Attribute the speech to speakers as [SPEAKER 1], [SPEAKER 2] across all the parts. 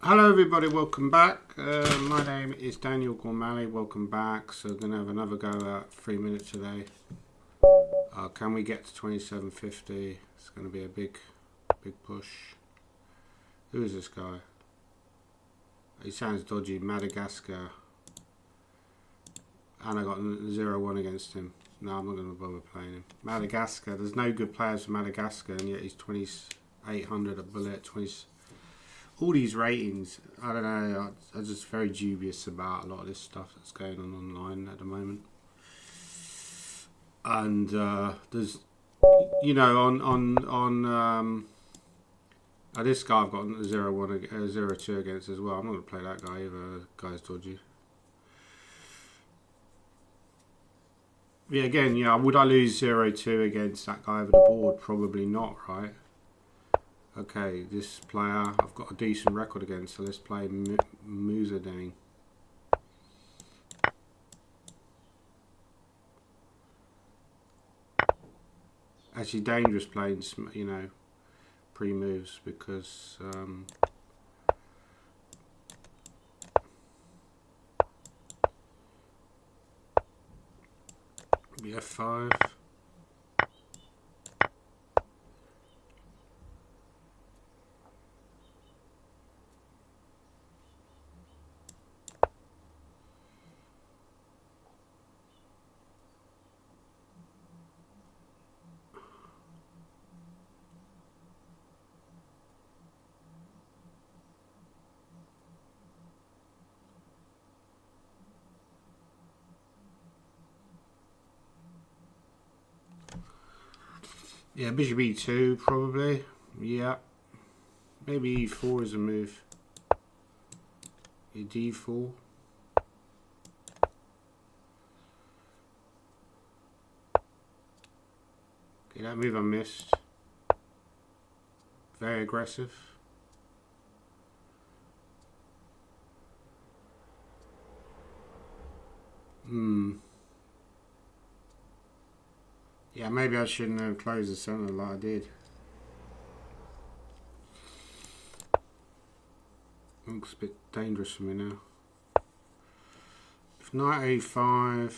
[SPEAKER 1] Hello everybody, welcome back. My name is Daniel Gormally, welcome back. So we're going to have another go at 3 minutes today. Can we get to 2750? It's going to be a big push. Who is this guy? He sounds dodgy. Madagascar. And I got 0-1 against him. No, I'm not going to bother playing him. Madagascar, there's no good players for Madagascar, and yet he's 2800 a bullet, 20... All these ratings, I don't know, I'm just very dubious about a lot of this stuff that's going on online at the moment. And there's, you know, on this guy I've got 0-1, 0-2 against as well. I'm not going to play that guy either. The guy's dodgy. Yeah, again, yeah, would I lose 0-2 against that guy over the board? Probably not, right? Okay, this player I've got a decent record against, so let's play Muzadane. Actually, dangerous playing, you know, pre-moves because F5. Yeah, bishop e2 probably. Yeah, maybe e4 is a move. d4. Okay, that move I missed. Very aggressive. Yeah, maybe I shouldn't have closed the center like I did. Looks a bit dangerous for me now. If knight a5,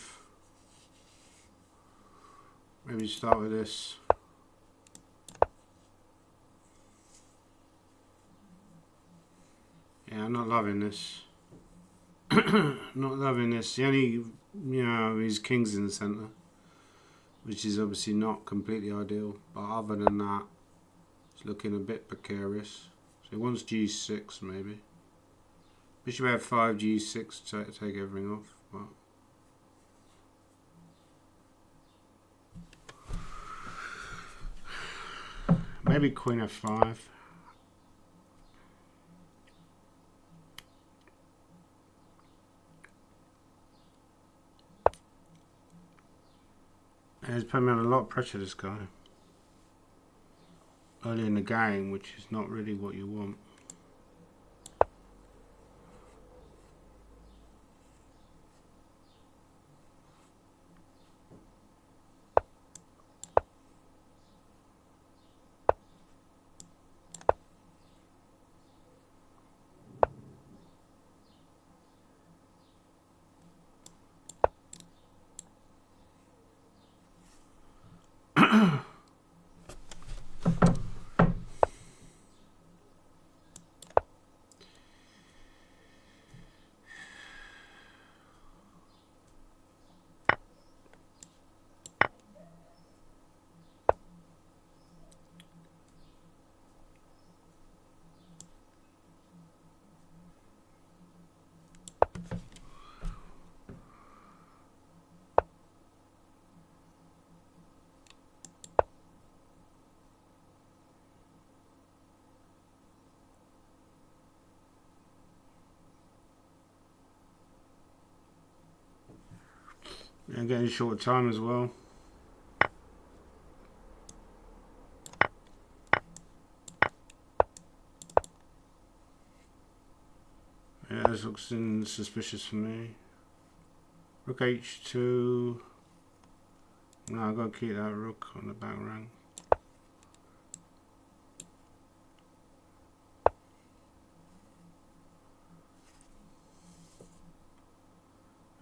[SPEAKER 1] maybe start with this. Yeah, I'm not loving this. Not loving this. The only, you know, his king's in the centre, which is obviously not completely ideal. But other than that, it's looking a bit precarious. So he wants g6 maybe. Bishop f5, g6 to take everything off. But maybe queen f5. He's putting me under a lot of pressure, this guy. Early in the game, which is not really what you want. And getting short time as well. Yeah, this looks suspicious for me. Rook h2. No, I've got to keep that rook on the back rank.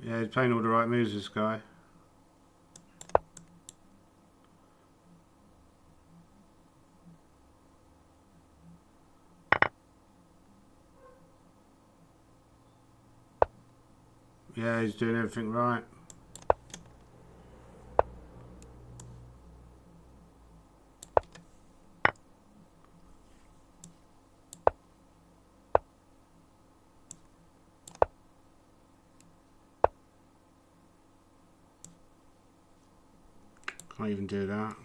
[SPEAKER 1] Yeah, he's playing all the right moves, this guy. Yeah, he's doing everything right. Can't even do that.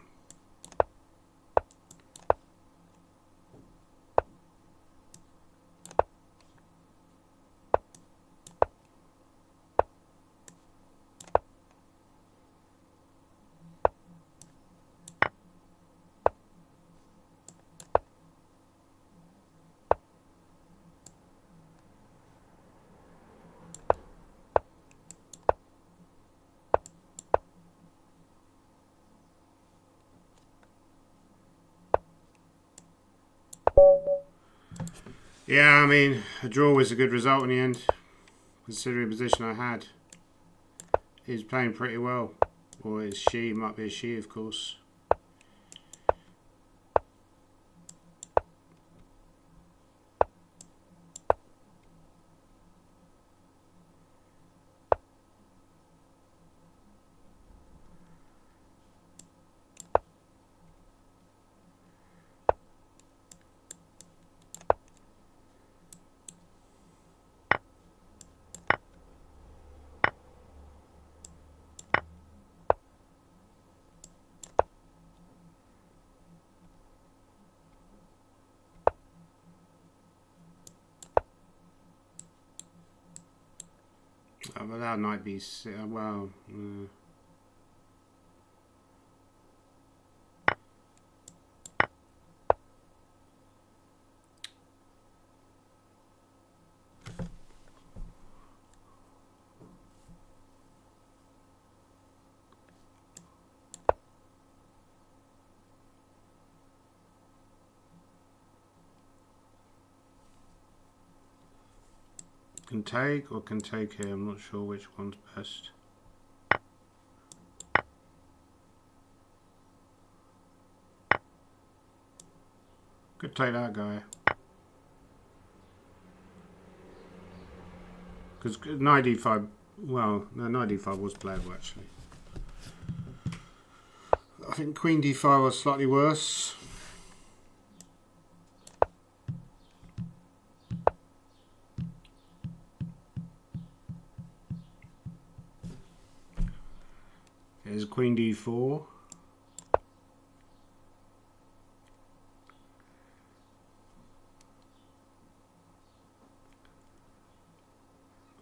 [SPEAKER 1] Yeah, I mean, a draw was a good result in the end, considering the position I had. He's playing pretty well. Or it's she, might be a she, of course. Well, that might be, well... Can take or can take here, I'm not sure which one's best. Could take that guy. Because knight d5, well, no, knight d5 was playable actually. I think queen d5 was slightly worse. There's queen d4.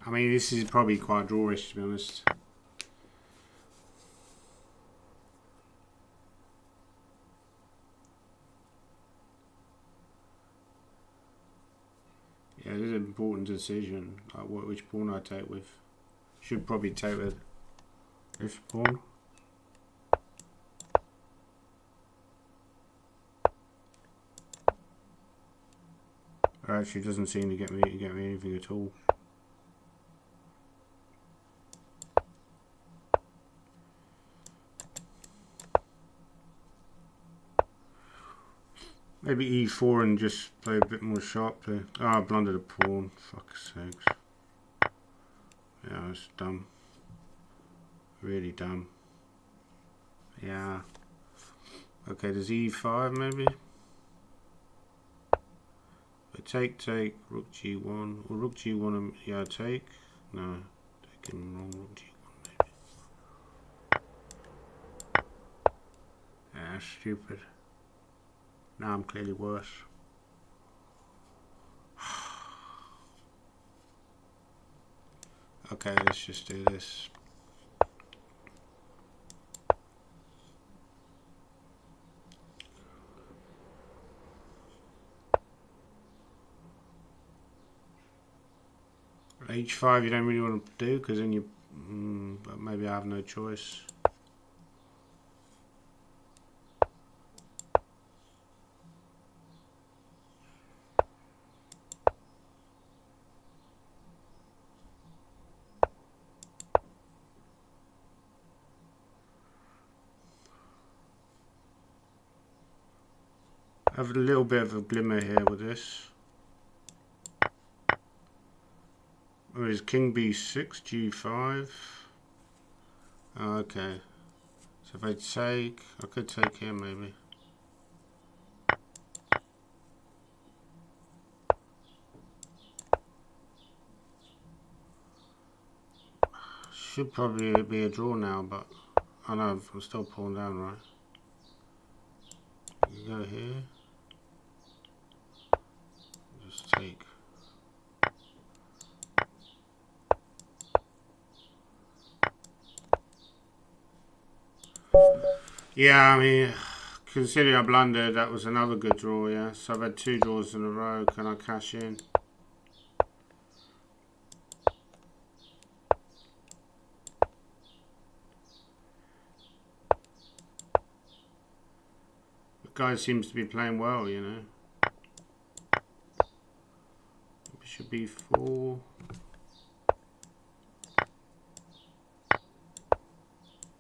[SPEAKER 1] I mean, this is probably quite drawish, to be honest. Yeah, it is an important decision, like which pawn I take with. Should probably take with this pawn. Actually, doesn't seem to get me anything at all. Maybe e4 and just play a bit more sharply. Oh, I blundered a pawn. Fuck's sakes. Yeah, that's dumb. Really dumb. Yeah. Okay, there's e5 maybe? Take, rook g1. Or rook g1, yeah, take. No, taking wrong, rook g1 maybe. Yeah, stupid. Now I'm clearly worse. Okay, let's just do this. H5 you don't really want to do because then you... but maybe I have no choice. have a little bit of a glimmer here with this. Where is king b6, g5? Oh, okay. So if I take, I could take here maybe. Should probably be a draw now, but I know I'm still pulling down, right? You go here. Just take. Yeah, I mean, considering I blundered, that was another good draw, yeah. So I've had 2 draws in a row. Can I cash in? The guy seems to be playing well, you know. Bishop b4.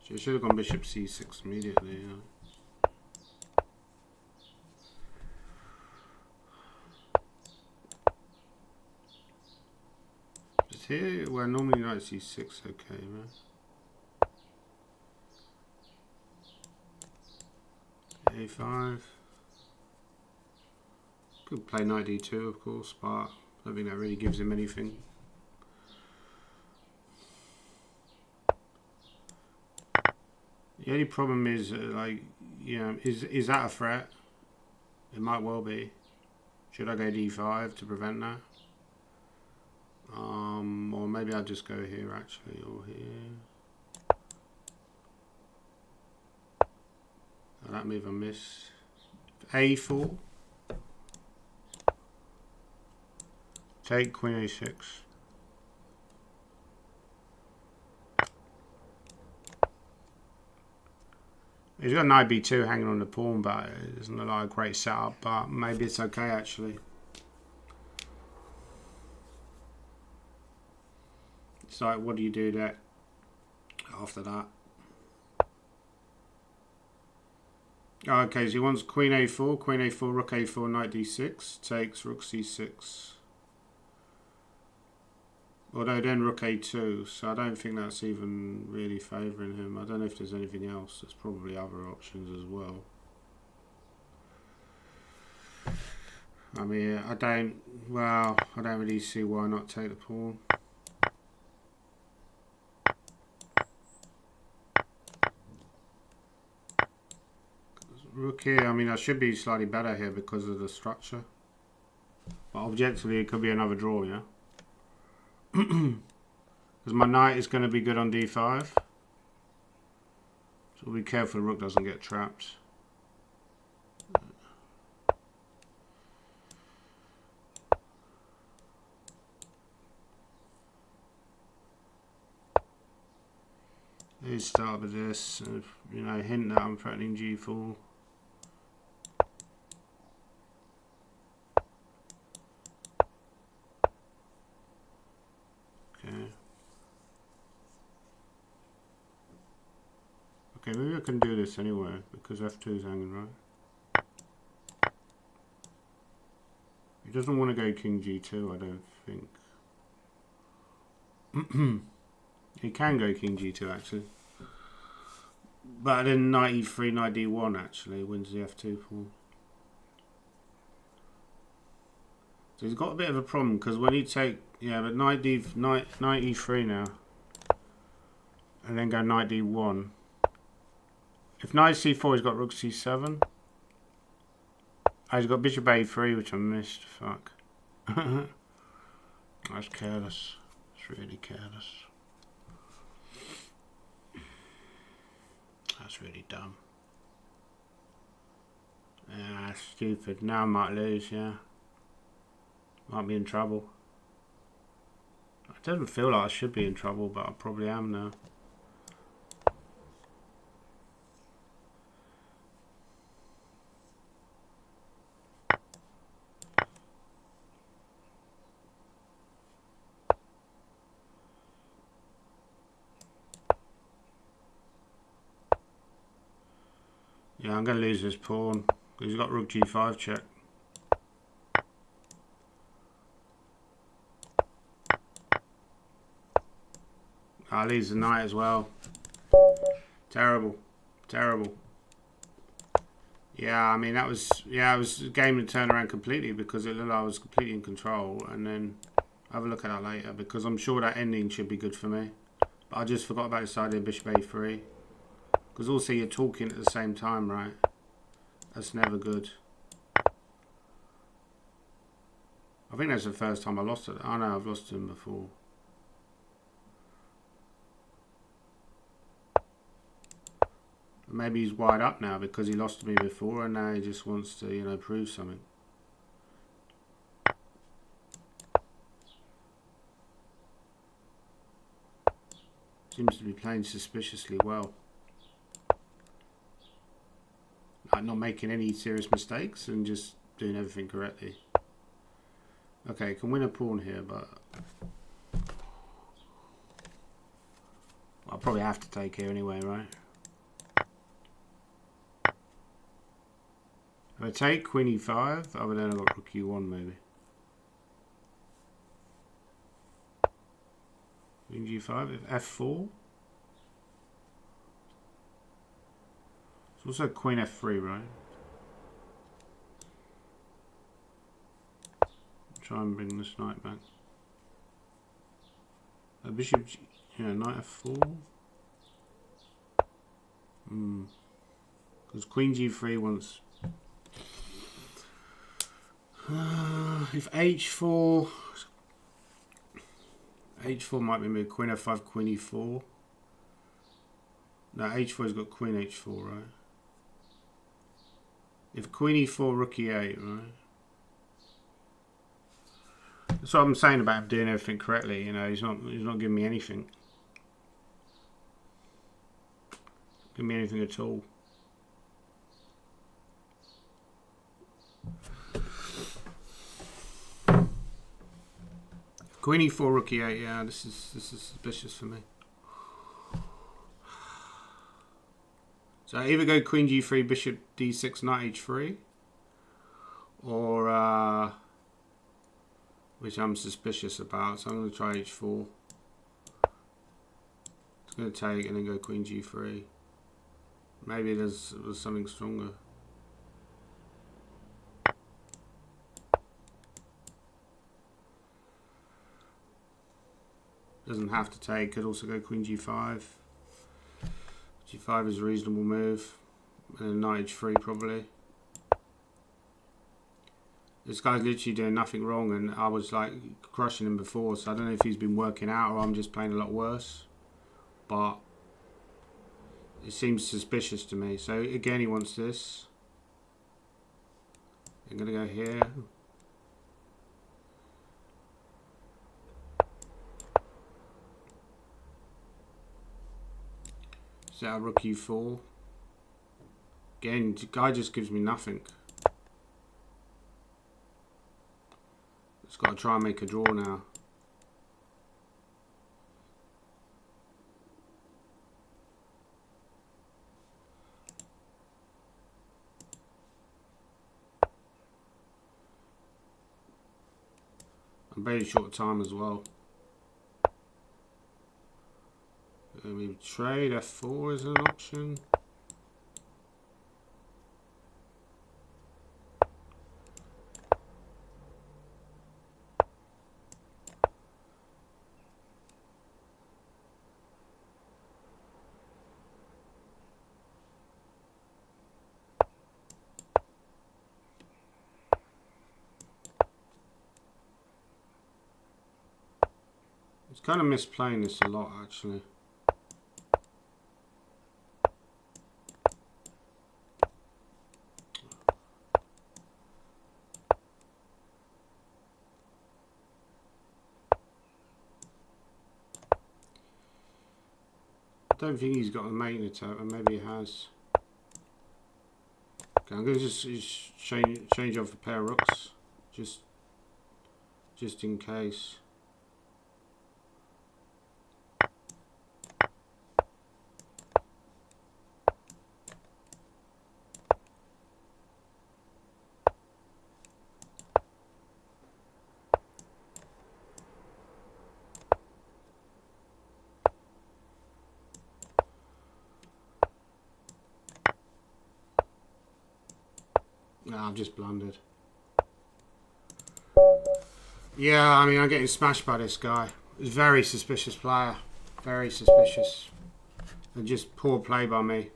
[SPEAKER 1] So I should have gone bishop c6 immediately, yeah. Just here, well, normally knight c6, okay, man. a5. Could play knight d2, of course, but I don't think that really gives him anything. The only problem is, like, you know, is that a threat? It might well be. Should I go d5 to prevent that? Or maybe I'll just go here actually, or here. Oh, that move I missed. a4. Take queen a6. He's got knight b2 hanging on the pawn, but it doesn't look like a great setup, but maybe it's okay actually. It's like, what do you do there after that? Oh, okay, so he wants queen a4, rook a4, knight d6, takes rook c6. Although then rook a2, so I don't think that's even really favouring him. I don't know if there's anything else. There's probably other options as well. I mean, I don't really see why not take the pawn. Rook here, I mean, I should be slightly better here because of the structure. But objectively, it could be another draw, yeah? Because my knight is going to be good on d5. So be careful the rook doesn't get trapped. Let's start with this. You know, hint that I'm threatening g4. Okay, maybe I can do this anyway, because f2 is hanging, right? He doesn't want to go king g2, I don't think. He can go king g2, actually. But then knight e3, knight d1, actually, wins the f2 pawn. So he's got a bit of a problem, because when he take... Yeah, but knight e3 now. And then go knight d1. If knight c4, he's got rook c7. Oh, he's got bishop a3, which I missed. Fuck. That's careless. It's really careless. That's really dumb. Yeah, that's stupid. Now I might lose, yeah. Might be in trouble. It doesn't feel like I should be in trouble, but I probably am now. Yeah, I'm going to lose this pawn. He's got rook g5 check. Leaves the knight as well. Terrible. Terrible. Yeah, I mean, that was... Yeah, it was a game to turn around completely because it looked like I was completely in control. And then I'll have a look at that later because I'm sure that ending should be good for me. But I just forgot about this idea of bishop a3. Because also you're talking at the same time, right? That's never good. I think that's the first time I lost it. Oh no, I've lost him before. Maybe he's wide up now because he lost to me before and now he just wants to, you know, prove something. Seems to be playing suspiciously well. Like not making any serious mistakes and just doing everything correctly. Okay, can win a pawn here, but I'll probably have to take here anyway, right? If I take queen e5, I would then have got rook e1 maybe. Queen g5, if f4. It's also queen f3, right? Try and bring this knight back. Bishop G, yeah, knight f4. Because queen g3 wants... if h4... h4 might be moved. Queen f5, queen e4. No, h4's got queen h4, right? If queen e4, rook e8, right? That's what I'm saying about him doing everything correctly. You know, he's not giving me anything. Giving me anything at all. Queen e4, rook e8. Yeah, this is suspicious for me. So I either go queen g3, bishop d6, knight h3, or which I'm suspicious about. So I'm going to try h4. It's going to take and then go queen g3. Maybe there's something stronger. Doesn't have to take. Could also go queen g5. G5 is a reasonable move. And then knight h3 probably. This guy's literally doing nothing wrong and I was like crushing him before, so I don't know if he's been working out or I'm just playing a lot worse. But it seems suspicious to me. So again he wants this. I'm going to go here. Set up rook e4. Again, the guy just gives me nothing. Just got to try and make a draw now. I'm very short time as well. Maybe trade f4 is an option. It's kind of misplaying this a lot actually. I don't think he's got a mate attack, or maybe he has. Okay, I'm going to just change off a pair of rooks, just in case. No, I've just blundered. Yeah, I mean, I'm getting smashed by this guy. He's a very suspicious player. Very suspicious. And just poor play by me.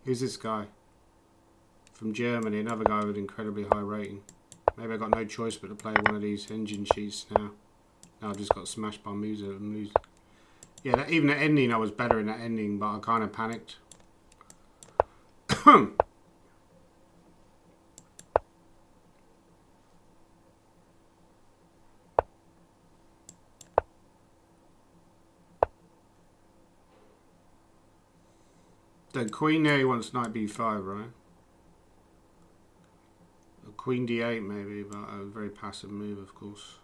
[SPEAKER 1] Who's this guy? From Germany, another guy with incredibly high rating. Maybe I got no choice but to play one of these engine sheets now. Now I've just got smashed by Musa. Yeah, even at ending I was better in that ending, but I kind of panicked. The queen there, he wants knight b5, right? A queen d8 maybe, but a very passive move, of course.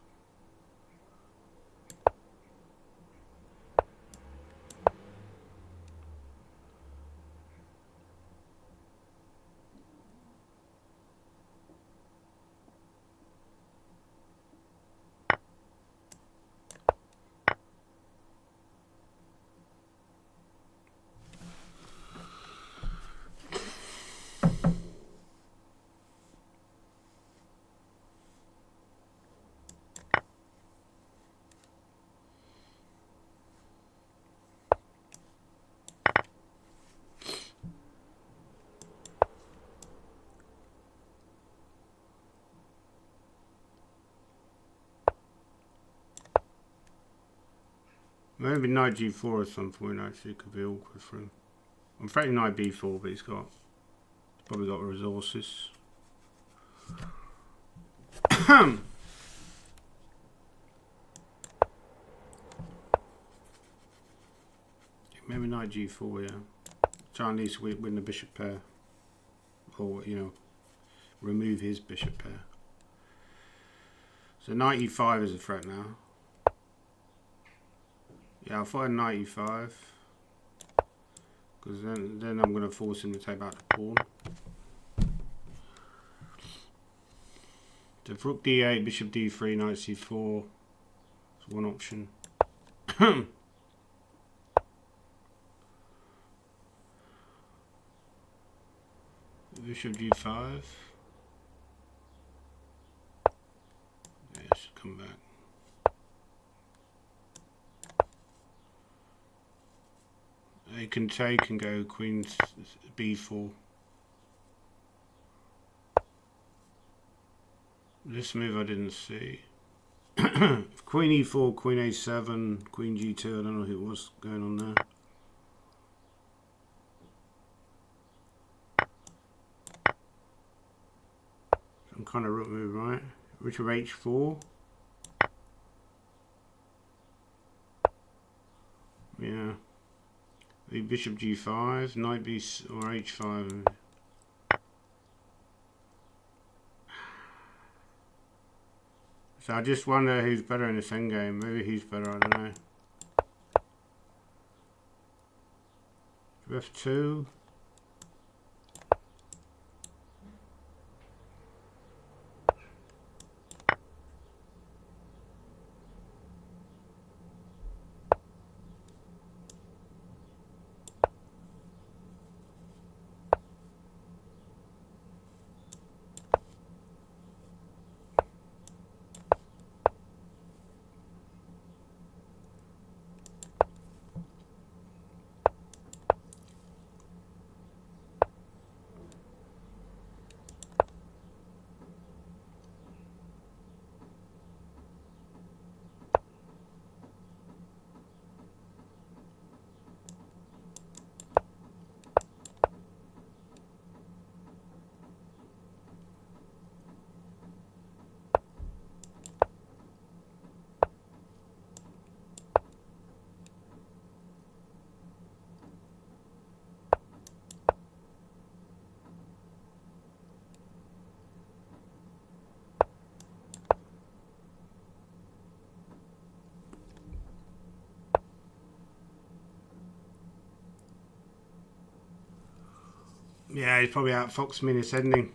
[SPEAKER 1] Maybe knight g4 at some point actually could be awkward for him. I'm threatening knight b4, but he's probably got resources. Maybe knight g4, yeah. Try and at least win the bishop pair. Or, you know, remove his bishop pair. So knight e5 is a threat now. Yeah, I'll find knight e5. Because then I'm going to force him to take back the pawn. So rook d8, bishop d3, knight c4. That's one option. Bishop g5. Yeah, it should come back. He can take and go queen b4. This move I didn't see. Queen e4, queen a7, queen g2. I don't know what's going on there. Some kind of rook move, right? Rook of h4. Yeah. Bishop g5, knight b or h5. So I just wonder who's better in this endgame. Maybe he's better, I don't know. f2. Yeah, he's probably outfoxed me in this ending.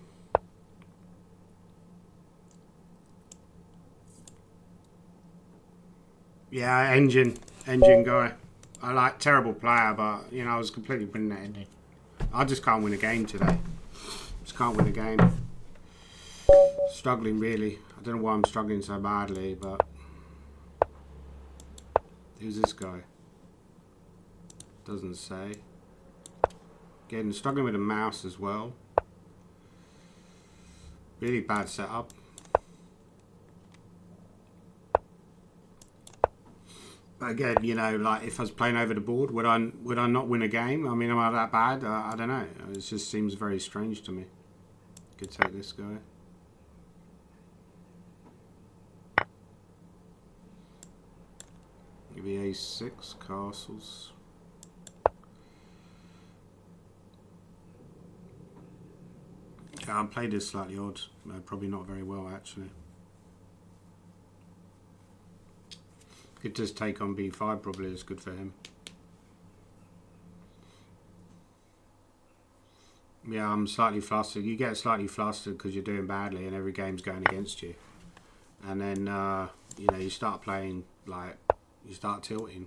[SPEAKER 1] Yeah, engine guy. I like terrible player, but you know I was completely winning that ending. I just can't win a game today. Just can't win a game. struggling really. I don't know why I'm struggling so badly, but who's this guy? Doesn't say. Again, struggling with the mouse as well. Really bad setup. But again, you know, like if I was playing over the board, would I not win a game? I mean, am I that bad? I don't know. It just seems very strange to me. Could take this guy. Maybe a6 castles. Yeah, I played this slightly odd. Probably not very well actually. Could just take on b5. Probably is good for him. Yeah, I'm slightly flustered. You get slightly flustered because you're doing badly and every game's going against you. And then, you know, you start playing, like, you start tilting.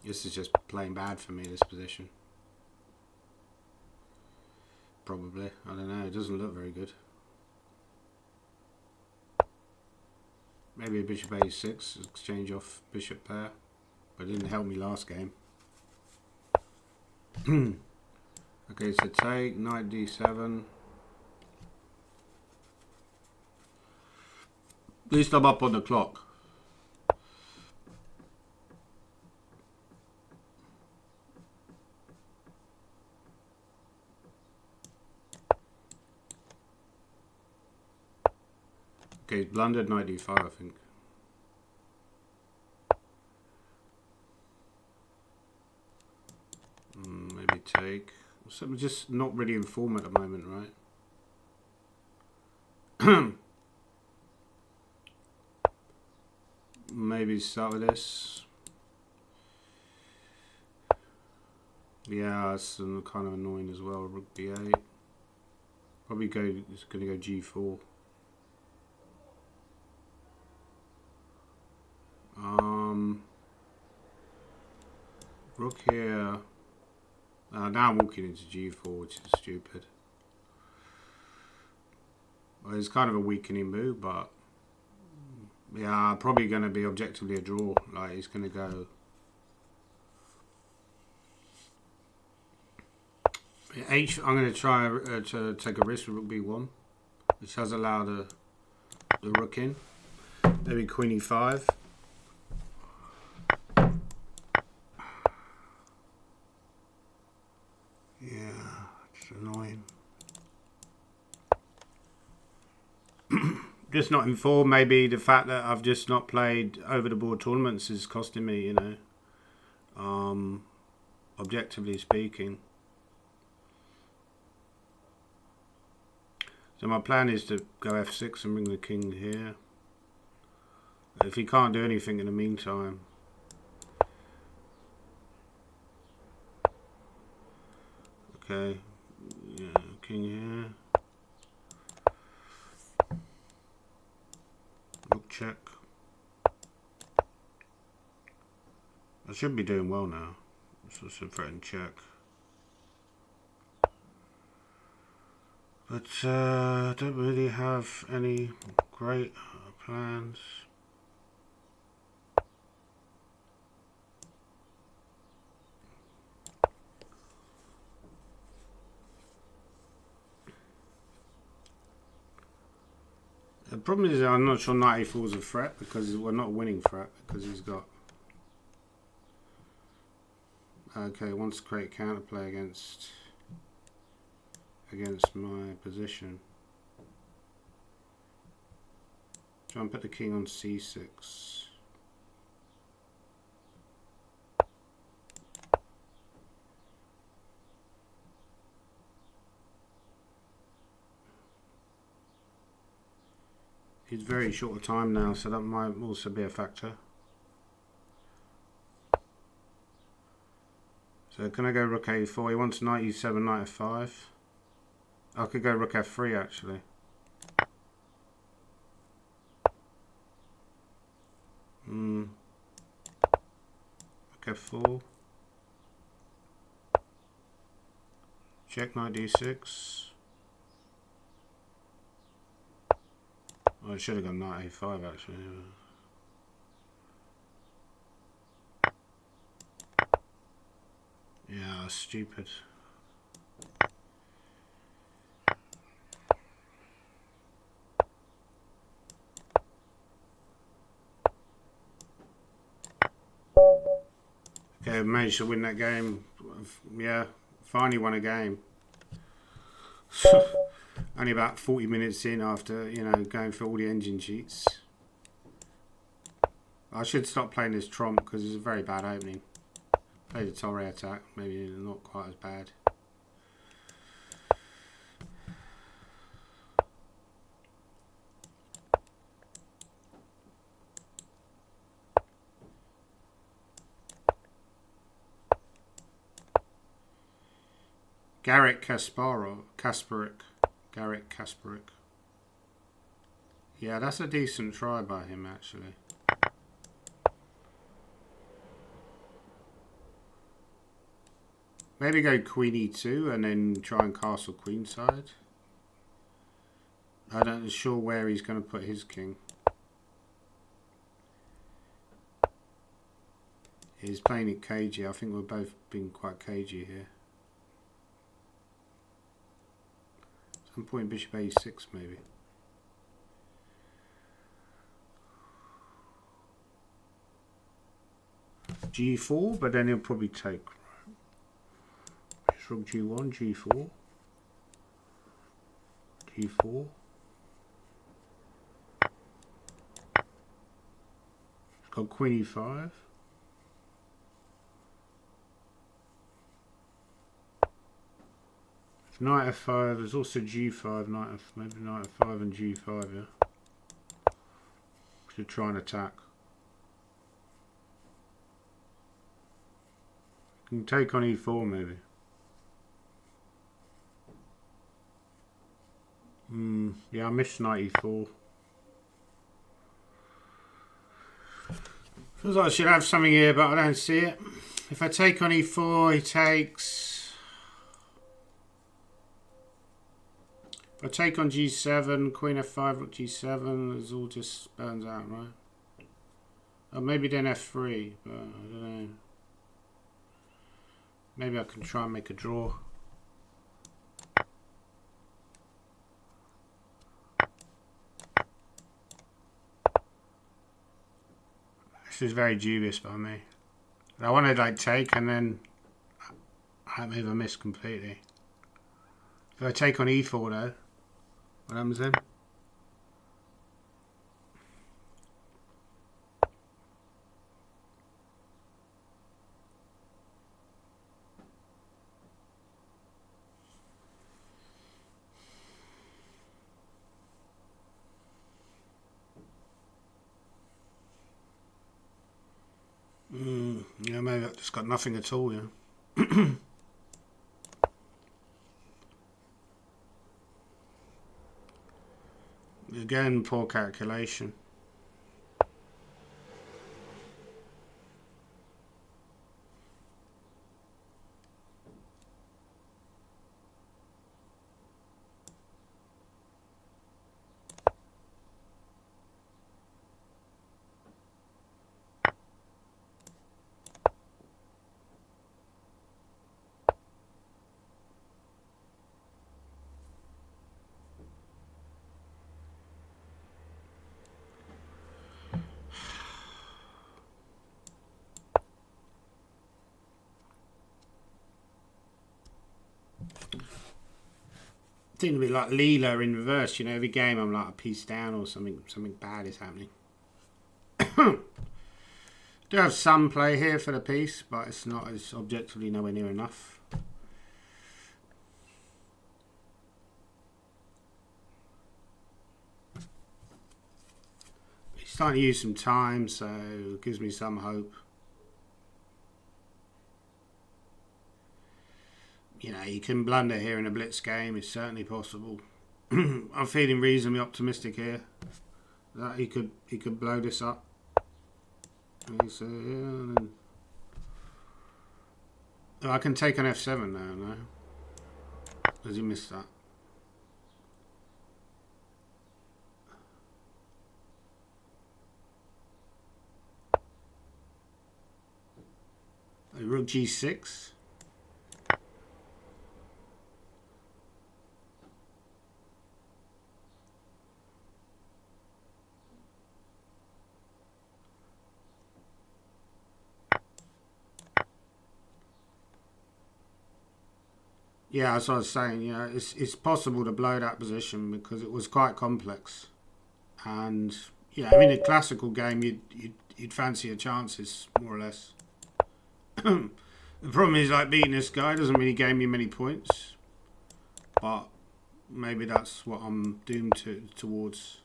[SPEAKER 1] This is just playing bad for me, this position. Probably. I don't know. It doesn't look very good. Maybe a bishop a6, exchange off bishop pair. But it didn't help me last game. Okay, so take, knight d7. At least I'm up on the clock. Okay, blundered knight d5, I think. Maybe take. So I'm just not really in form at the moment, right? Maybe start with this. Yeah, it's kind of annoying as well. Rook b8. Probably it's going to go g4. Rook here. Now I'm walking into g4, which is stupid. Well, it's kind of a weakening move, but yeah, probably going to be objectively a draw. Like he's going to go. I'm going to try to take a risk with rook b1, which has allowed the rook in. Maybe queen e5. Yeah, it's annoying. Just not informed. Maybe the fact that I've just not played over the board tournaments is costing me, you know. Objectively speaking. So my plan is to go f6 and bring the king here. If he can't do anything in the meantime. Okay. Yeah, king here. Rook check. I should be doing well now. So it's a threatened check. But I don't really have any great plans. The problem is I'm not sure knight a4 is a threat because we're not a winning threat because he's got. Okay, wants to create counterplay against my position. Try and put the king on c6. He's very short of time now, so that might also be a factor. So can I go rook a4? He wants knight e7, knight f5. I could go rook f3 actually. Rook f4. Check knight d6. Oh, I should have gone knight a5 actually. Yeah, stupid. Okay, managed to win that game. Yeah, finally won a game. Only about 40 minutes in after, you know, going through all the engine sheets. I should stop playing this tromp because it's a very bad opening. Play the Torre attack, maybe not quite as bad. Garrett Kasparek. Garrett Kasparek. Yeah, that's a decent try by him actually. Maybe go queen e2 and then try and castle queenside. I don't know sure where he's going to put his king. He's playing it cagey. I think we're both being quite cagey here. Some point bishop a6 maybe. g4, but then he'll probably take. Rook g1, g4, g4. It's got queen e5. Knight f5. There's also g5. Maybe knight f5 and g5. Yeah. Should try and attack. Can take on e4 maybe. Yeah, I missed knight e4. Feels like I should have something here, but I don't see it. If I take on e4, he takes. If I take on g7, queen f5, rook g7, it all just burns out, right? Or maybe then f3, but I don't know. Maybe I can try and make a draw. This is very dubious by me. I wanted like take and then I maybe I missed completely. If I take on e4 though, what happens then? Yeah, maybe I've just got nothing at all, yeah. Again, poor calculation. It's a bit like Leela in reverse, you know, every game I'm like a piece down or something bad is happening. Do have some play here for the piece, but it's objectively nowhere near enough. He's starting to use some time, so it gives me some hope. You know, you can blunder here in a blitz game. It's certainly possible. I'm feeling reasonably optimistic here that he could blow this up. So, yeah, I can take on f7 now. No, Has he missed that? Rook G6. Yeah, as I was saying, yeah, it's possible to blow that position because it was quite complex, and yeah, I mean, a classical game, you'd fancy your chances more or less. The problem is, like, beating this guy doesn't really gain me many points, but maybe that's what I'm doomed towards.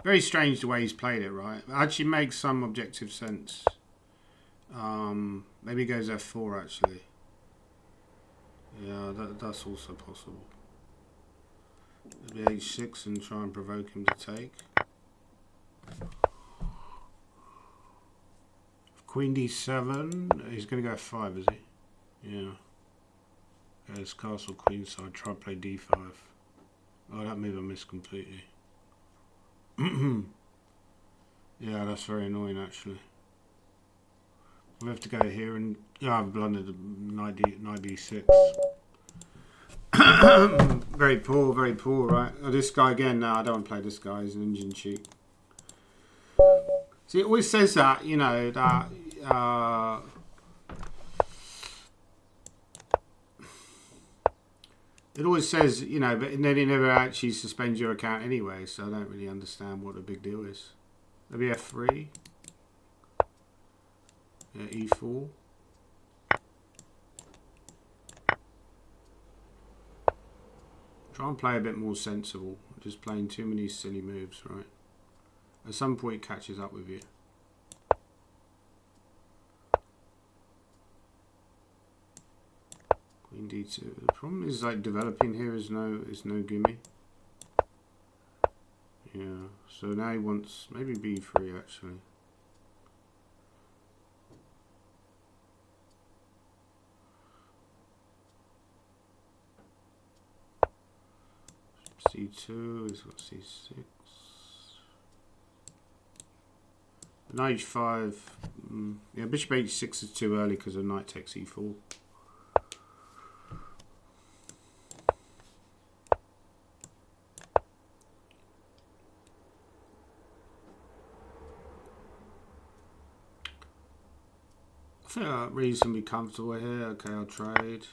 [SPEAKER 1] Very strange the way he's played it, right? It actually makes some objective sense. Maybe he goes F4 actually. Yeah, that's also possible. Maybe H6 and try and provoke him to take. Queen D7. He's going to go F5, is he? Yeah. There's castle queenside. Try to play D5. Oh, that move I missed completely. Yeah, that's very annoying actually. We have to go here and... Yeah, I've blundered knight B6. Very poor, right? Oh, this guy again. No, I don't want to play this guy. He's an engine cheat. See, it always says that, you know, that... it always says, you know, but then it never actually suspends your account anyway, so I don't really understand what the big deal is. Maybe F3. Yeah, E4. Try and play a bit more sensible. Just playing too many silly moves, right? At some point it catches up with you. Queen D2. The problem is, like, developing here is no gimme. Yeah. So now he wants maybe B3 actually. C2, he's got C6. Knight H5. Yeah, bishop H6 is too early because of knight takes E4. I think I'm reasonably comfortable here. Okay, I'll trade.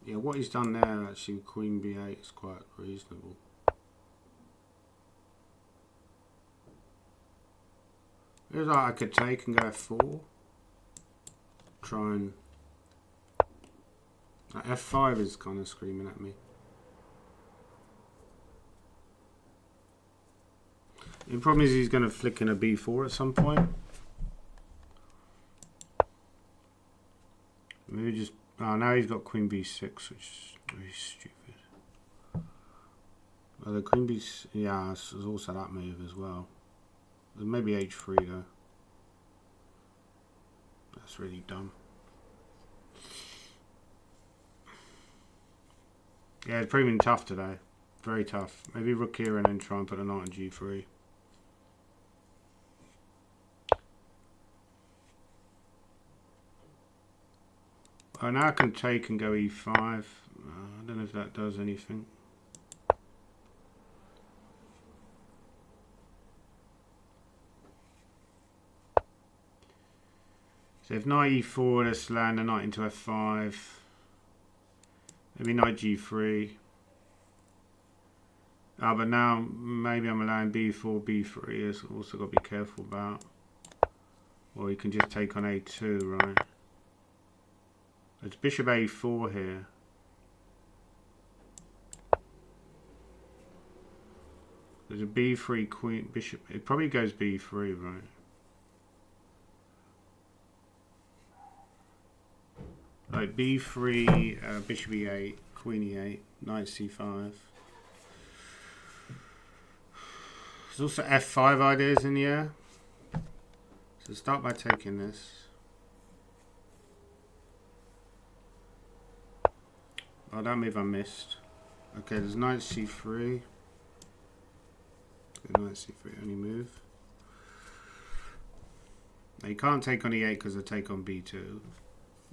[SPEAKER 1] Yeah, what he's done there actually, Queen B8 is quite reasonable. Here's like I could take and go F4. Try and... F5 is kind of screaming at me. The problem is he's going to flick in a B4 at some point. Maybe just... Oh, now he's got Queen B6, which is very stupid. Well, the Queen B... Yeah, there's also that move as well. Maybe H3 though. That's really dumb. Yeah, it's proving tough today. Very tough. Maybe rook here and then try and put a knight on G3. Oh, now I can take and go E5. I don't know if that does anything. So if knight E4, let's land a knight into F5. Maybe knight G3. Ah, but now maybe I'm allowing B4, B3. It's also got to be careful about. Or you can just take on A2, right? It's bishop A4 here. There's a B3 queen bishop. It probably goes B3, right? Like B3, bishop E8, queen E8, knight C5. There's also F5 ideas in the air. So So start by taking this. Oh, that move I missed. Okay, there's knight c3. Knight c3, only move. Now you can't take on e8 because I take on b2.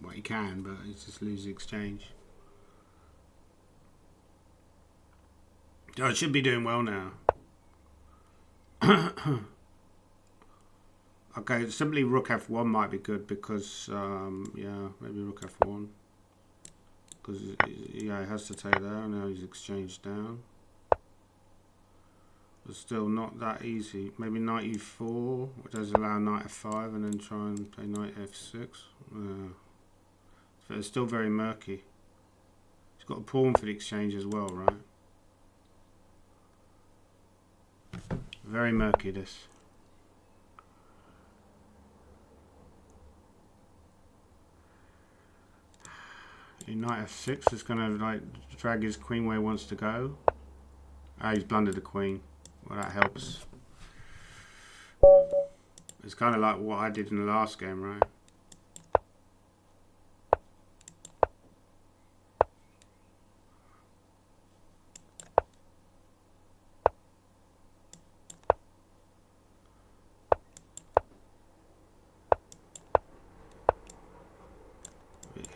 [SPEAKER 1] Well, you can, but it's just lose the exchange. Oh, it should be doing well now. Okay, simply rook f1 might be good because, yeah, maybe rook f1. Because, yeah, he has to take there. Now he's exchanged down. But still not that easy. Maybe knight e4, which does allow knight f5, and then try and play knight f6. So it's still very murky. He's got a pawn for the exchange as well, right? Very murky, this. Knight f6 is going to like drag his queen where he wants to go. Ah, he's blundered the queen. Well, that helps. It's kind of like what I did in the last game, right?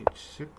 [SPEAKER 1] H6.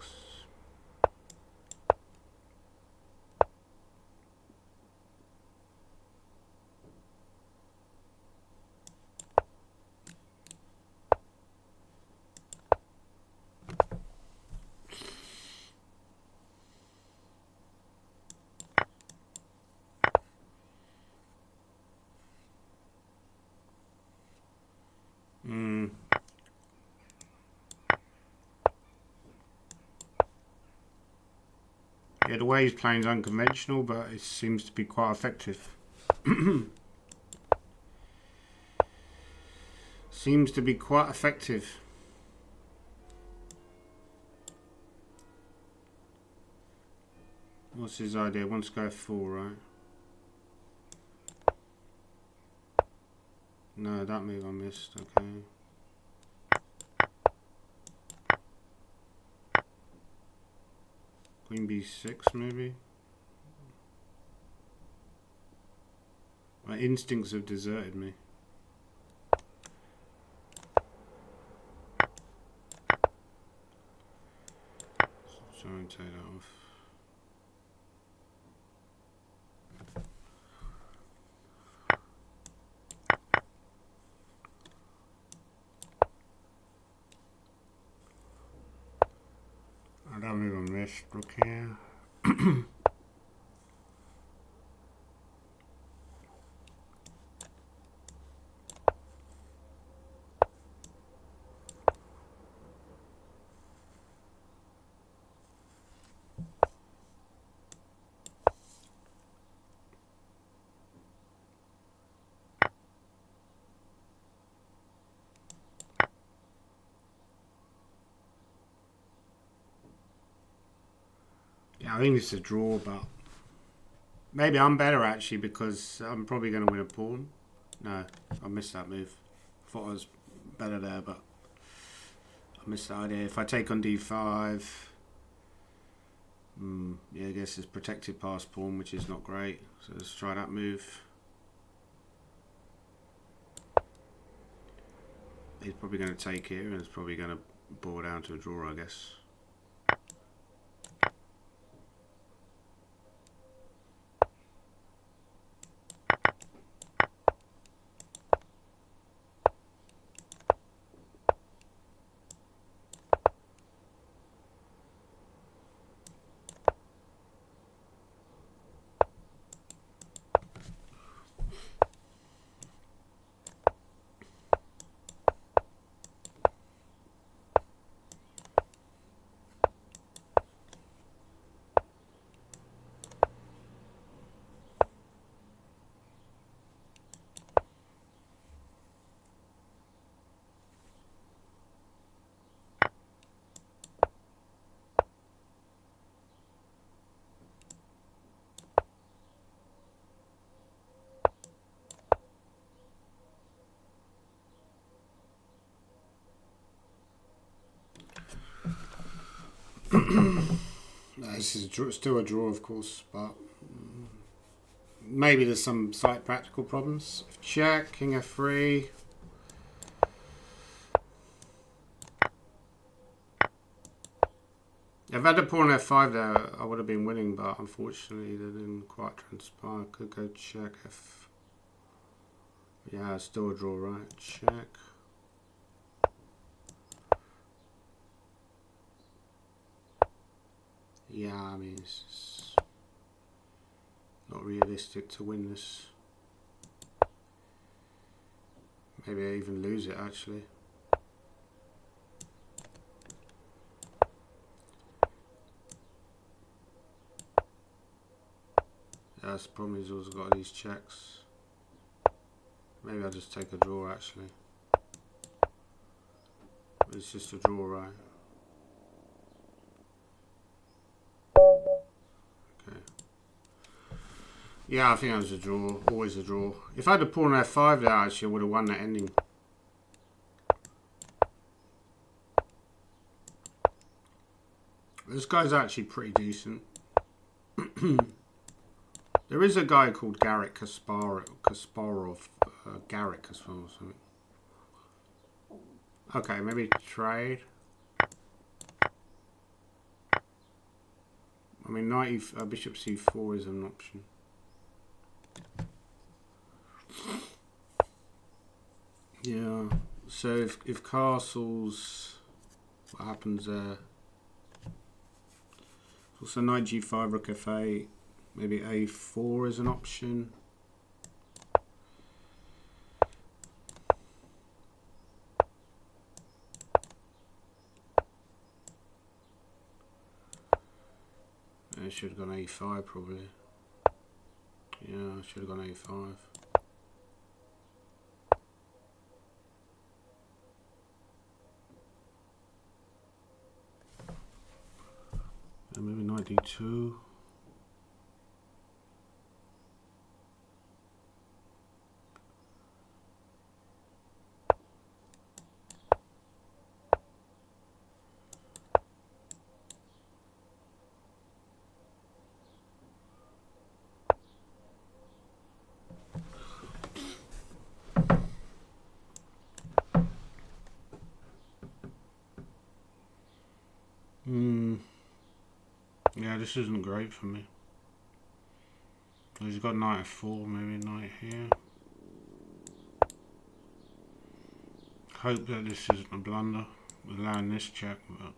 [SPEAKER 1] Yeah, the way he's playing is unconventional, but it seems to be quite effective. Seems to be quite effective. What's his idea? Wants to go f4, right? No, that move I missed. Okay. Queen b6 maybe. My instincts have deserted me. Let's try and take that off. I don't even miss rook here. Yeah, I think it's a draw, but maybe I'm better actually because I'm probably going to win a pawn. No, I missed that move. Thought I was better there, but I missed that idea. If I take on d5, yeah, I guess it's protected past pawn, which is not great. So let's try that move. He's probably going to take here, and it's probably going to bore down to a draw, I guess. This is still a draw, of course, but maybe there's some slight practical problems. Check, king f3. If I had a pawn f5 there, I would have been winning, but unfortunately that didn't quite transpire. Could go check f. Yeah, still a draw, right? Check. Yeah, I mean, it's not realistic to win this. Maybe I even lose it, actually. That's the problem, he's also got these checks. Maybe I'll just take a draw, actually. It's just a draw, right? Okay. Yeah, I think that was a draw. Always a draw. If I had a pawn f5 there, actually, I would have won that ending. This guy's actually pretty decent. There is a guy called Garrett Kasparov. Garrett Kasparov or something. Okay, maybe trade. I mean, bishop c4 is an option. Yeah. So if castles, what happens there? Also knight g5, rook f8. Maybe a4 is an option. I should have gone a5 probably. Yeah, I should have gone a5. And maybe knight d2. Yeah, this isn't great for me. He's got knight f4, maybe knight here. Hope that this isn't a blunder, allowing this check, but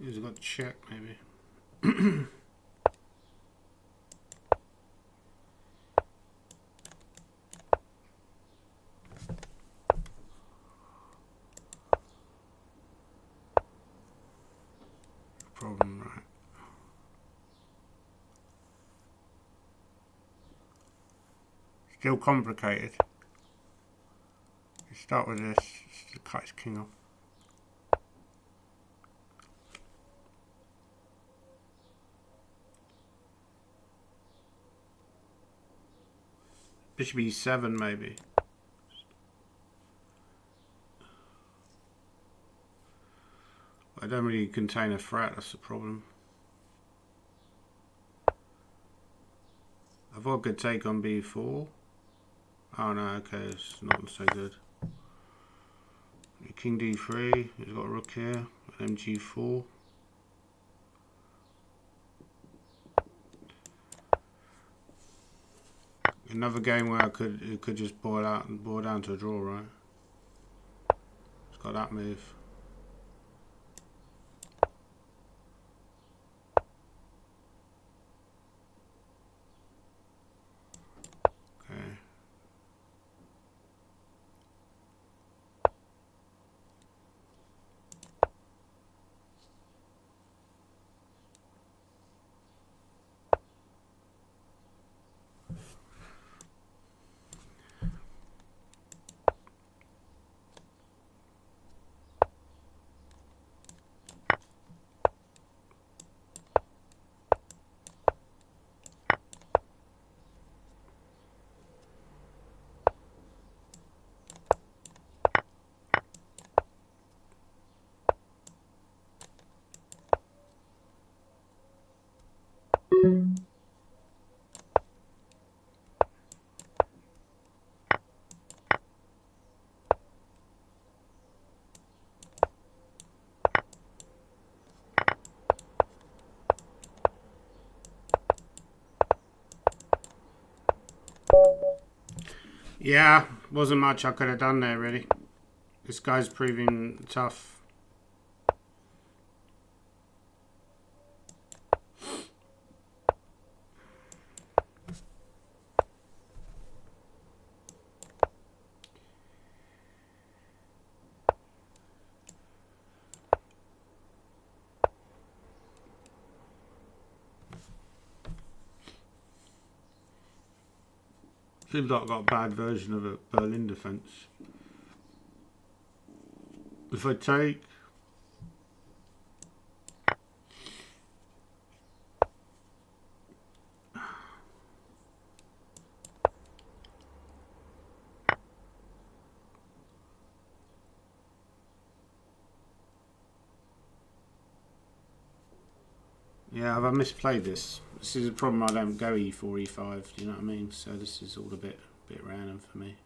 [SPEAKER 1] he's got check maybe. Problem, right? Still complicated. Start with this. Just cut his king off. Bishop e7 maybe. I don't really contain a threat, that's the problem. I thought I could take on b4. Oh no, okay, it's not so good. King d3, he's got a rook here, mg4. Another game where it could just boil down to a draw, right? It's got that move. Okay. Yeah, wasn't much I could have done there really. This guy's proving tough. Seems like I've got a bad version of a Berlin defence. If I take... Yeah, have I misplayed this? This is a problem. I don't go e4, e5. Do you know what I mean? So this is all a bit random for me.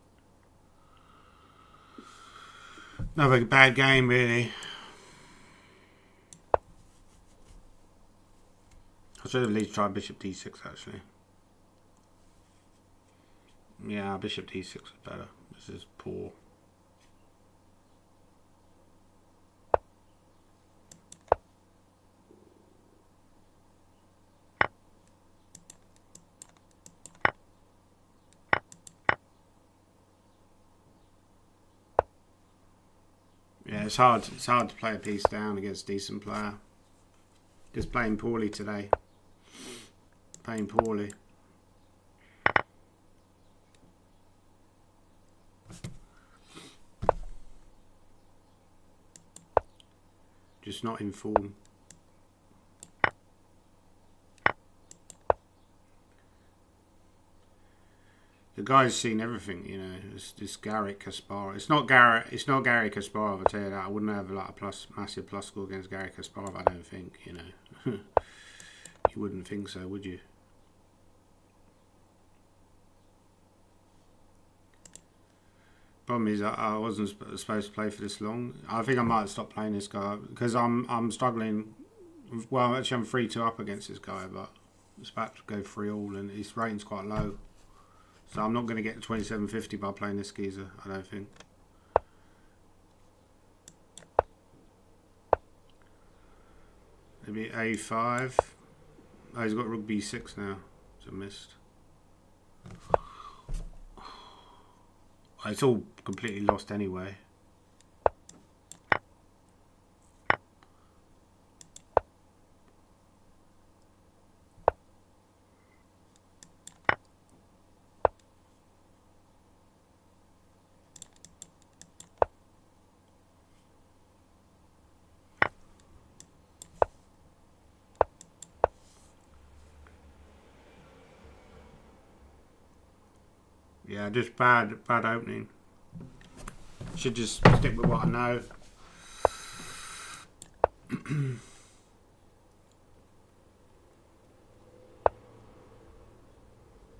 [SPEAKER 1] Another bad game, really. I should have at least tried bishop d6 actually. Yeah, bishop d6 is better. This is poor. Yeah, it's hard to play a piece down against a decent player. Just playing poorly today. Playing poorly. Just not in form. The guy's seen everything, you know. It's Garry Kasparov. It's not Garry Kasparov. I tell you that. I wouldn't have like a massive plus score against Garry Kasparov. I don't think, you know. You wouldn't think so, would you? Problem is, I wasn't supposed to play for this long. I think I might stop playing this guy because I'm struggling. Well, actually, I'm 3-2 up against this guy, but it's about to go 3-all, and his rating's quite low. So I'm not going to get to 2750 by playing this geezer, I don't think. Maybe a5. Oh, he's got rook b6 now. It's a missed. It's all completely lost anyway. Yeah, just bad opening. Should just stick with what I know.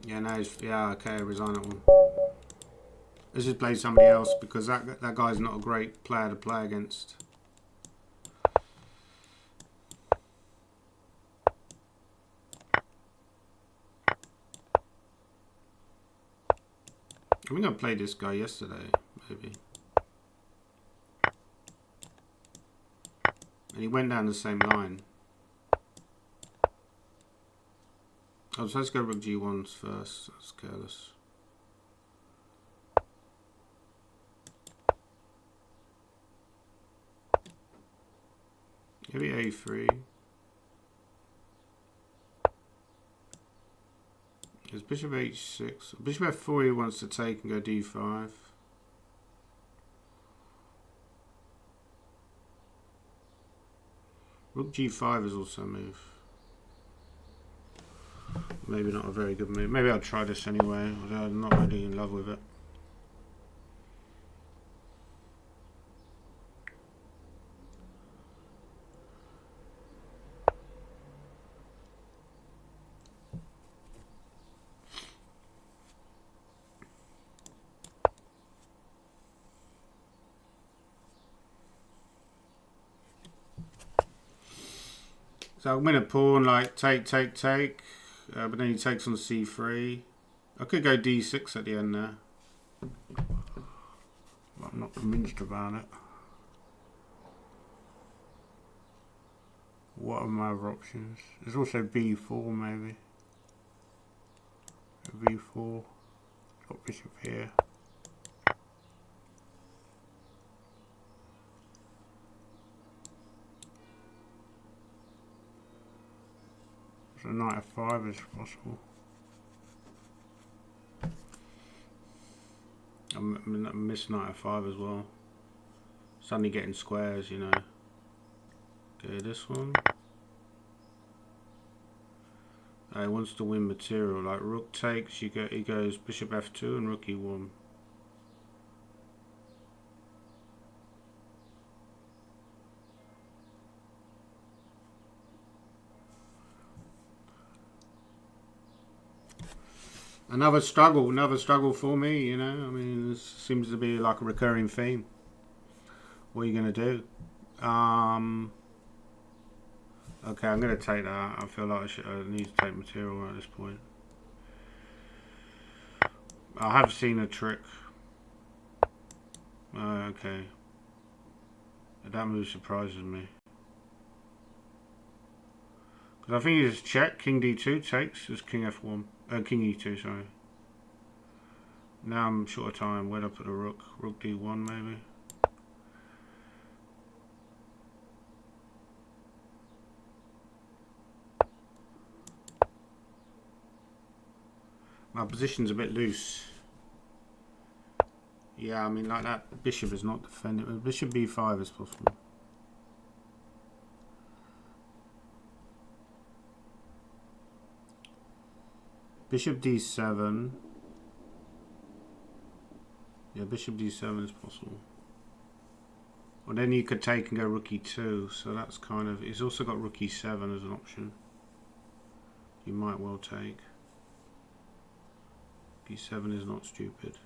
[SPEAKER 1] Yeah, no, yeah, okay, resign that one. Let's just play somebody else because that guy's not a great player to play against. I think I played this guy yesterday, maybe. And he went down the same line. Oh, so let's go rook g1s first. That's careless. Maybe a3. There's bishop h6. Bishop f4 he wants to take and go d5. Rook g5 is also a move. Maybe not a very good move. Maybe I'll try this anyway, although I'm not really in love with it. So I'm going to pawn like take, but then he takes on c3. I could go d6 at the end there. But I'm not convinced about it. What are my other options? There's also b4 maybe. b4. Got bishop here. So knight f5 is possible. I miss knight f5 as well. Suddenly getting squares, you know. Okay, this one. He wants to win material. Like rook takes, he goes bishop f2 and rook e1. Another struggle for me, you know. I mean, this seems to be like a recurring theme. What are you going to do? Okay, I'm going to take that. I feel like I need to take material at this point. I have seen a trick. Okay. That move surprises me. Because I think it's check, king d2 takes, it's king f1. King e2, sorry. Now I'm short of time. Where'd I put a rook? Rook d1 maybe? My position's a bit loose. Yeah, I mean, like that bishop is not defended. Bishop b5 is possible. Bishop d7. Yeah, bishop d7 is possible. Well, then you could take and go rook e2. So that's kind of... He's also got rook e7 as an option. You might well take. e7 is not stupid.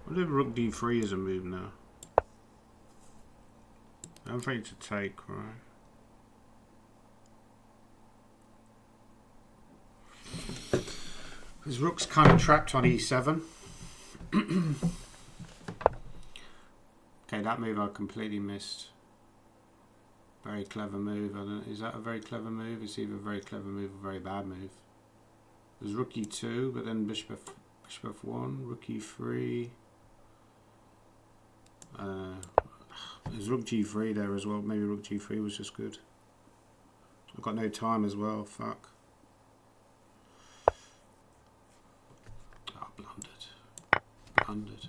[SPEAKER 1] What if rook d3 is a move now? I'm afraid to take, right? His rook's kind of trapped on e7. Okay, that move I completely missed. Very clever move. I don't, is that a very clever move? It's either a very clever move or a very bad move. There's rook e2, but then bishop f1, rook e3. There's rook g3 there as well. Maybe rook g3 was just good. I've got no time as well. Fuck. Blundered.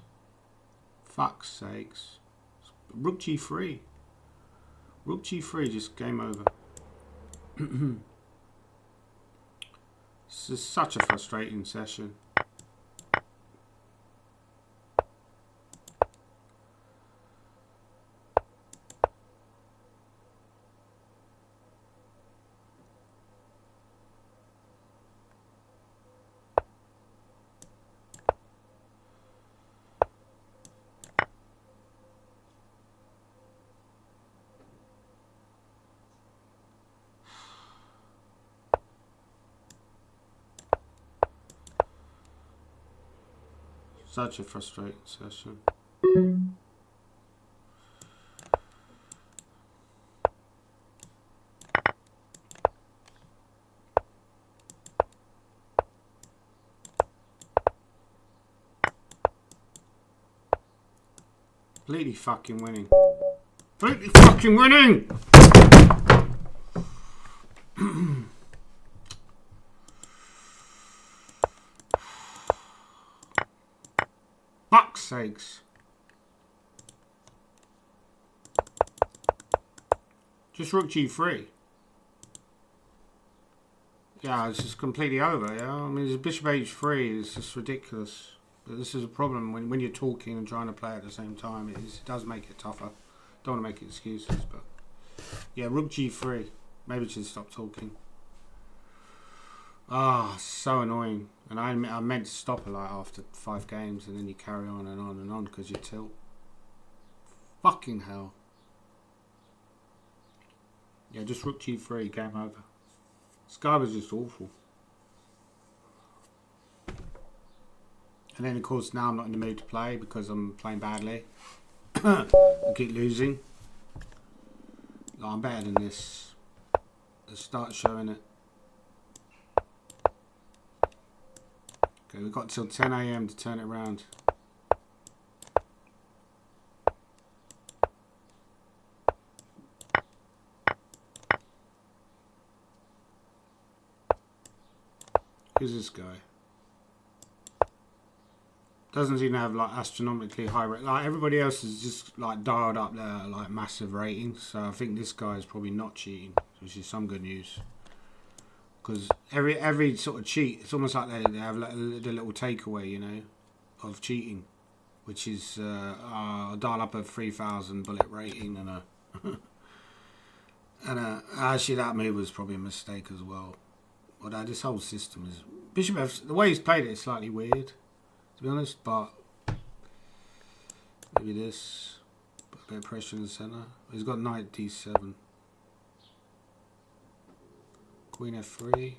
[SPEAKER 1] Fuck's sakes. Rook g3. Rook g3, just game over. This is such a frustrating session. Such a frustrating session. Completely fucking winning. Completely fucking winning! Fuck's sakes. Just rook g3. Yeah, it's just completely over, yeah? I mean, bishop h3 is just ridiculous. But this is a problem when you're talking and trying to play at the same time. It does make it tougher. Don't want to make excuses, but... Yeah, rook g3. Maybe I should stop talking. Ah, so annoying. And I meant to stop it like after 5 games, and then you carry on and on and on because you tilt. Fucking hell. Yeah, just rook g3, game over. This guy was just awful. And then of course now I'm not in the mood to play because I'm playing badly. I keep losing. Like, I'm better than this. Let's start showing it. Okay, we've got till 10 AM to turn it around. Who's this guy? Doesn't seem to have like astronomically high rate. Like everybody else is just like dialed up their like massive ratings. So I think this guy is probably not cheating, which is some good news. Because every sort of cheat, it's almost like they have like the little takeaway, you know, of cheating, which is I'll dial up a 3,000 bullet rating and a and actually that move was probably a mistake as well. Although this whole system is Bishop F. The way he's played it is slightly weird, to be honest, but maybe this, put a bit of pressure in the centre. He's got knight d7, queen f3.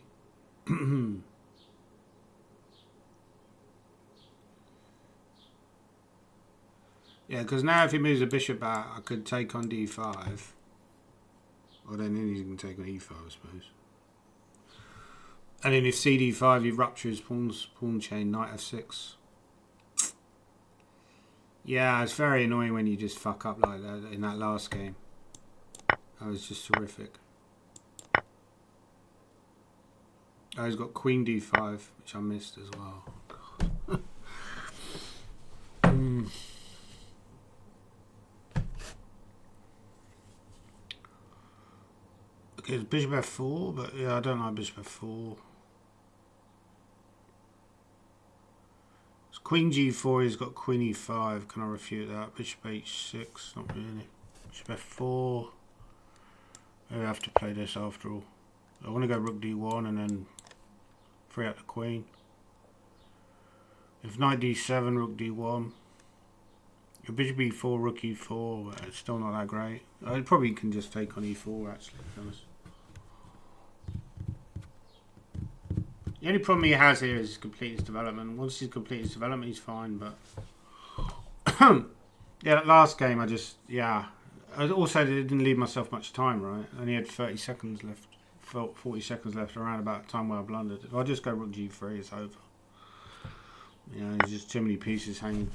[SPEAKER 1] Yeah, because now if he moves a bishop out, I could take on d5. Or then he can take on e5, I suppose. And then if cd5, you rupture his pawn chain, knight f6. Yeah, it's very annoying when you just fuck up like that in that last game. That was just horrific. Oh, he's got queen d5, which I missed as well. Okay, it's bishop f4, but yeah, I don't like bishop f4. It's queen g4, he's got queen e5. Can I refute that? Bishop h6, not really. Bishop f4. Maybe I have to play this after all. I want to go rook d1 and then free out the queen. If knight d7, rook d1. Your bishop e4, rook e4, but it's still not that great. I probably can just take on e4 actually, to be honest. The only problem he has here is complete his development. Once he's completed his development, he's fine, but... yeah, that last game, I also didn't leave myself much time, right? I only had 30 seconds left, 40 seconds left, around about the time where I blundered. If I just go rook g3, it's over. You know, there's just too many pieces hanging.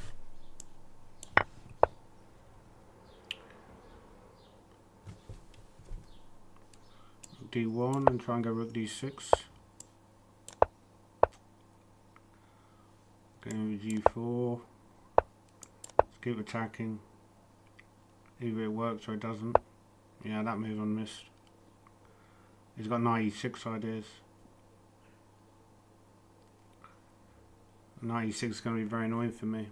[SPEAKER 1] Rook d1 and try and go rook d6. Going with g4. Let's keep attacking. Either it works or it doesn't. Yeah, that move I missed. He's got knight e6 ideas. knight e6 is going to be very annoying for me.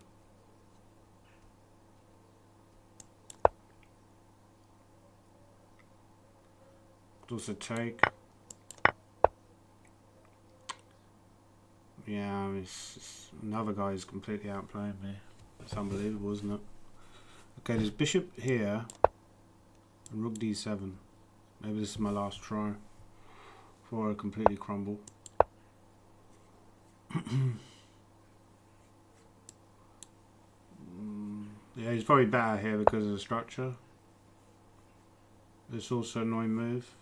[SPEAKER 1] Could also take. Yeah, another guy is completely outplaying me. That's unbelievable, isn't it? Okay, there's bishop here and rook d7. Maybe this is my last try before I completely crumble. Yeah, he's probably better here because of the structure. It's also an annoying move.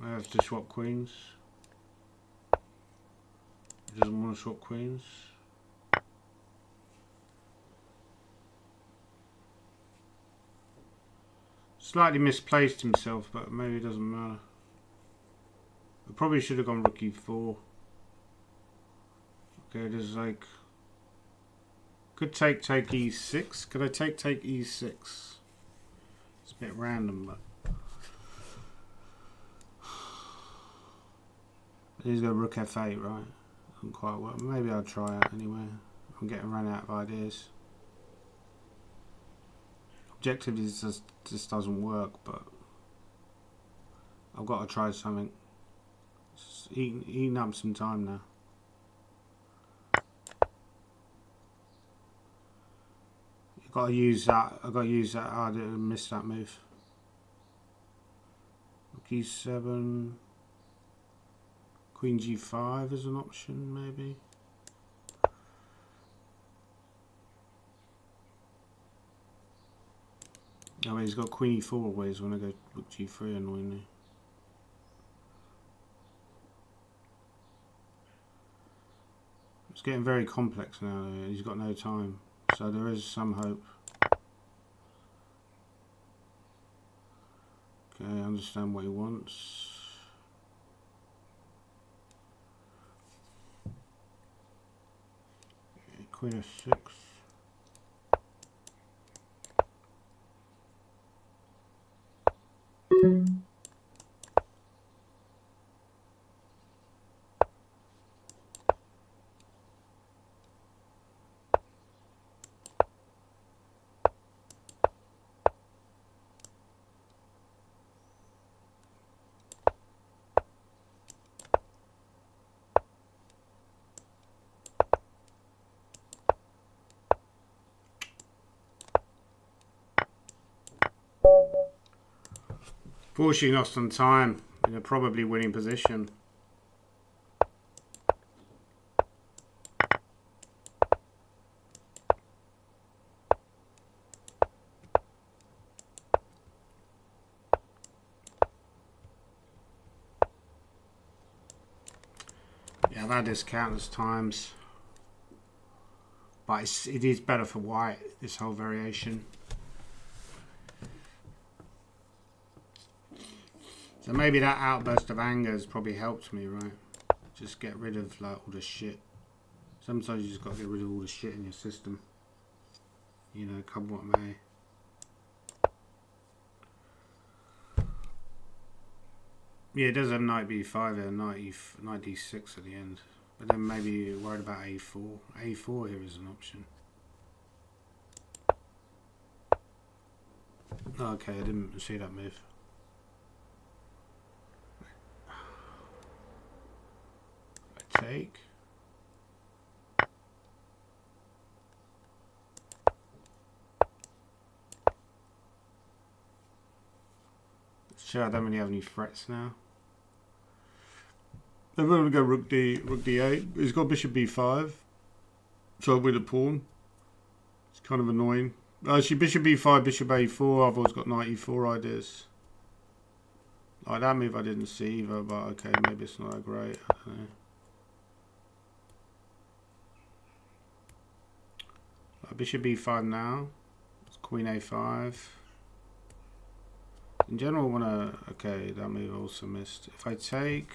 [SPEAKER 1] I have to swap queens. He doesn't want to swap queens. Slightly misplaced himself, but maybe it doesn't matter. I probably should have gone rook e4. Okay, there's like... Could take e6. Could I take e6? It's a bit random, but... He's got rook f8, right? Doesn't quite work. Maybe I'll try it anyway. I'm getting run out of ideas. Objective is just doesn't work, but I've got to try something. Just eating up some time now. I've got to use that. I've got to use that. I missed that move. Rook e7. Queen g5 is an option, maybe. Oh, he's got queen e4 always when I go rook g3, annoyingly. It's getting very complex now. He's got no time, so there is some hope. Okay, I understand what he wants. Queen f6. Fortunately lost on time in a probably winning position. Yeah, I've had this countless times. But it is better for white, this whole variation. So maybe that outburst of anger has probably helped me, right? Just get rid of like all the shit. Sometimes you just got to get rid of all the shit in your system. You know, come what may. Yeah, it does have knight b5 there, knight d6 at the end. But then maybe you're worried about a4. a4 here is an option. Okay, I didn't see that move. I take. Sure, I don't really have any threats now. I'm going to go rook d8. He's got bishop b5. So with a pawn. It's kind of annoying. Actually, bishop b5, bishop a4. I've always got knight e4 ideas. Like that move I didn't see either, but okay, maybe it's not that great. I don't know. Bishop b5 now. It's queen a5. In general, I want to... Okay, that move also missed. If I take...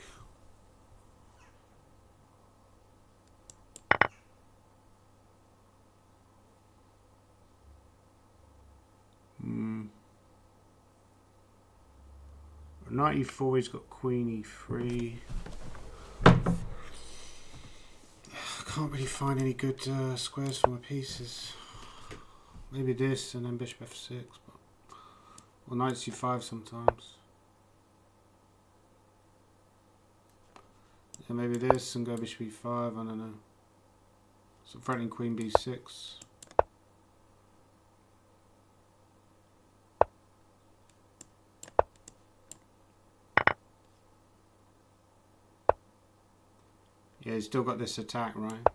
[SPEAKER 1] Knight e4, he's got queen e3. Can't really find any good squares for my pieces. Maybe this and then bishop f6, but or knight c5 sometimes. Yeah, maybe this and go bishop e5. I don't know. So threatening queen b6. Yeah, he's still got this attack, right?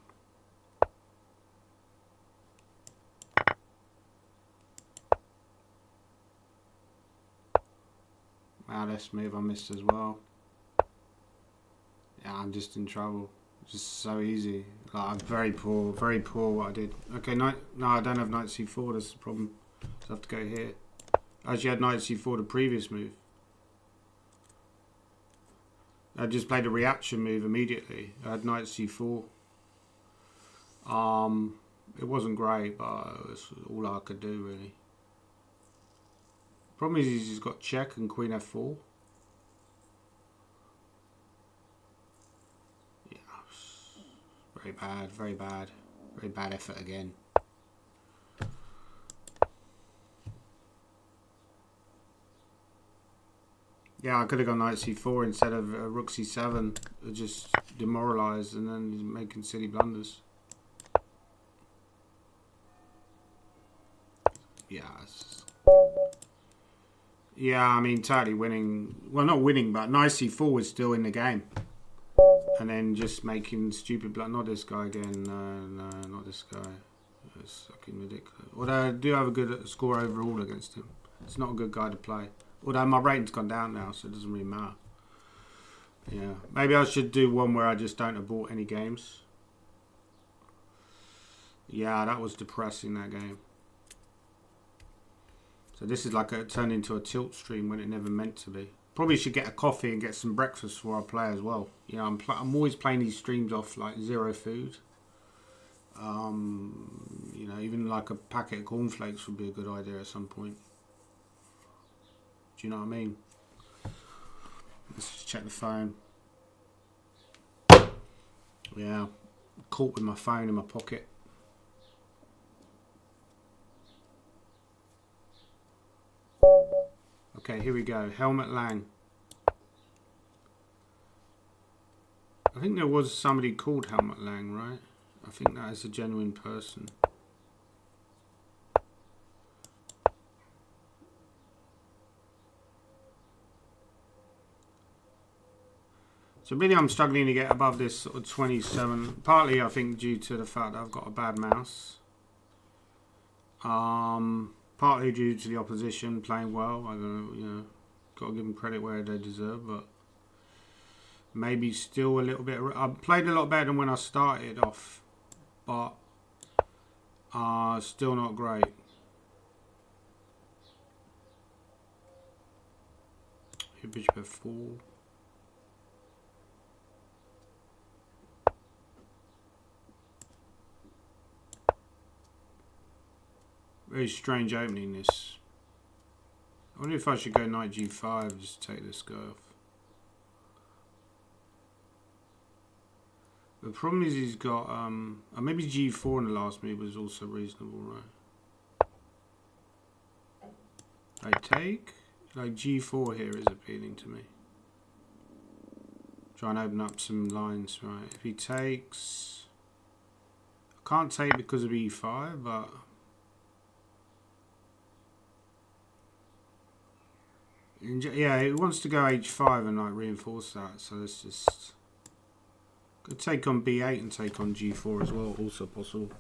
[SPEAKER 1] Wow, this move I missed as well. Yeah, I'm just in trouble. It's just so easy. Like, I'm very poor what I did. Okay, no, I don't have knight c4, that's the problem. So I have to go here. I actually had knight c4 the previous move. I just played a reaction move immediately. I had knight c4. It wasn't great, but it was all I could do really. Problem is he's got check and queen f4. Yeah, very bad, very bad. Very bad effort again. Yeah, I could have gone knight c4 instead of rook c7. Just demoralised and then he's making silly blunders. Yeah, I mean, totally winning. Well, not winning, but knight c4 was still in the game. And then just making stupid blood. Not this guy again. No, not this guy. It's fucking ridiculous. Although I do have a good score overall against him. It's not a good guy to play. Although my rating's gone down now, so it doesn't really matter. Yeah, maybe I should do one where I just don't abort any games. Yeah, that was depressing, that game. So this is like turned into a tilt stream when it never meant to be. Probably should get a coffee and get some breakfast before I play as well. You know, I'm always playing these streams off like zero food. You know, even like a packet of cornflakes would be a good idea at some point. Do you know what I mean? Let's just check the phone. Yeah, caught with my phone in my pocket. Okay, here we go. Helmut Lang. I think there was somebody called Helmut Lang, right? I think that is a genuine person. So really I'm struggling to get above this sort of 27. Partly I think due to the fact that I've got a bad mouse. Partly due to the opposition playing well. I don't know, you know, got to give them credit where they deserve, but maybe still a little bit. I played a lot better than when I started off, but still not great. Here, bishop f4. Very strange opening this. I wonder if I should go knight g5, just take this guy off. The problem is he's got, maybe g4 in the last move was also reasonable, right? I take, like g4 here is appealing to me. Try and open up some lines, right? If he takes, I can't take because of e5, but yeah, he wants to go h5 and like reinforce that, so let's just could take on b8 and take on g4 as well, also possible.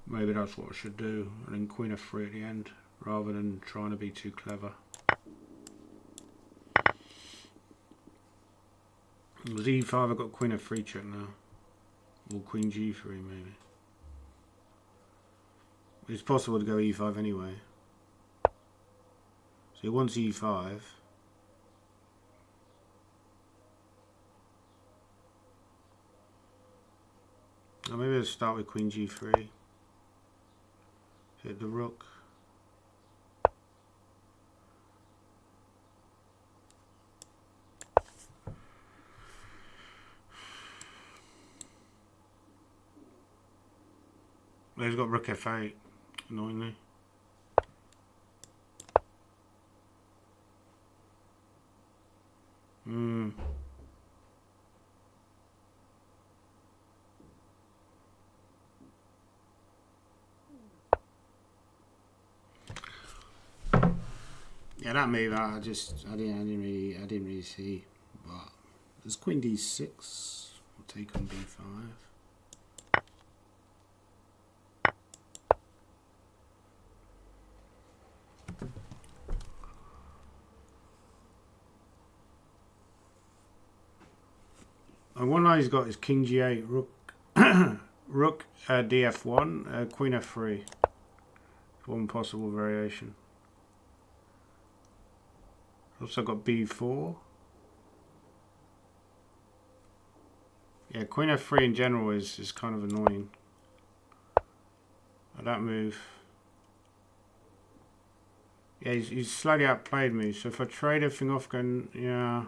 [SPEAKER 1] Maybe that's what I should do, and then queen f3 at the end, rather than trying to be too clever. With e5 I've got queen f3 check now, or queen g3 maybe. It's possible to go e5 anyway. So he wants e5. Or maybe I'll start with queen g3. Hit the rook. But he's got rook f8, annoyingly. Yeah, that move I didn't really see. But there's queen d6. We'll take on b5. And one line he's got is king g8, rook, rook df1, queen f3. One possible variation. Also got b4. Yeah, queen f3 in general is kind of annoying. That move. Yeah, he's slightly outplayed me. So if I trade everything off, yeah,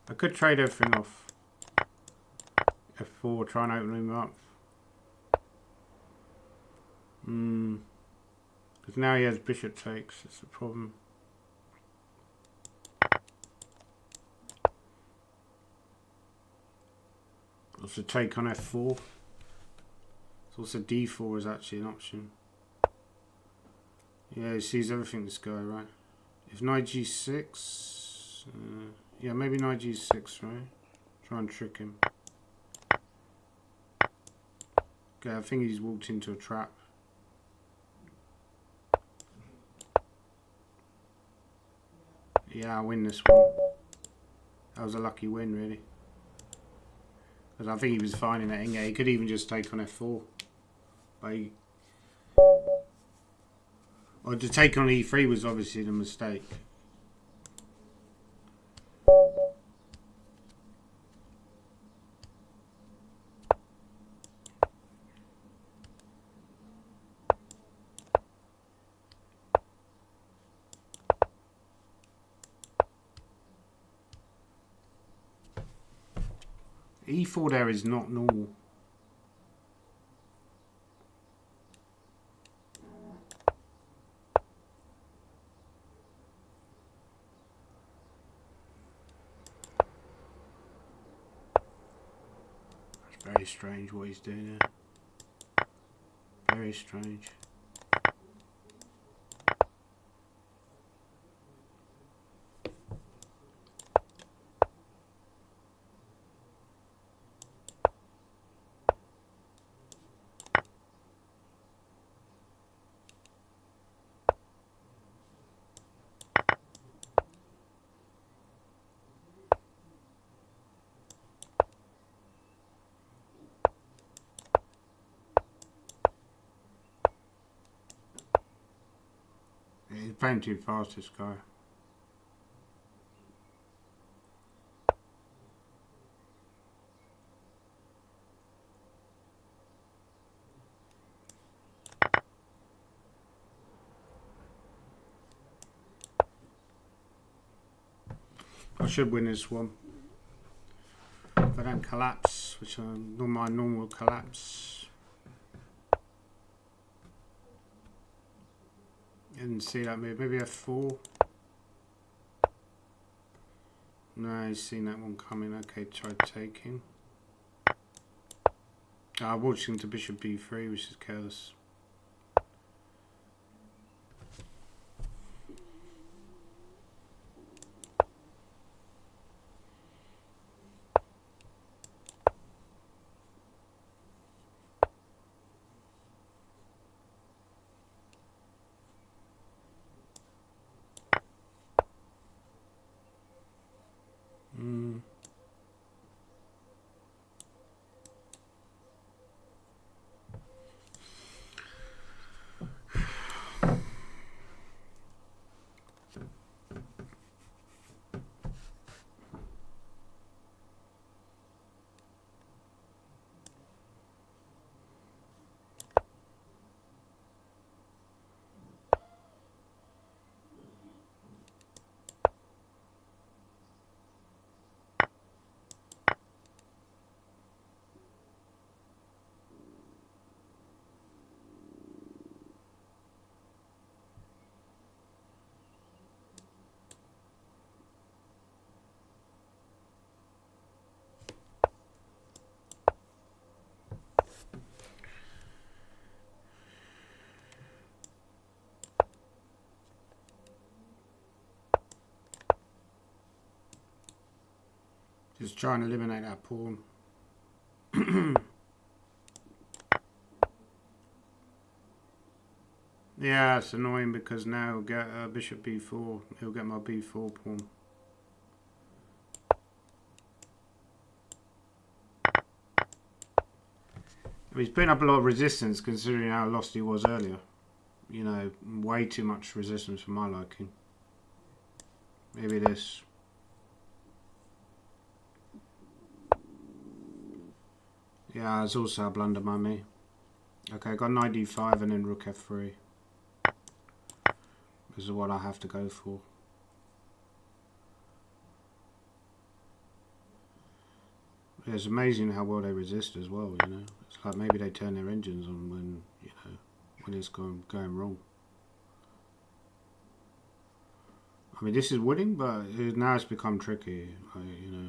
[SPEAKER 1] I could trade everything off. F4, try and open him up. Because now he has bishop takes. That's the problem. Also take on f4. It's also d4 is actually an option. Yeah, he sees everything, this guy, right? If knight g6, yeah, maybe knight g6, right? Try and trick him. Okay, I think he's walked into a trap. Yeah, I win this one. That was a lucky win, really. Because I think he was fine in that endgame. He could even just take on f4. But or to take on e3 was obviously the mistake. E4 there is not normal. It's very strange what he's doing there. Very strange. He's playing too fast, this guy. I should win this one. If I don't collapse, which I my normal collapse. Didn't see that move. Maybe f4. No, he's seen that one coming. Okay, try taking. I walked into bishop b3, which is careless. Just try and eliminate that pawn. Yeah, it's annoying because now he'll get bishop b4. He'll get my b4 pawn. He's putting up a lot of resistance considering how lost he was earlier. You know, way too much resistance for my liking. Maybe this. Yeah, it's also a blunder by me. Okay, I got knight d5 and then rook f3. This is what I have to go for. It's amazing how well they resist as well, you know. It's like maybe they turn their engines on when, you know, when it's going wrong. I mean, this is winning, but now it's become tricky, you know.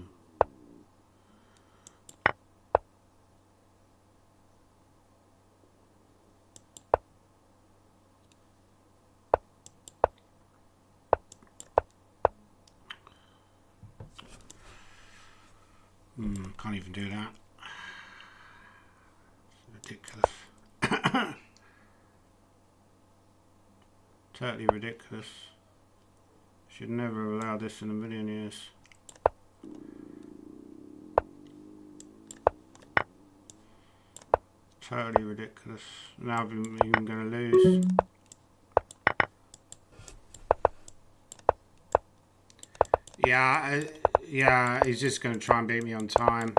[SPEAKER 1] Can't even do that. It's ridiculous. Totally ridiculous. Should never have allowed this in a million years. Totally ridiculous. Now I'm even going to lose. Yeah, he's just going to try and beat me on time.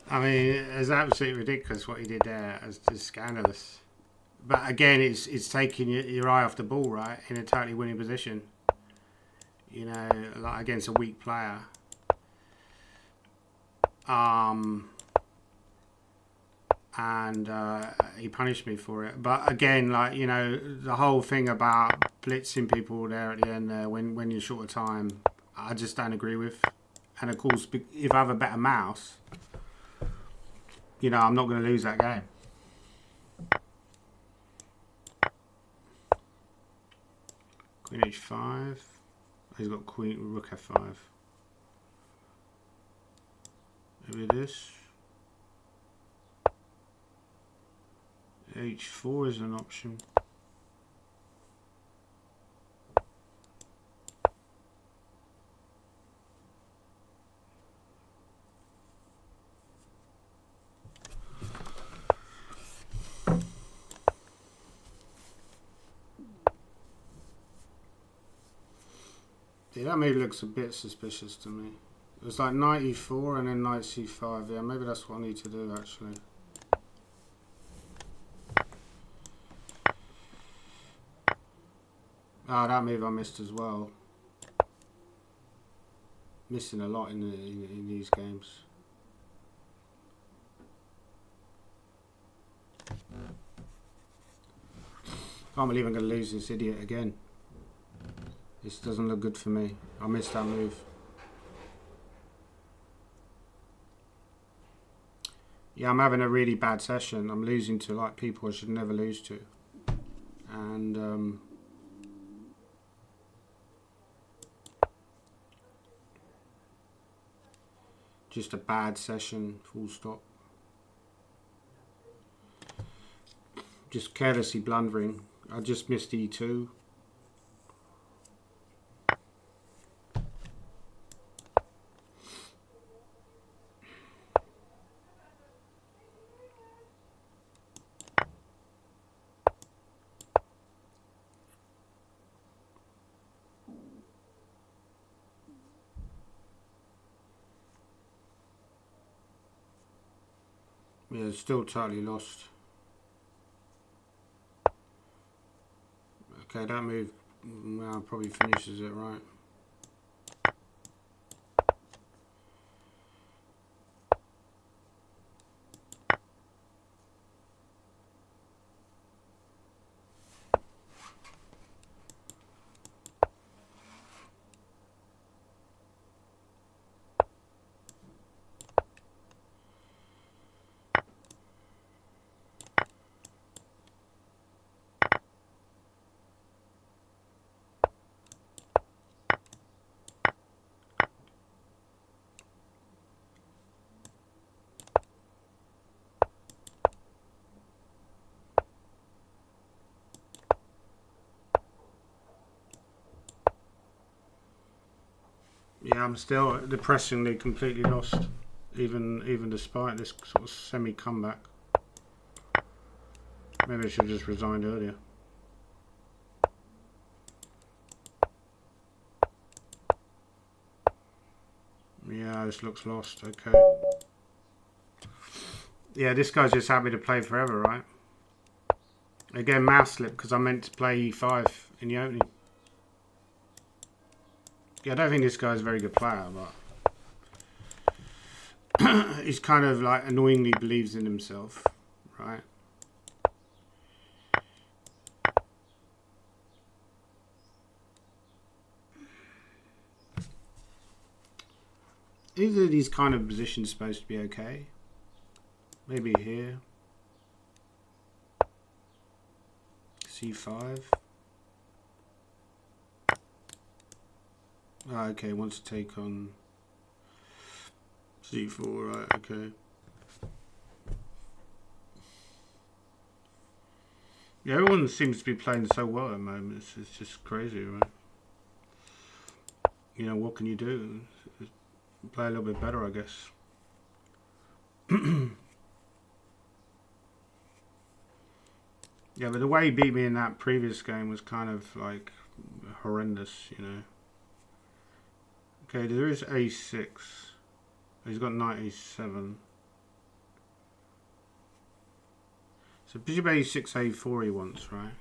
[SPEAKER 1] I mean, it's absolutely ridiculous what he did there. It's just scandalous. But again, it's taking your eye off the ball, right? In a totally winning position. You know, like against a weak player. And he punished me for it. But again, like, you know, the whole thing about blitzing people there at the end there when you're short of time, I just don't agree with. And of course, if I have a better mouse, you know, I'm not going to lose that game. Queen h5. He's got queen, rook f5. Maybe this. h4 is an option. Yeah, that maybe looks a bit suspicious to me. It's like knight e4 and then knight c5. Yeah, maybe that's what I need to do actually. Oh, that move I missed as well. Missing a lot in these games. Can't believe I'm going to lose this idiot again. This doesn't look good for me. I missed that move. Yeah, I'm having a really bad session. I'm losing to like people I should never lose to. And just a bad session, full stop. Just carelessly blundering. I just missed e2. Yeah, still totally lost. Okay, that move probably finishes it, right? Yeah, I'm still depressingly completely lost, even despite this sort of semi comeback. Maybe I should have just resigned earlier. Yeah, this looks lost. Okay. Yeah, this guy's just happy to play forever, right? Again, mouse slip because I meant to play e5 in the opening. Yeah, I don't think this guy's a very good player, but he's kind of like annoyingly believes in himself, right? Either of these kind of positions supposed to be okay. Maybe here. C5. Oh, okay, wants to take on C4, right, okay. Yeah, everyone seems to be playing so well at the moment. It's just crazy, right? You know, what can you do? Play a little bit better, I guess. Yeah, but the way he beat me in that previous game was kind of like horrendous, you know. Okay, there is A6. He's got knight A7. So bishop A6, A4 he wants, right?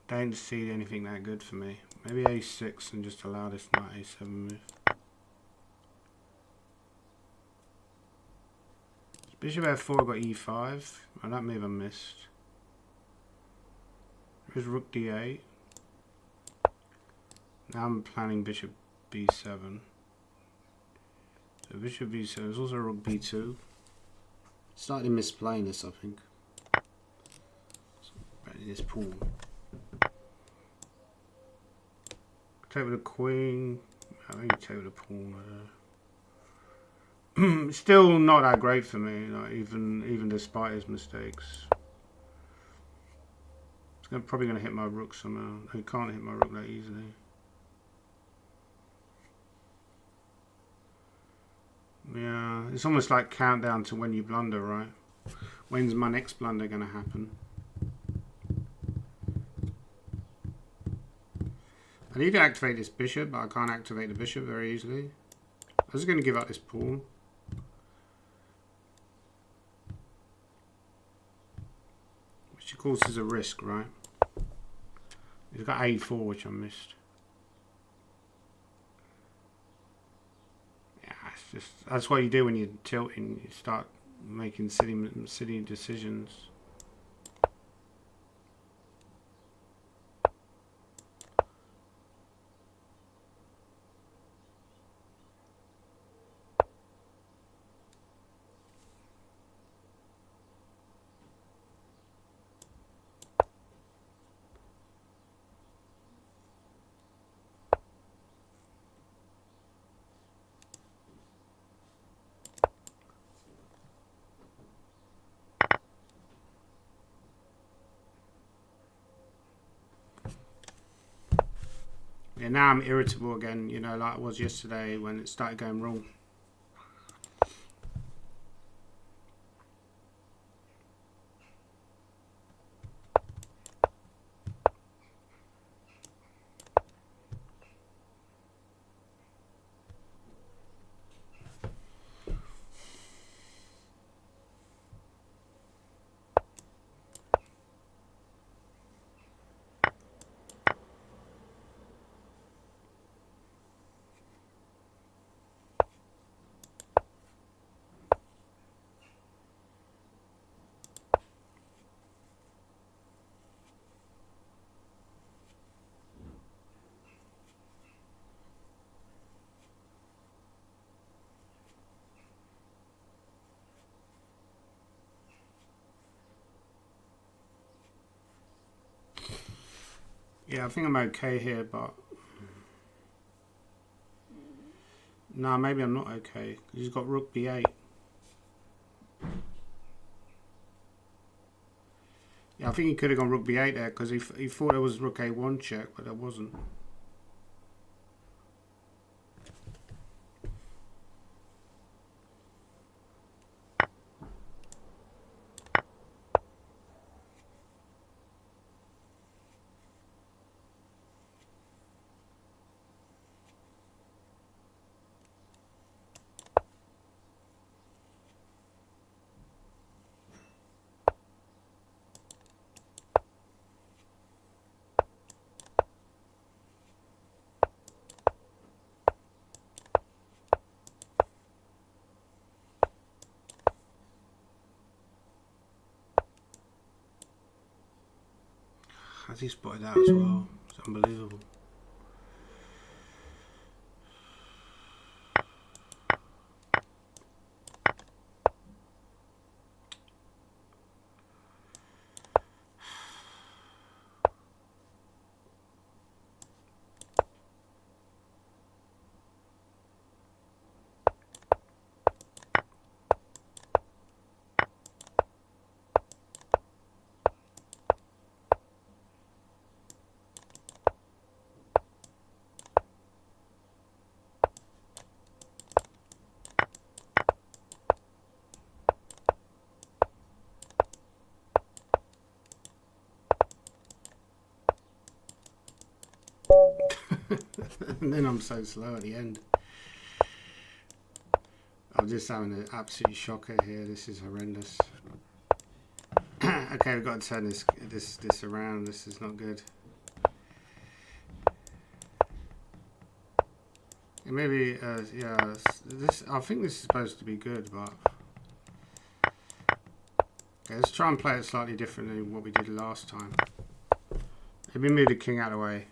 [SPEAKER 1] Don't see anything that good for me. Maybe A6 and just allow this knight A7 move. Bishop F4 got E5. Oh, that move I missed. Here's Rook D8. Now I'm planning Bishop B7. So Bishop B7. There's also Rook B2. Slightly misplaying this, I think. This pawn. Take with the queen. I think take with the pawn. Still not that great for me, like even despite his mistakes. It's probably going to hit my rook somehow. He can't hit my rook that easily. Yeah, it's almost like countdown to when you blunder, right? When's my next blunder going to happen? I need to activate this bishop, but I can't activate the bishop very easily. I'm just going to give up this pawn. Which of course is a risk, right? He's got A4, which I missed. Yeah, it's just that's what you do when you're tilting. You start making silly decisions. Yeah, now I'm irritable again, you know, like I was yesterday when it started going wrong. Yeah, I think I'm okay here, but no, maybe I'm not okay because he's got rook b8. Yeah, I think he could have gone rook b8 there because he thought it was rook a1 check, but it wasn't. Has he spotted that as well? It's unbelievable. And then I'm so slow at the end. I'm just having an absolute shocker here. This is horrendous. Okay, we've got to turn this around. This is not good. Maybe, yeah. This, I think this is supposed to be good, but okay, let's try and play it slightly different than what we did last time. Maybe move the king out of the way.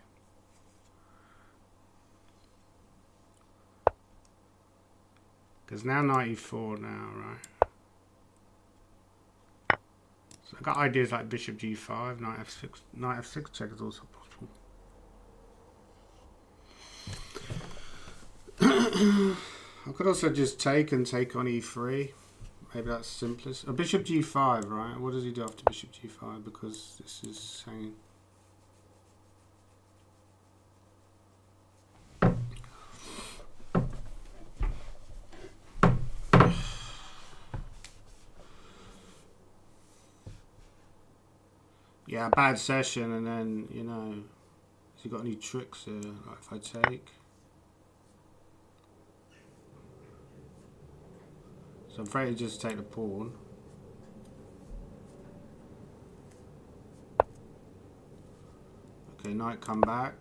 [SPEAKER 1] Because now 94 now, right? So I've got ideas like bishop g5, knight f6 check is also possible. I could also just take and take on e3. Maybe that's simplest. Bishop g5, right? What does he do after bishop g5? Because this is hanging. Yeah, bad session, and then, you know, has he got any tricks here? Like if I take. So I'm afraid to just take the pawn. Okay, knight come back.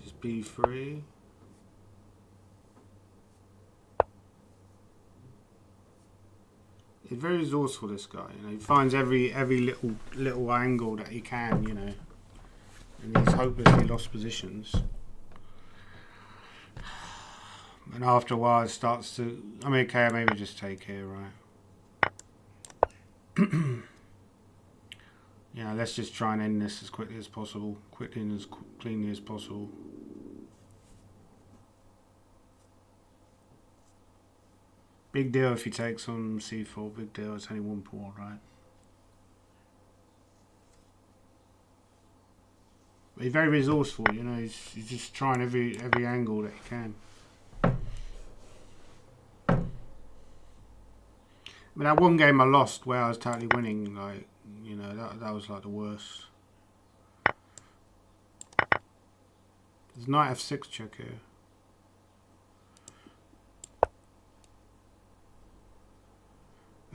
[SPEAKER 1] Just b3. He's very resourceful, this guy. You know, he finds every little angle that he can. You know, and he's hopelessly lost positions. And after a while, it starts to. I mean, okay, maybe just take here, right? Yeah, let's just try and end this as quickly as possible, quickly and as cleanly as possible. Big deal if he takes on c4. Big deal. It's only one pawn, right? But he's very resourceful. You know, he's just trying every angle that he can. I mean, that one game I lost where I was totally winning, like, you know, that was like the worst. There's knight f6 check here.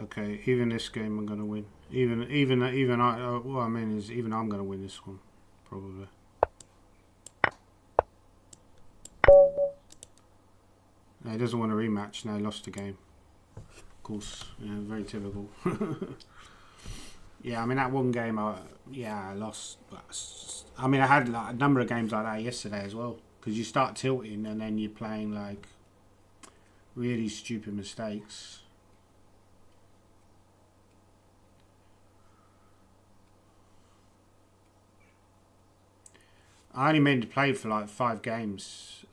[SPEAKER 1] Okay, even this game I'm gonna win. Even I. What I mean is, even I'm gonna win this one, probably. No, he doesn't want a rematch. No, he lost the game. Of course, yeah, very typical. Yeah, I mean that one game, I lost. I mean, I had like a number of games like that yesterday as well. Because you start tilting and then you're playing like really stupid mistakes. I only meant to play for like 5 games.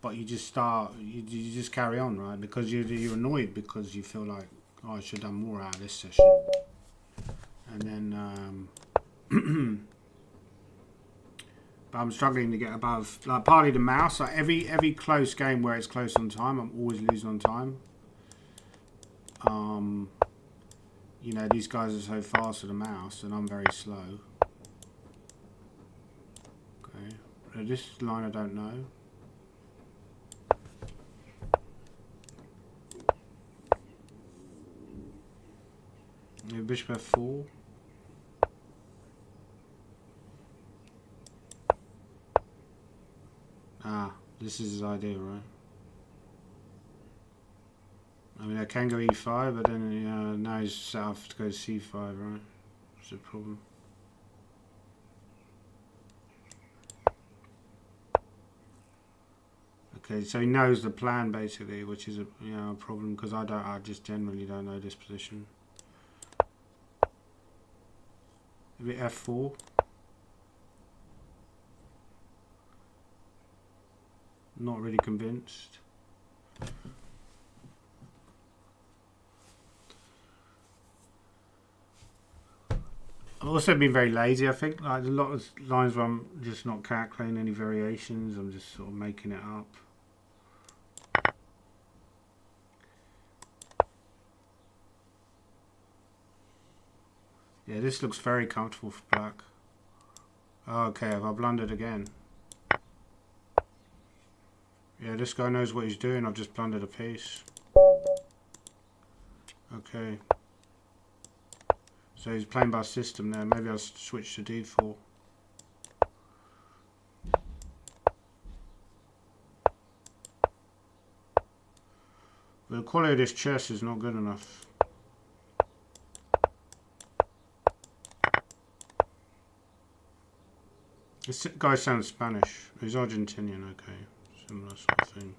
[SPEAKER 1] But you just start, you just carry on, right? Because you're annoyed because you feel like, oh, I should have done more out of this session. And then, but I'm struggling to get above, like partly the mouse. Like every close game where it's close on time, I'm always losing on time. You know, these guys are so fast with the mouse, and I'm very slow. Okay, this line I don't know. Bishop f4. Ah, this is his idea, right? I mean, I can go e5, but then now he's set up to go c5, right? What's the problem? Okay, so he knows the plan basically, which is a problem because I just generally don't know this position. A bit f4. Not really convinced. I've also been very lazy, I think. Like a lot of lines where I'm just not calculating any variations, I'm just sort of making it up. Yeah, this looks very comfortable for black. Okay, have I blundered again? Yeah, this guy knows what he's doing. I've just blundered a piece. Okay. So he's playing by system there. Maybe I'll switch to d4. But the quality of this chess is not good enough. This guy sounds Spanish. He's Argentinian, okay. Similar sort of thing.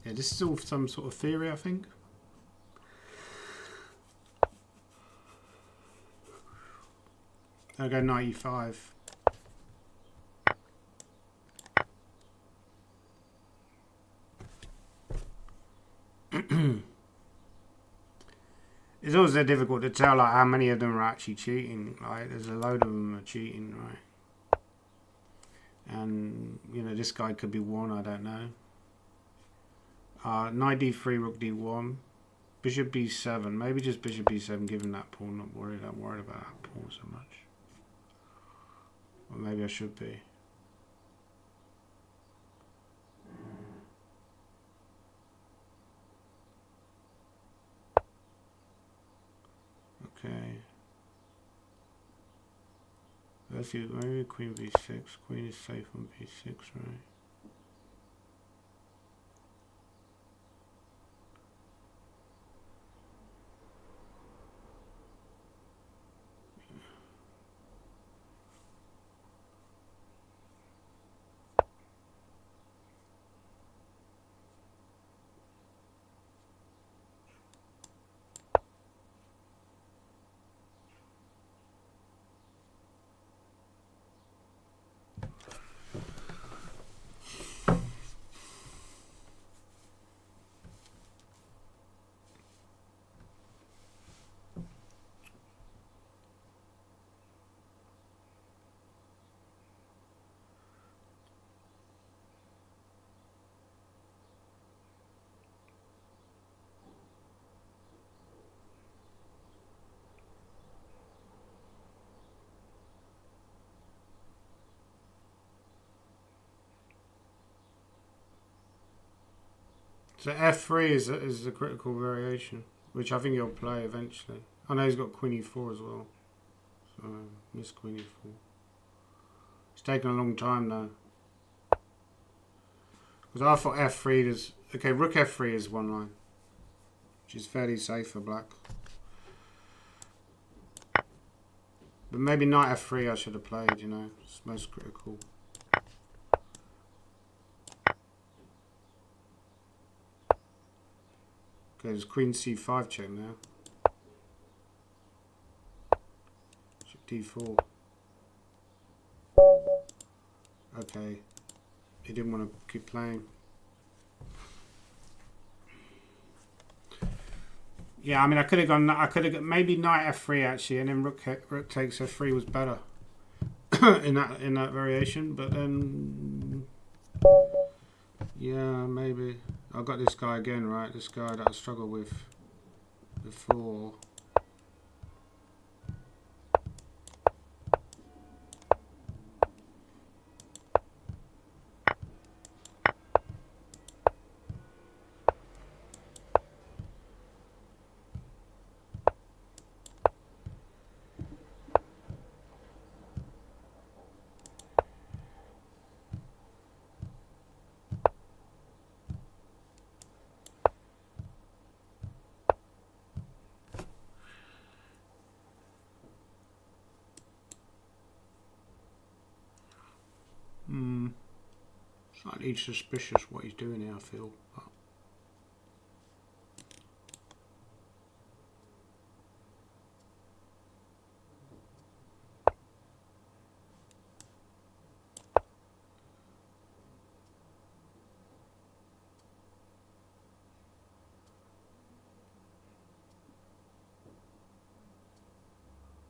[SPEAKER 1] Yeah, this is all some sort of theory, I think. I'll go 95. It's also difficult to tell like how many of them are actually cheating. Like there's a load of them are cheating, right? And you know this guy could be one. I don't know. Knight d3, rook d1, bishop b7. Maybe just bishop b7. Given that pawn, not worried. I'm worried about that pawn so much. Or maybe I should be. Okay. Let's see, maybe queen b6. Queen is safe on b6, right? So f3 is the critical variation, which I think he'll play eventually. I know he's got queen e4 as well. So, miss queen e4. It's taken a long time though. Because I thought f3 is... Okay, rook f3 is one line, which is fairly safe for black. But maybe knight f3 I should have played, you know. It's most critical. Okay, there's queen c5 check now. D4. Okay. He didn't want to keep playing. Yeah, I mean, I could have gone, maybe knight f3 actually, and then rook takes f3 was better in that variation. But then, yeah, maybe I got this guy again, right? This guy that I struggled with before. Slightly suspicious what he's doing here, I feel. But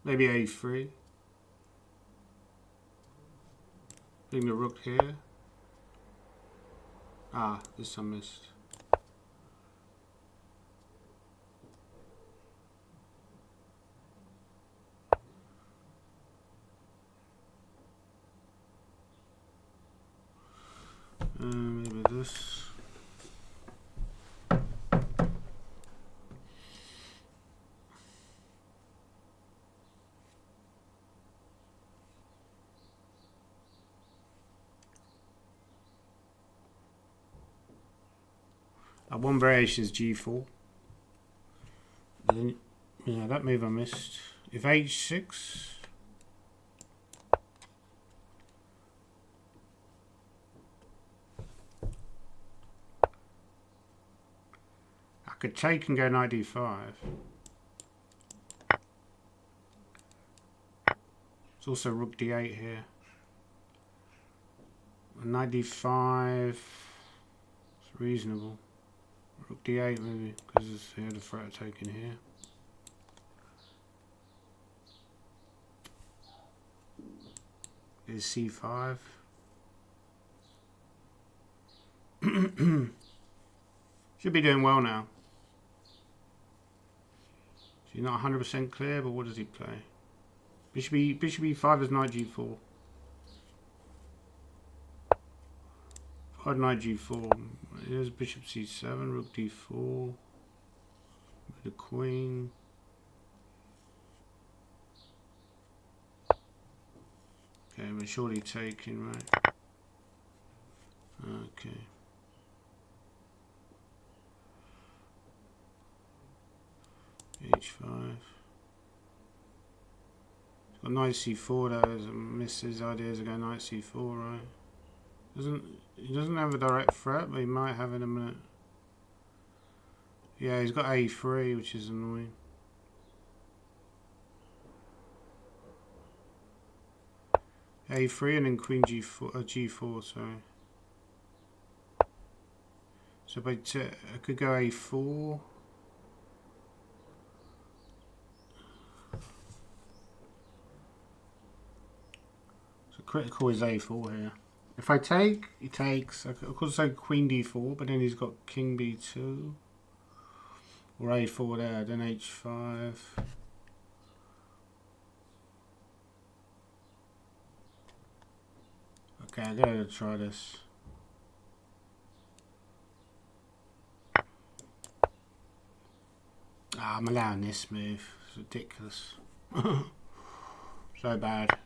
[SPEAKER 1] maybe a3. Bring the rook here. Ah, this I missed. Maybe this. One variation is g4. Then, yeah, that move I missed. If h6. I could take and go knight d5. There's also rook d8 here. Knight d5. It's reasonable. Rook d8 maybe, because he had a threat of taking here. Is c5. Should be doing well now. So you're not 100% clear, but what does he play? Bishop e5 is knight g4. Knight g4. Here's bishop c7, rook d4. With the queen. Okay, we're surely taking, right? Okay. h5. He's got knight c4 though. Missed his ideas of going knight c4, right? He doesn't have a direct threat, but he might have in a minute. Yeah, he's got a3, which is annoying. a3 and then queen g4, g4, sorry. So I could go a4. So critical is a4 here. If I take, he takes. I could also queen d4, but then he's got king b2. Or a4 there, then h5. Okay, I gotta try this. I'm allowing this move. It's ridiculous. So bad.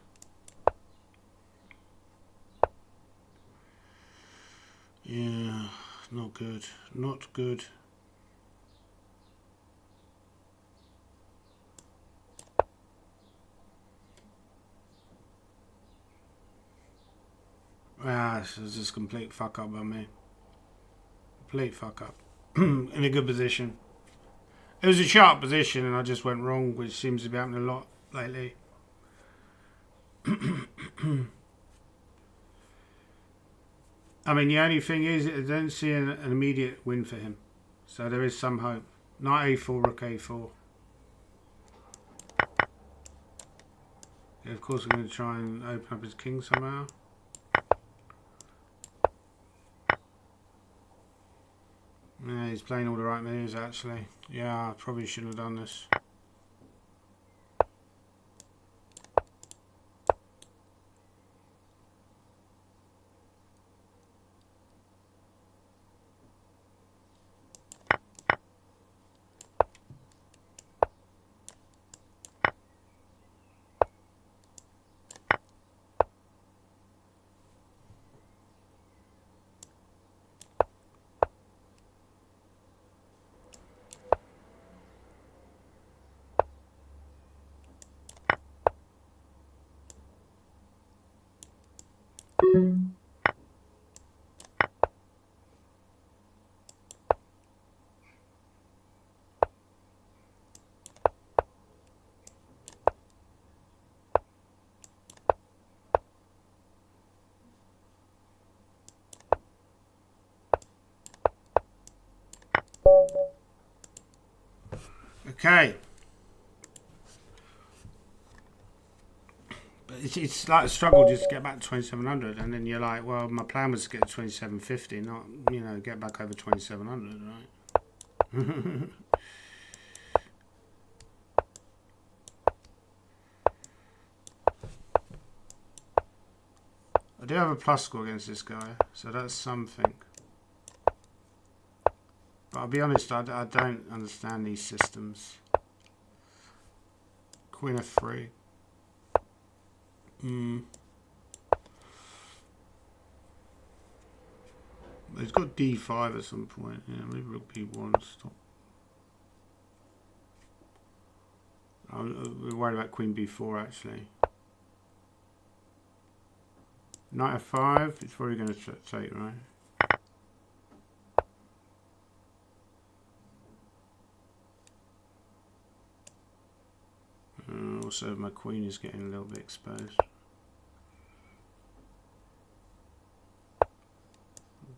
[SPEAKER 1] Yeah, not good. Not good. Yeah, it's just a complete fuck up by me. Complete fuck up. In a good position. It was a sharp position and I just went wrong, which seems to be happening a lot lately. I mean, the only thing is, I don't see an immediate win for him. So there is some hope. Knight a4, rook a4. Yeah, of course, I'm going to try and open up his king somehow. Yeah, he's playing all the right moves, actually. Yeah, I probably shouldn't have done this. Okay. But it's like a struggle just to get back to 2700, and then you're like, well, my plan was to get to 2750, not, you know, get back over 2700, right? I do have a plus score against this guy, so that's something. But I'll be honest, I don't understand these systems. Queen f3. He's got d5 at some point. Yeah, maybe rook b1. Stop. I'm worried about queen b4 actually. Knight f5. It's probably going to take, right? Also, my queen is getting a little bit exposed.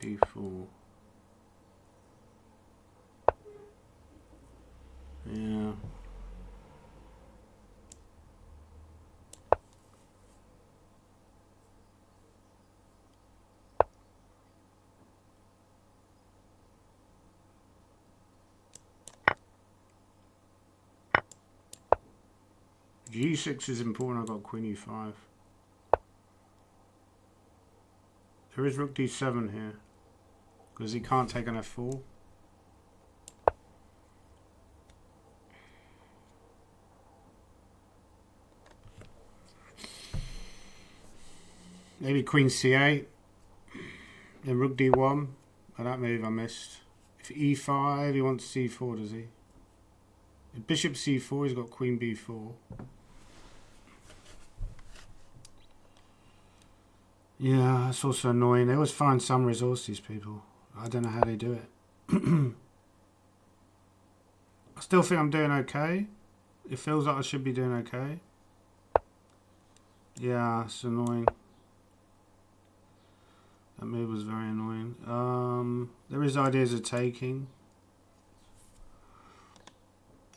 [SPEAKER 1] d4. Yeah. G6 is important. I've got queen e5. There is rook d7 here because he can't take on f4. Maybe queen c8. Then rook d1. Oh, that move I missed. If e5, he wants c4, does he? If bishop c4, he's got queen b4. Yeah, that's also annoying. They always find some resource, these people. I don't know how they do it. I still think I'm doing okay. It feels like I should be doing okay. Yeah, it's annoying. That move was very annoying. There is ideas of taking.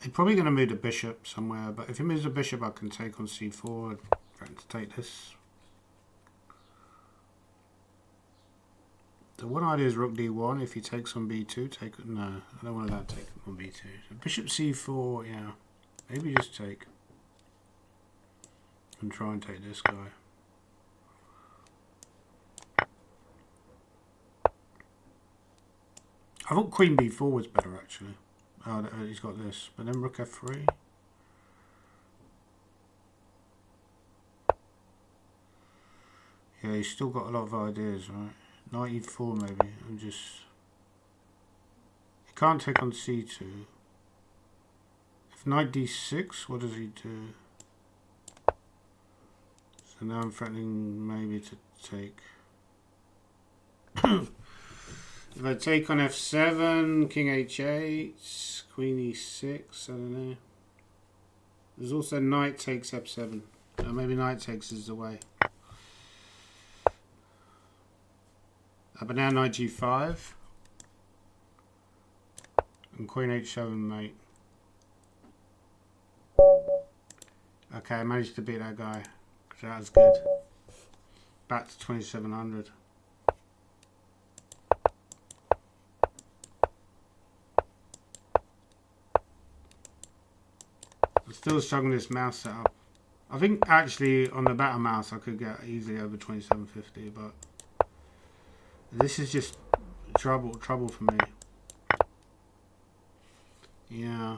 [SPEAKER 1] He's probably going to move the bishop somewhere, but if he moves the bishop, I can take on c4 and threaten to take this. The one idea is rook d1. If he takes on b2, take. No, I don't want to take on b2. So bishop c4, yeah. Maybe just take. And try and take this guy. I thought queen b4 was better actually. Oh, he's got this. But then rook f3. Yeah, he's still got a lot of ideas, right? Knight e4 maybe. I'm just... He can't take on c2. If knight d6, what does he do? So now I'm threatening maybe to take... If I take on f7, king h8, queen e6, I don't know. There's also knight takes f7. Maybe knight takes is the way. But now knight g5. And queen h7, mate. Okay, I managed to beat that guy. That was good. Back to 2700. I'm still struggling with this mouse setup. I think actually on the better mouse I could get easily over 2750, but this is just trouble for me. Yeah.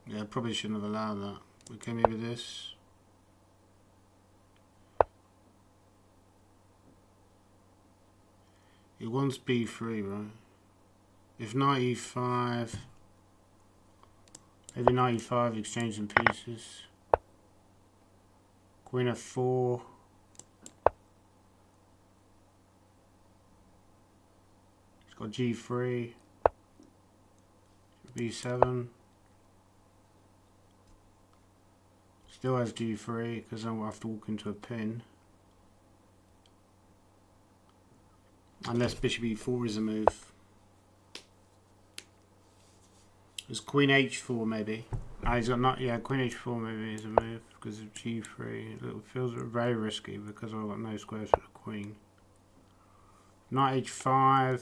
[SPEAKER 1] Yeah, probably shouldn't have allowed that. Okay, maybe this. It wants b3, right? If knight e5, maybe knight e5, exchange some pieces. Queen f4. It's got g3, b7. Still has g3 because I'll have to walk into a pin. Unless bishop e4 is a move. There's queen h4 maybe. He's got not, yeah, queen h4 maybe is a move because of g3. It feels very risky because I've got no squares for the queen. Knight h5.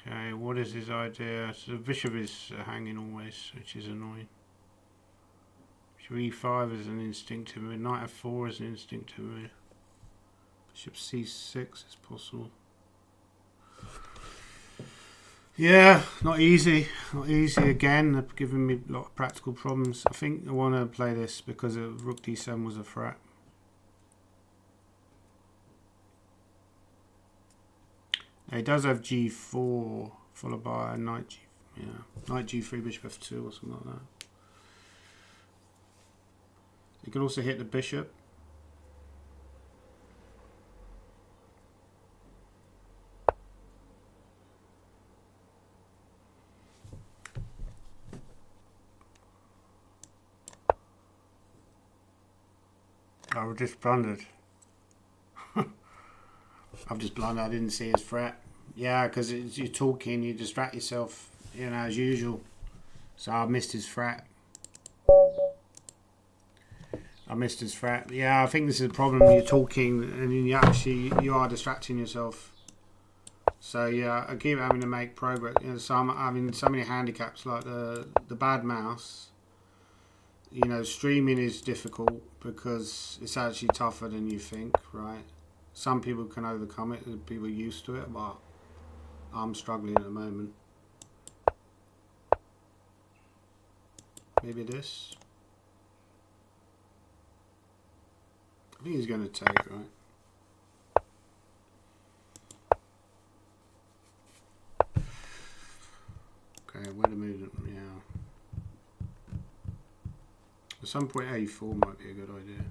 [SPEAKER 1] Okay, what is his idea? So the bishop is hanging always, which is annoying. Bishop e5 is an instinctive move. Knight f4 is an instinctive move. Bishop c6 is possible. Yeah, not easy. Not easy again. They're giving me a lot of practical problems. I think I want to play this because rook d7 was a threat. Now he does have g4 followed by a knight g. Yeah, knight g3, bishop f2 or something like that. You can also hit the bishop. I've just blundered. I've just blundered. I didn't see his threat. Yeah, because you're talking, you distract yourself, you know, as usual. So I missed his threat. Yeah, I think this is a problem. You're talking and you are distracting yourself. So yeah, I keep having to make progress. You know, so I'm having so many handicaps like the bad mouse. You know, streaming is difficult because it's actually tougher than you think, right? Some people can overcome it, people are used to it, but I'm struggling at the moment. Maybe this. I think he's going to take, right? Okay, where to move it? Yeah. At some point, a4 might be a good idea.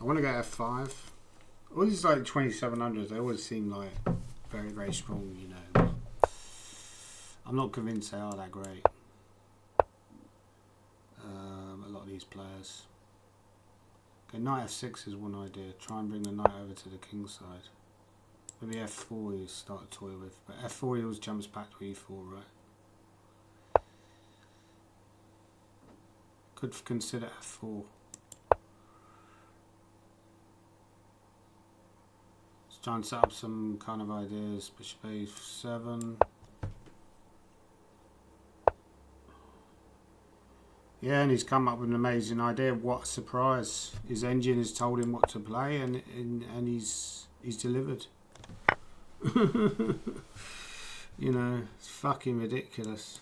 [SPEAKER 1] I want to go f5. All these like 2700s, they always seem like very, very strong, you know. I'm not convinced they are that great. A lot of these players. Okay, knight f6 is one idea. Try and bring the knight over to the king side. Maybe f4 you start to toy with, but f4 he always jumps back to e4, right? Could consider f4. Let's try and set up some kind of ideas. Bishop a7. Yeah, and he's come up with an amazing idea. What a surprise! His engine has told him what to play, and he's delivered. You know, it's fucking ridiculous.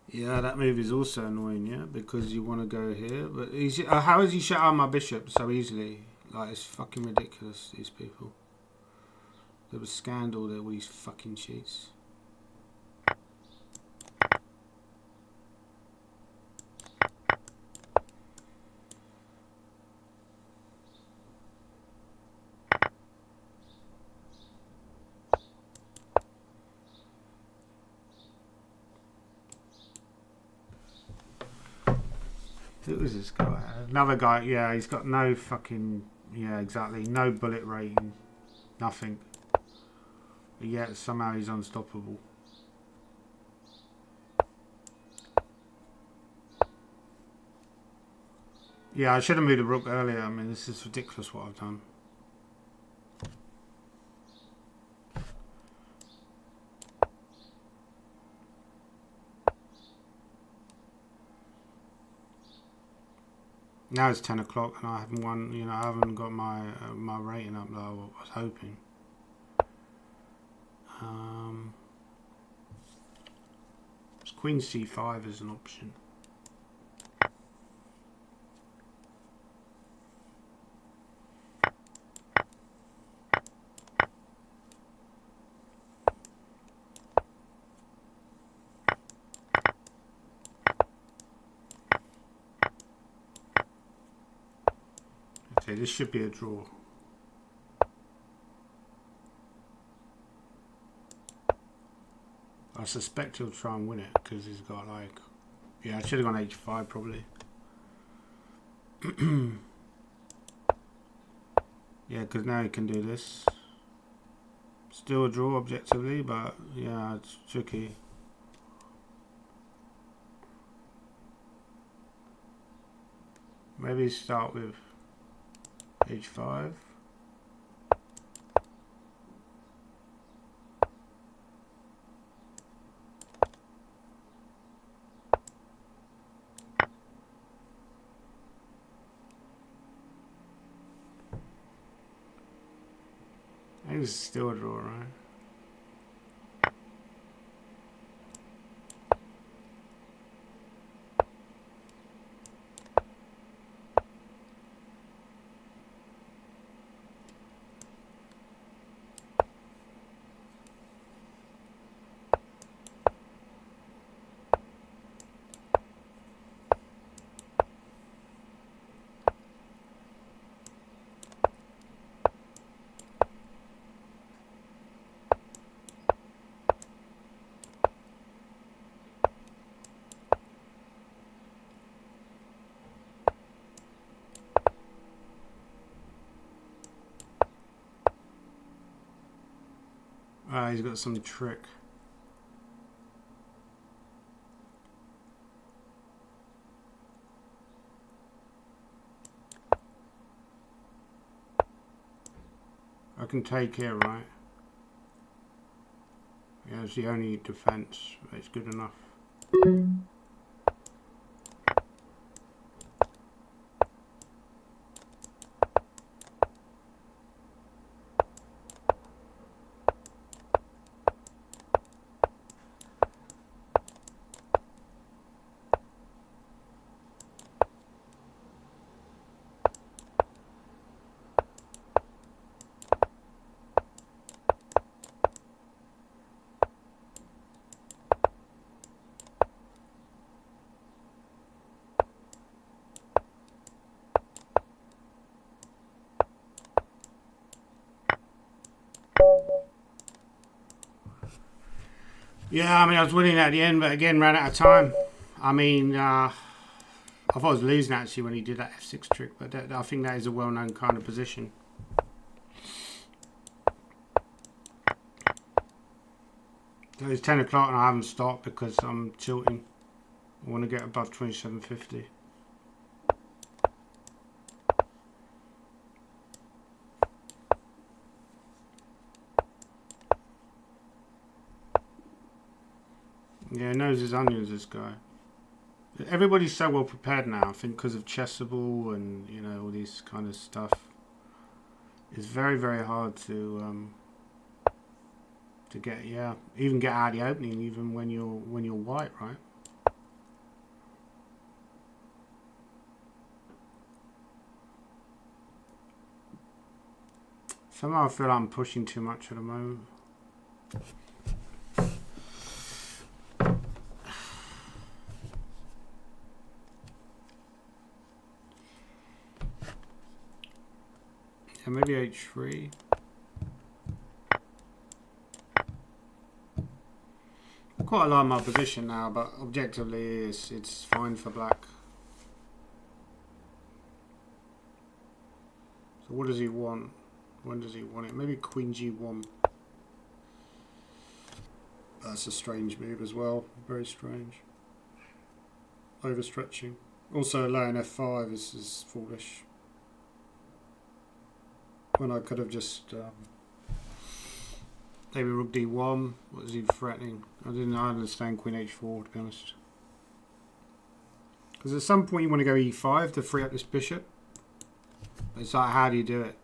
[SPEAKER 1] Yeah, that move is also annoying, yeah, because you want to go here, but how has he shut out my bishop so easily? Like, it's fucking ridiculous, these people. There was scandal there with these fucking cheats. Who is this guy? Another guy, yeah, he's got no fucking, yeah, exactly, no bullet rating, nothing. But yet somehow he's unstoppable. Yeah, I should have moved the rook earlier. I mean, this is ridiculous what I've done. Now it's 10 o'clock and I haven't won, you know, I haven't got my my rating up that I was hoping. Queen c5 is an option. Okay, this should be a draw. I suspect he'll try and win it because he's got like, yeah, I should have gone h5 probably. Yeah, because now he can do this. Still a draw objectively, but yeah, it's tricky. Maybe start with h5. I think it's still a draw, right? He's got some trick. I can take here, right? Yeah, it's the only defense. It's good enough. Yeah, I mean, I was winning at the end, but again, ran out of time. I mean, I thought I was losing actually when he did that f6 trick, but I think that is a well-known kind of position. So it's 10 o'clock and I haven't stopped because I'm tilting. I want to get above 2750. Yeah, he knows his onions, this guy. Everybody's so well prepared now, I think, because of Chessable and all these kind of stuff. It's very, very hard to get, even get out of the opening, even when you're white, right? Somehow I feel like I'm pushing too much at the moment. Yeah, maybe H3. I quite like my position now, but objectively it's fine for black. So what does he want? When does he want it? Maybe Queen G1. That's a strange move as well. Very strange. Overstretching. Also, laying F5 is foolish. When I could have just maybe Rook D1. What is he threatening? I didn't understand Queen H4, to be honest. Because at some point you want to go E5 to free up this bishop. It's like, how do you do it?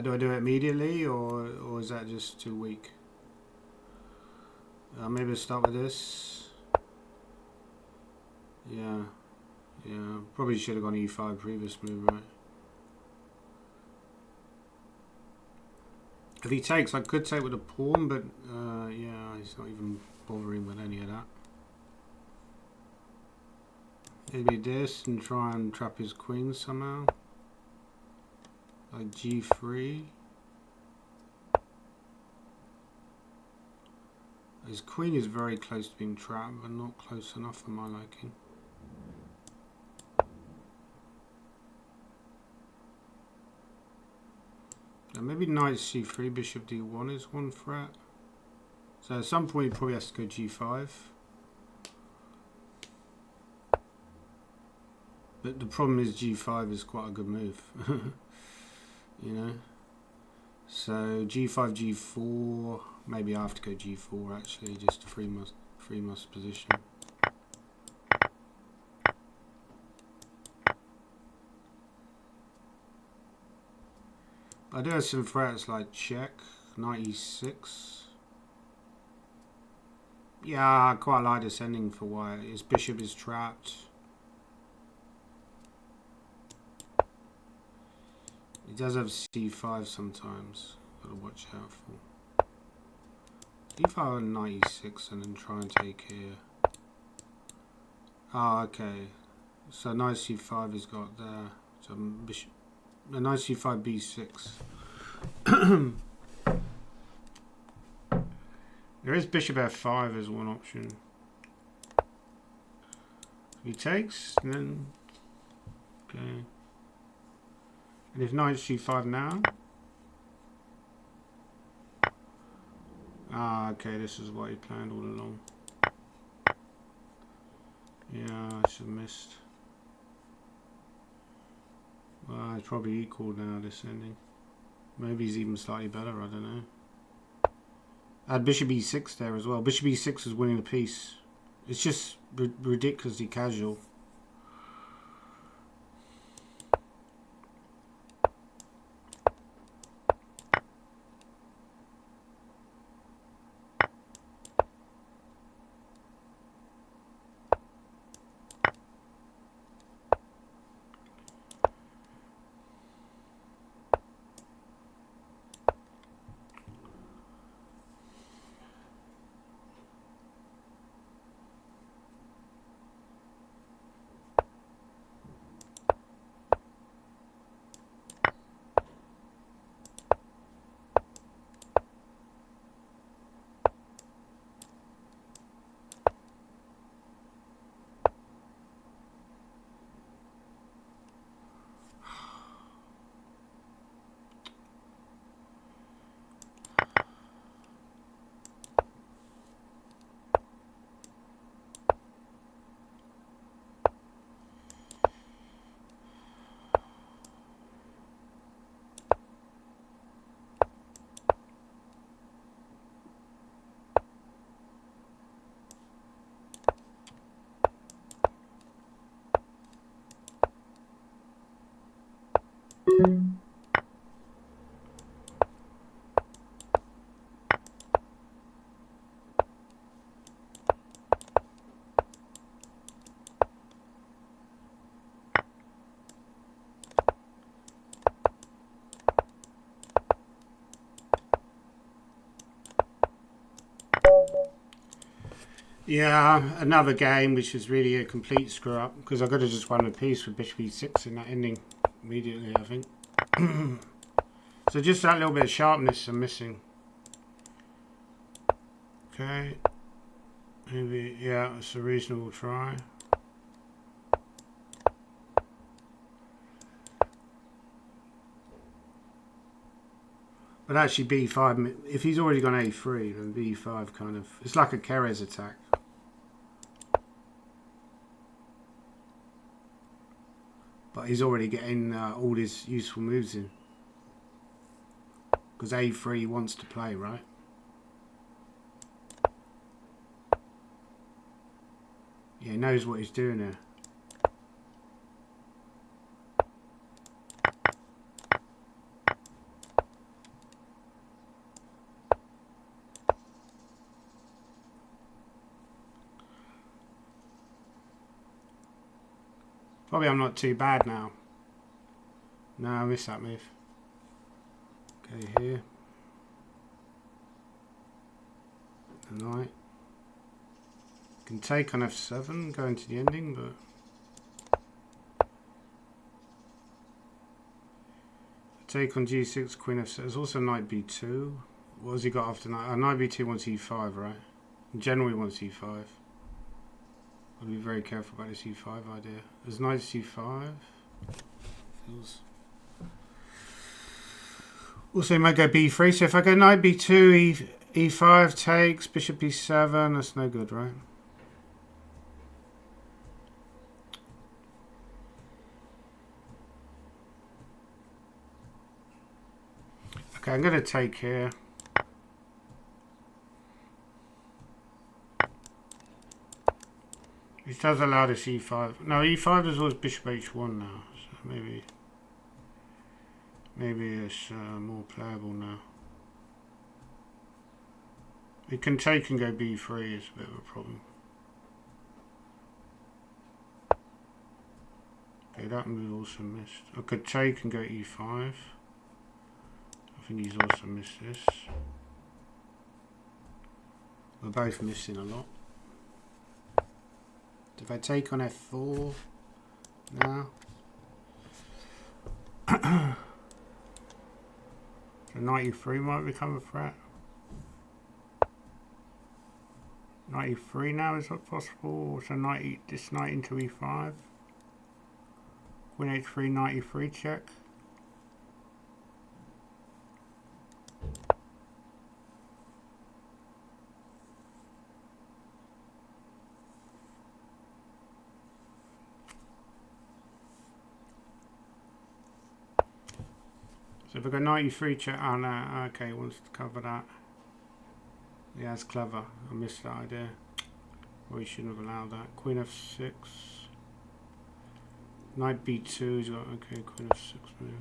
[SPEAKER 1] Do I do it immediately, or is that just too weak? Maybe I'll start with this. Yeah. Probably should have gone E5 previous move, right? If he takes, I could take with a pawn, but yeah, he's not even bothering with any of that. Maybe this and try and trap his queen somehow. Like G3. His queen is very close to being trapped, but not close enough for my liking. And maybe knight C3, bishop D1 is one threat. So at some point he probably has to go G5. But the problem is G5 is quite a good move. So G5, G4, maybe I have to go G4 actually, just to free my position. I do have some threats like check, knight E6. Yeah, I quite like this ending for white. His bishop is trapped. He does have C5 sometimes. Gotta watch out for. D5 and knight E6 and then try and take here. Ah, okay. So knight C5 has got there. So bishop. Knight C5 B6. There is bishop F5 as one option. He takes, and then okay. And if knight C5 now. Ah, okay, this is what he planned all along. Yeah, I should have missed. Well, it's probably equal now, this ending. Maybe he's even slightly better, I don't know. I had bishop E6 there as well. Bishop E6 is winning the piece. It's just ridiculously casual. Yeah, another game which was really a complete screw up because I could have just won a piece with bishop e6 in that ending immediately, I think. So just that little bit of sharpness I'm missing. Okay. Maybe, yeah, it's a reasonable try. But actually b5, if he's already gone a3, then b5 kind of... It's like a Keres attack. But he's already getting all his useful moves in. Because a3 wants to play, right? Yeah, he knows what he's doing there. Probably I'm not too bad now. No, I missed that move. Okay, here. The knight. Can take on f7, go into the ending, but... Take on g6, queen f7. There's also knight b2. What has he got after knight? Knight b2 wants e5, right? Generally wants e5. I'll be very careful about this e5 idea. There's knight c5. Feels... Also, he might go b3. So if I go knight b2, e5 takes, bishop b7, that's no good, right? Okay, I'm going to take here. This does allow this e5. No, e5 is always bishop h1 now. So maybe it's more playable now. It can take and go b3 is a bit of a problem. Okay, that move also missed. I could take and go e5. I think he's also missed this. We're both missing a lot. If I take on f4 now, so knight e3 might become a threat. Knight e3 now, is that possible? So this knight into e5. Queen h3, knight e3 check. So if I go knight e3 check, oh no, okay, he wants to cover that. Yeah, that's clever. I missed that idea. Well, he shouldn't have allowed that. Queen f6. Knight b2, he's got, okay, queen f6 maybe.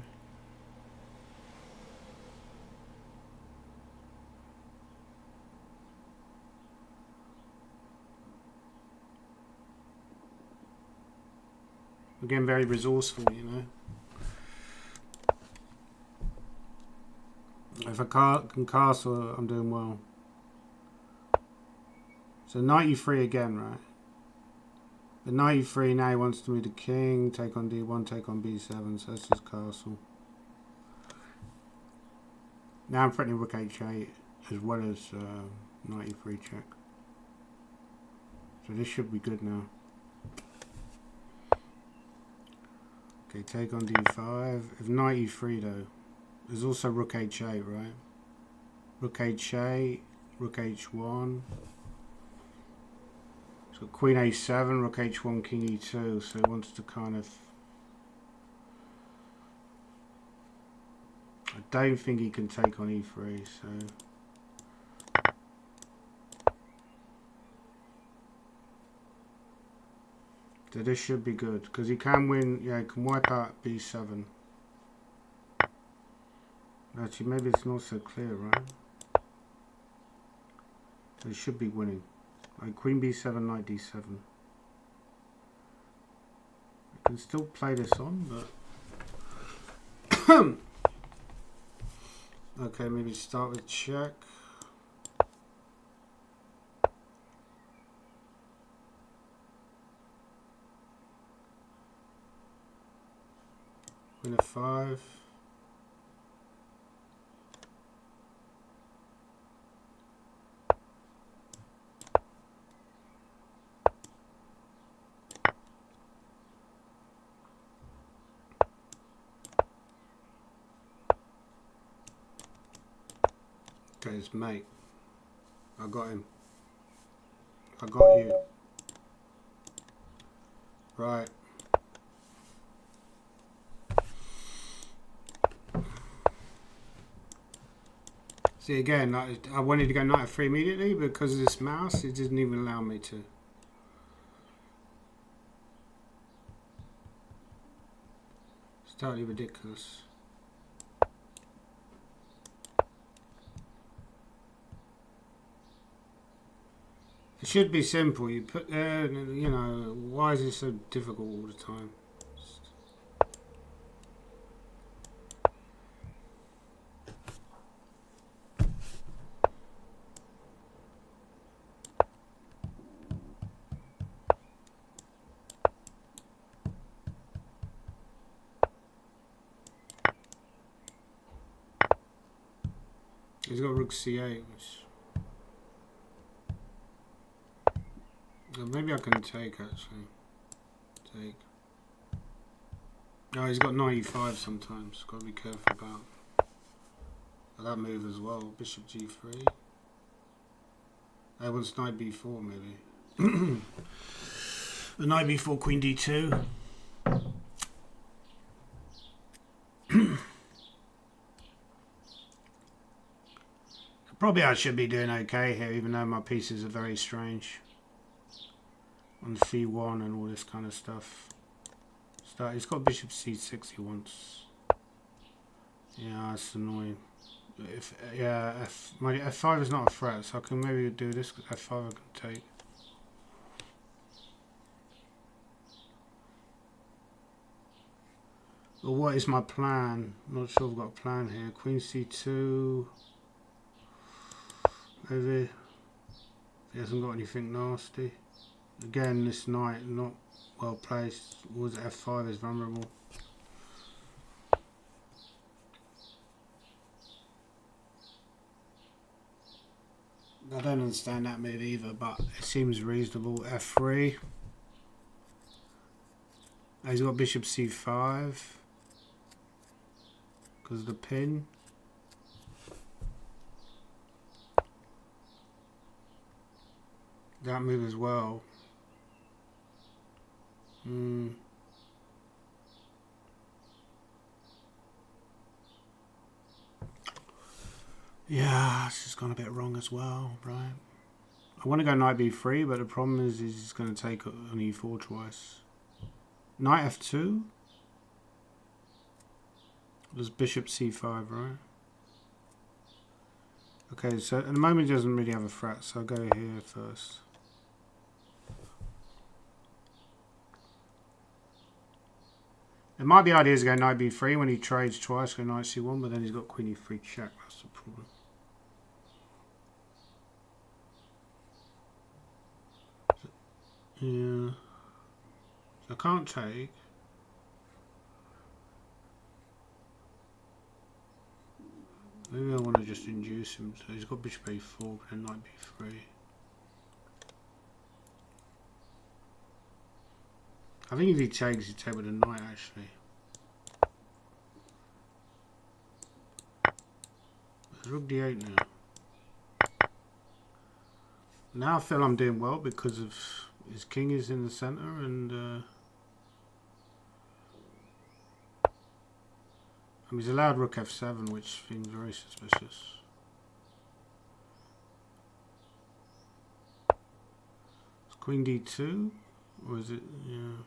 [SPEAKER 1] Again, very resourceful, you know. If I can castle, I'm doing well. So knight e3 again, right? The knight e3 now he wants to move the king, take on d1, take on b7, so that's his castle. Now I'm threatening rook h8 as well as knight e3 check. So this should be good now. Okay, take on d5. If knight e3 though, there's also rook h8, right? Rook h8, rook h1. So queen a7, rook h1, king e2. So he wants to kind of... I don't think he can take on e3, so... So this should be good, because he can win, yeah, he can wipe out b7. Actually, maybe it's not so clear, right? So he should be winning. Like queen b7, knight d7. I can still play this on, but... Okay, maybe start with check. Queen f5. Okay, it's mate. I got him. I got you. Right. See again, I wanted to go knight f3 immediately, but because of this mouse, it didn't even allow me to. It's totally ridiculous. It should be simple. You put there, you know, why is it so difficult all the time? He's got rook c8, which... maybe I can take, actually. Take. No, he's got knight e5 sometimes. Got to be careful about that move as well. Bishop g3. I wants knight b4, maybe. The knight b4, queen d2. Probably I should be doing okay here, even though my pieces are very strange. On c1 and all this kind of stuff. He's got bishop c6 he wants. Yeah, that's annoying. My f5 is not a threat, so I can maybe do this. F5 I can take. Well, what is my plan? Not sure I've got a plan here. Queen c2. Maybe. He hasn't got anything nasty. Again, this knight not well placed. Was f5 is vulnerable. I don't understand that move either, but it seems reasonable. f3. He's got bishop c5 because of the pin. That move as well. Yeah, this has gone a bit wrong as well, right? I want to go knight b3, but the problem is he's going to take on e4 twice. Knight f2? There's bishop c5, right? Okay, so at the moment he doesn't really have a threat, so I'll go here first. It might be ideas to go knight b3 when he trades twice, go knight c1, but then he's got queen e3 check, that's the problem. Yeah. So I can't take. Maybe I want to just induce him. So he's got bishop a4, but then knight b3. I think if he takes, he'd take with a knight actually. There's rook d8 now. Now I feel I'm doing well because of his king is in the center and I mean, he's allowed rook f7, which seems very suspicious. It's queen d2, or is it? Yeah.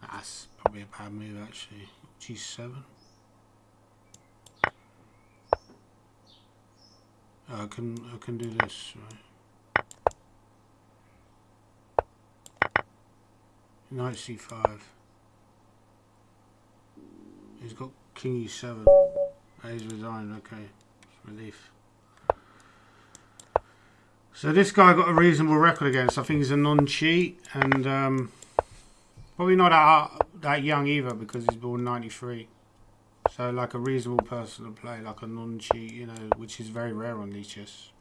[SPEAKER 1] That's probably a bad move actually. g7. I can do this, right? Knight c5. He's got king e7. Oh, he's resigned, okay. It's relief. So this guy got a reasonable record against. I think he's a non-cheat and probably not that young either because he's born 93. So like a reasonable person to play, like a non-cheat, you know, which is very rare on these chests.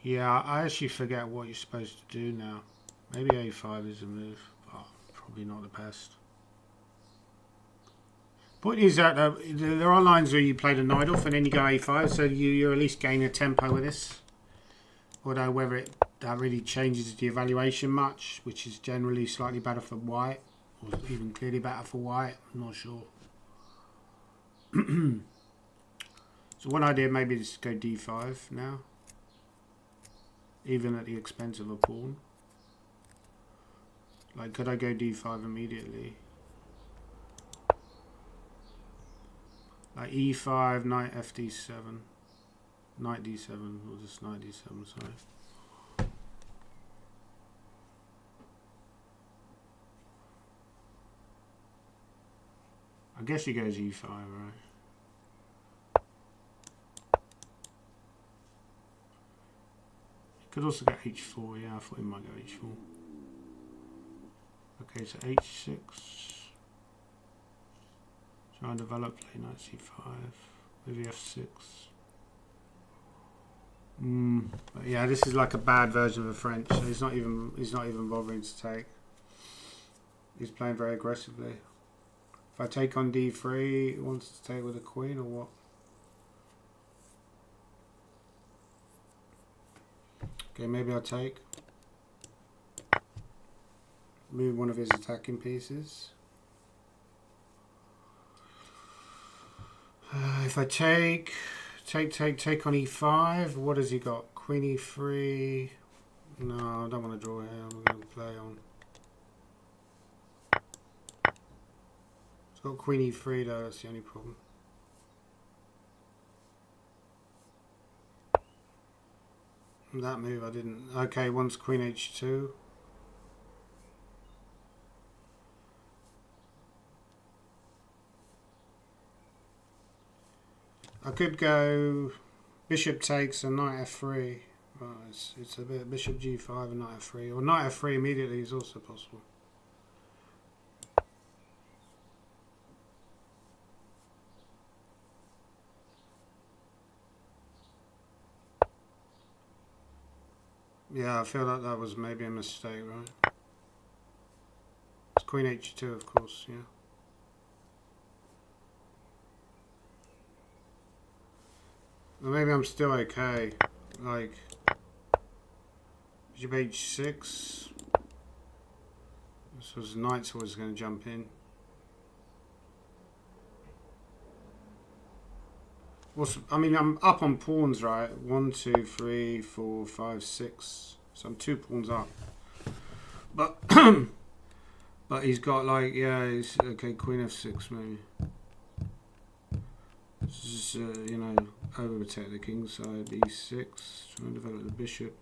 [SPEAKER 1] Yeah, I actually forget what you're supposed to do now. Maybe A5 is a move, but probably not the best. Point is that there are lines where you play the knight off and then you go A5, so you at least gain a tempo with this. Although whether that really changes the evaluation much, which is generally slightly better for white, or even clearly better for white, I'm not sure. So one idea maybe is to go D5 now, even at the expense of a pawn. Like, could I go D5 immediately? Like E5, knight FD7, knight D7, or just knight D7, sorry. I guess he goes E5, right? He could also go H4, yeah, I thought he might go H4. Okay, so H6. Try and develop, play knight C5, maybe F6. But yeah, this is like a bad version of the French. So he's not even bothering to take. He's playing very aggressively. If I take on D3, he wants to take with a queen or what? Okay, maybe I'll take. Move one of his attacking pieces. If I take on E5, what has he got? Queen E3. No, I don't want to draw here. I'm going to play on. It's got Queen E3 though, that's the only problem. That move I didn't. Okay, once Queen H2. I could go bishop takes and knight F3. Right, it's a bit bishop G5 and knight F3. Or knight F3 immediately is also possible. Yeah, I feel like that was maybe a mistake, right? It's Queen H2, of course, yeah. Well, maybe I'm still okay. Like, bishop H6. So his knight's always going to jump in. I mean, I'm up on pawns, right? 1, 2, 3, 4, 5, 6. So I'm 2 pawns up. But but he's got like, yeah, he's okay. Queen F6 maybe. Just you know, overprotect the king side. E6, trying to develop the bishop.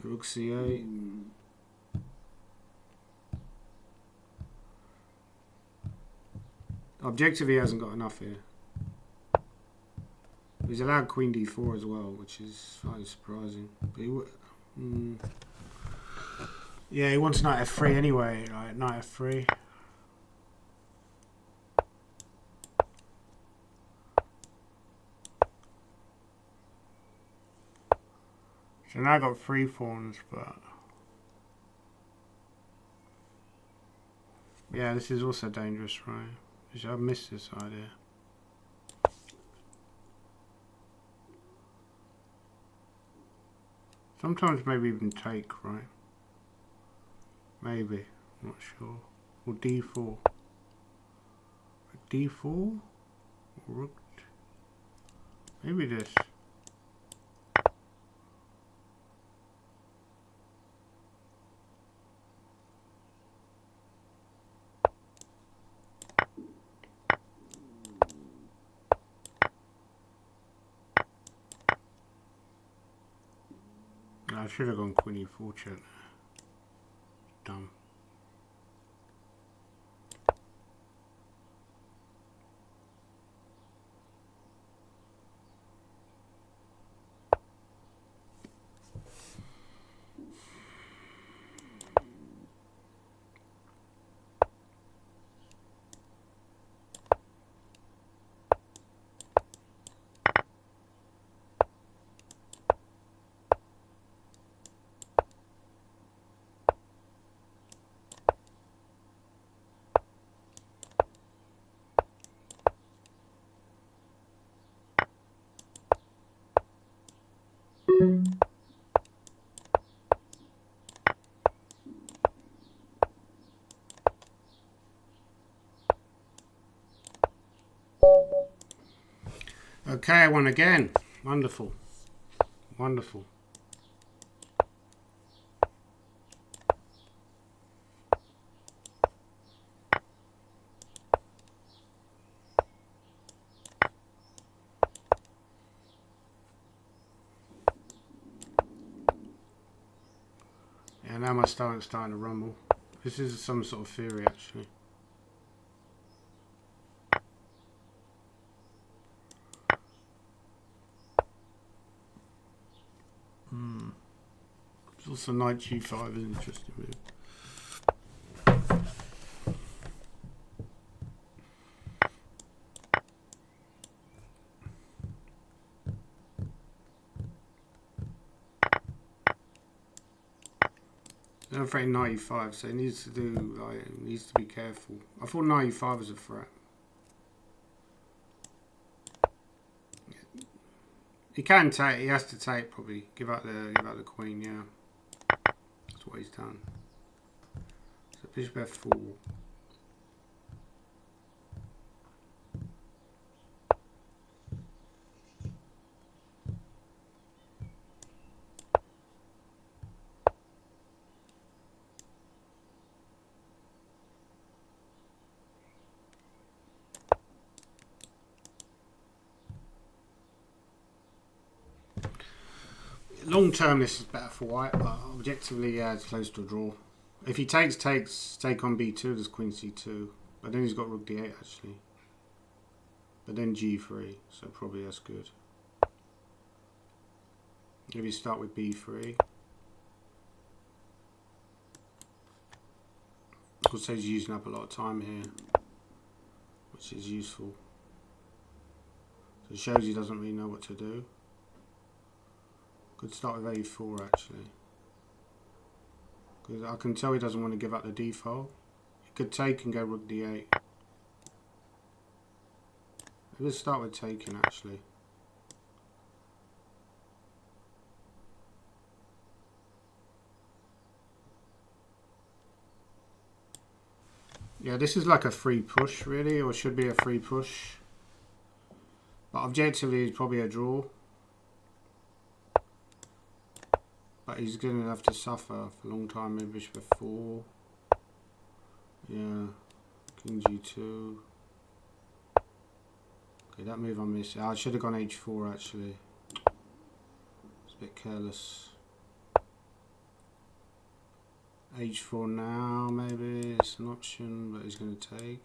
[SPEAKER 1] Rook C8. Objectively, he hasn't got enough here. He's allowed Queen D4 as well, which is slightly surprising. But he yeah, he wants knight F3 anyway, right? Knight F3. So now I've got 3 pawns, but yeah, this is also dangerous, right? I've missed this idea. Sometimes maybe even take, right? Maybe, I'm not sure. Or D4. D4? Rook. Maybe this. I should have gone Queen E4 check. Dumb. Okay, I won again. Wonderful. Wonderful. Yeah, now my stomach's starting to rumble. This is some sort of theory, actually. It's also knight g5 is an interesting move. I'm afraid knight e5, so he needs to do he needs to be careful. I thought knight e5 was a threat. He can take. He has to take. Probably give out the queen. Yeah, that's what he's done. So bishop f4. Long term, this is better for white, but objectively, yeah, it's close to a draw. If he take on b2, there's queen c2, but then he's got rook d8 actually. But then g3, so probably that's good. Maybe start with b3. Also, he's using up a lot of time here, which is useful. So it shows he doesn't really know what to do. Could start with a4 actually, because I can tell he doesn't want to give up the d file. He could take and go rook d8. Let's start with taking actually. Yeah, this is like a free push really, or should be a free push. But objectively, it's probably a draw. But he's going to have to suffer for a long time. Maybe bishop f4. Yeah, king g2. Okay, that move I missed. I should have gone h4 actually. It's a bit careless. h4 now, maybe it's an option, but he's going to take.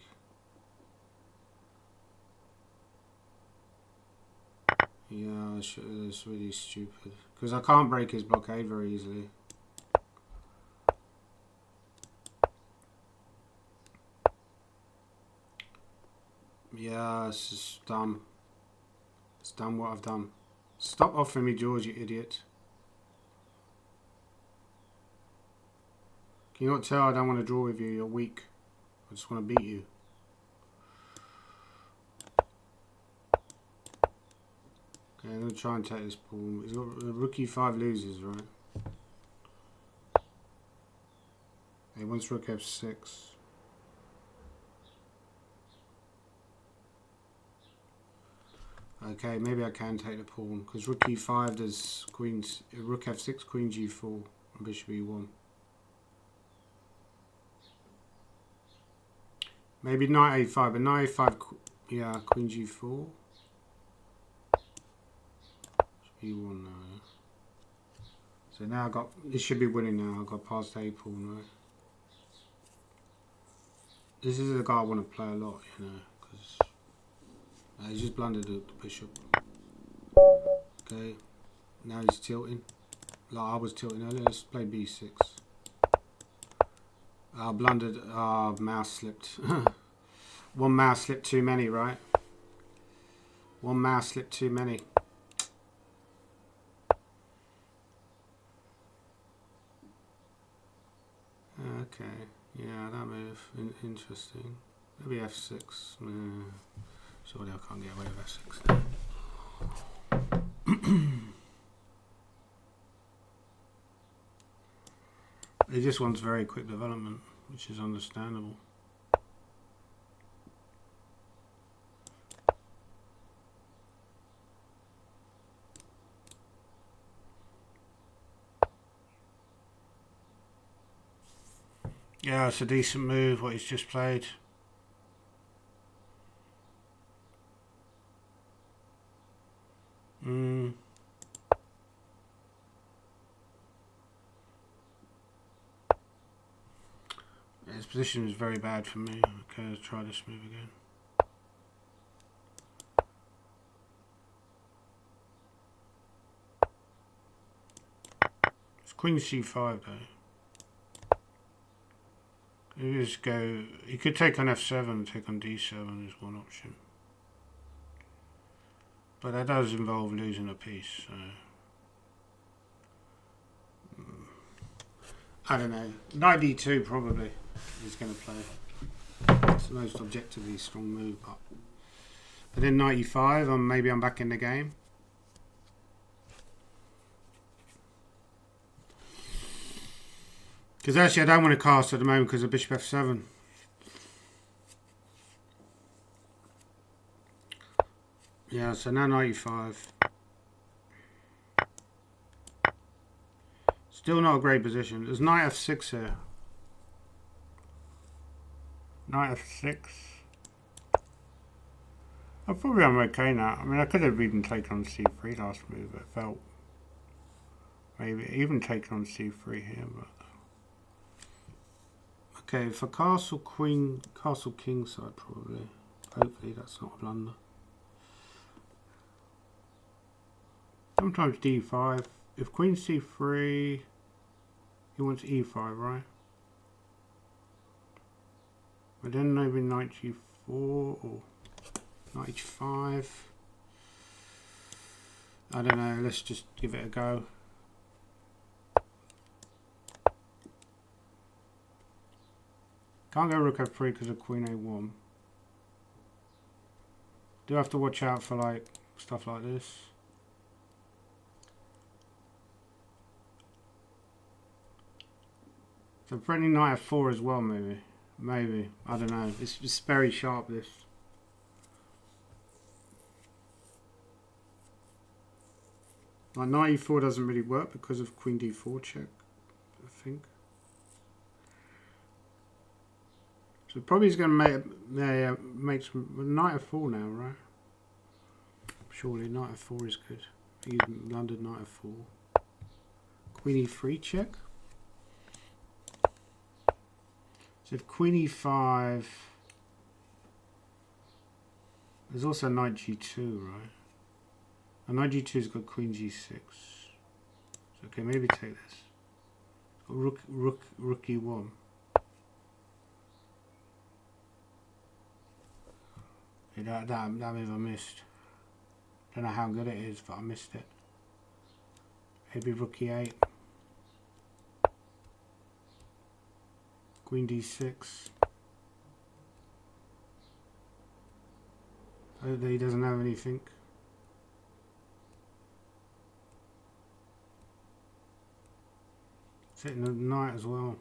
[SPEAKER 1] Yeah, it's really stupid because I can't break his blockade very easily. Yeah, it's just dumb. It's dumb what I've done. Stop offering me George, you idiot. Can you not tell I don't want to draw with you? You're weak. I just want to beat you. Okay, I'm going to try and take this pawn. He's got rook e5 loses, right? He wants rook f6. Okay, maybe I can take the pawn because rook e5 does rook f6, queen g4, and bishop e1. Maybe knight a5, but knight a5, yeah, queen g4. e1 now. So now I got, this should be winning now. I got past a pawn, right? This is the guy I want to play a lot, you know, because he's just blundered the bishop. Okay, now he's tilting. Like I was tilting earlier. Let's play b6. Blundered. Mouse slipped. One mouse slipped too many, right? One mouse slipped too many. Okay, yeah, that move, interesting. Maybe f6. Surely I can't get away with f6 now. He just wants very quick development, which is understandable. Yeah, it's a decent move, what he's just played. His position is very bad for me. Okay, let's try this move again. It's Queen C5 though. You just go. You could take on F7 and take on D7 is one option. But that does involve losing a piece, so I don't know. Knight D2 probably is going to play. It's the most objectively strong move, but then Knight E5, maybe I'm back in the game. Because actually I don't want to cast at the moment because of Bishop F7. Yeah, so now Knight E5. Still not a great position. There's Knight F6 here. Knight F6. I'm probably I'm okay now. I mean, I could have even taken on C3 last move, but it felt maybe even taken on C3 here. But okay, for castle queen, castle king side probably. Hopefully that's not a blunder. Sometimes D5. If queen C3, he wants E5, right? But then maybe knight G4 or knight H5. I don't know, let's just give it a go. Can't go rook F3 because of queen A1. Do have to watch out for like stuff like this. So threatening knight F4 as well, maybe. Maybe. I don't know. It's very sharp, this. Like knight E4 doesn't really work because of queen D4 check, I think. So probably he's going to make some knight F4 now, right? Surely knight F4 is good. He's blundered knight F4. Queen E3 check. So if queen E5, there's also knight G2, right? And knight G2's got queen G6. So okay, maybe take this. Rook E1. Yeah, that move I missed. Don't know how good it is, but I missed it. Maybe rook E8. Queen D6. He doesn't have anything. Sitting at knight as well.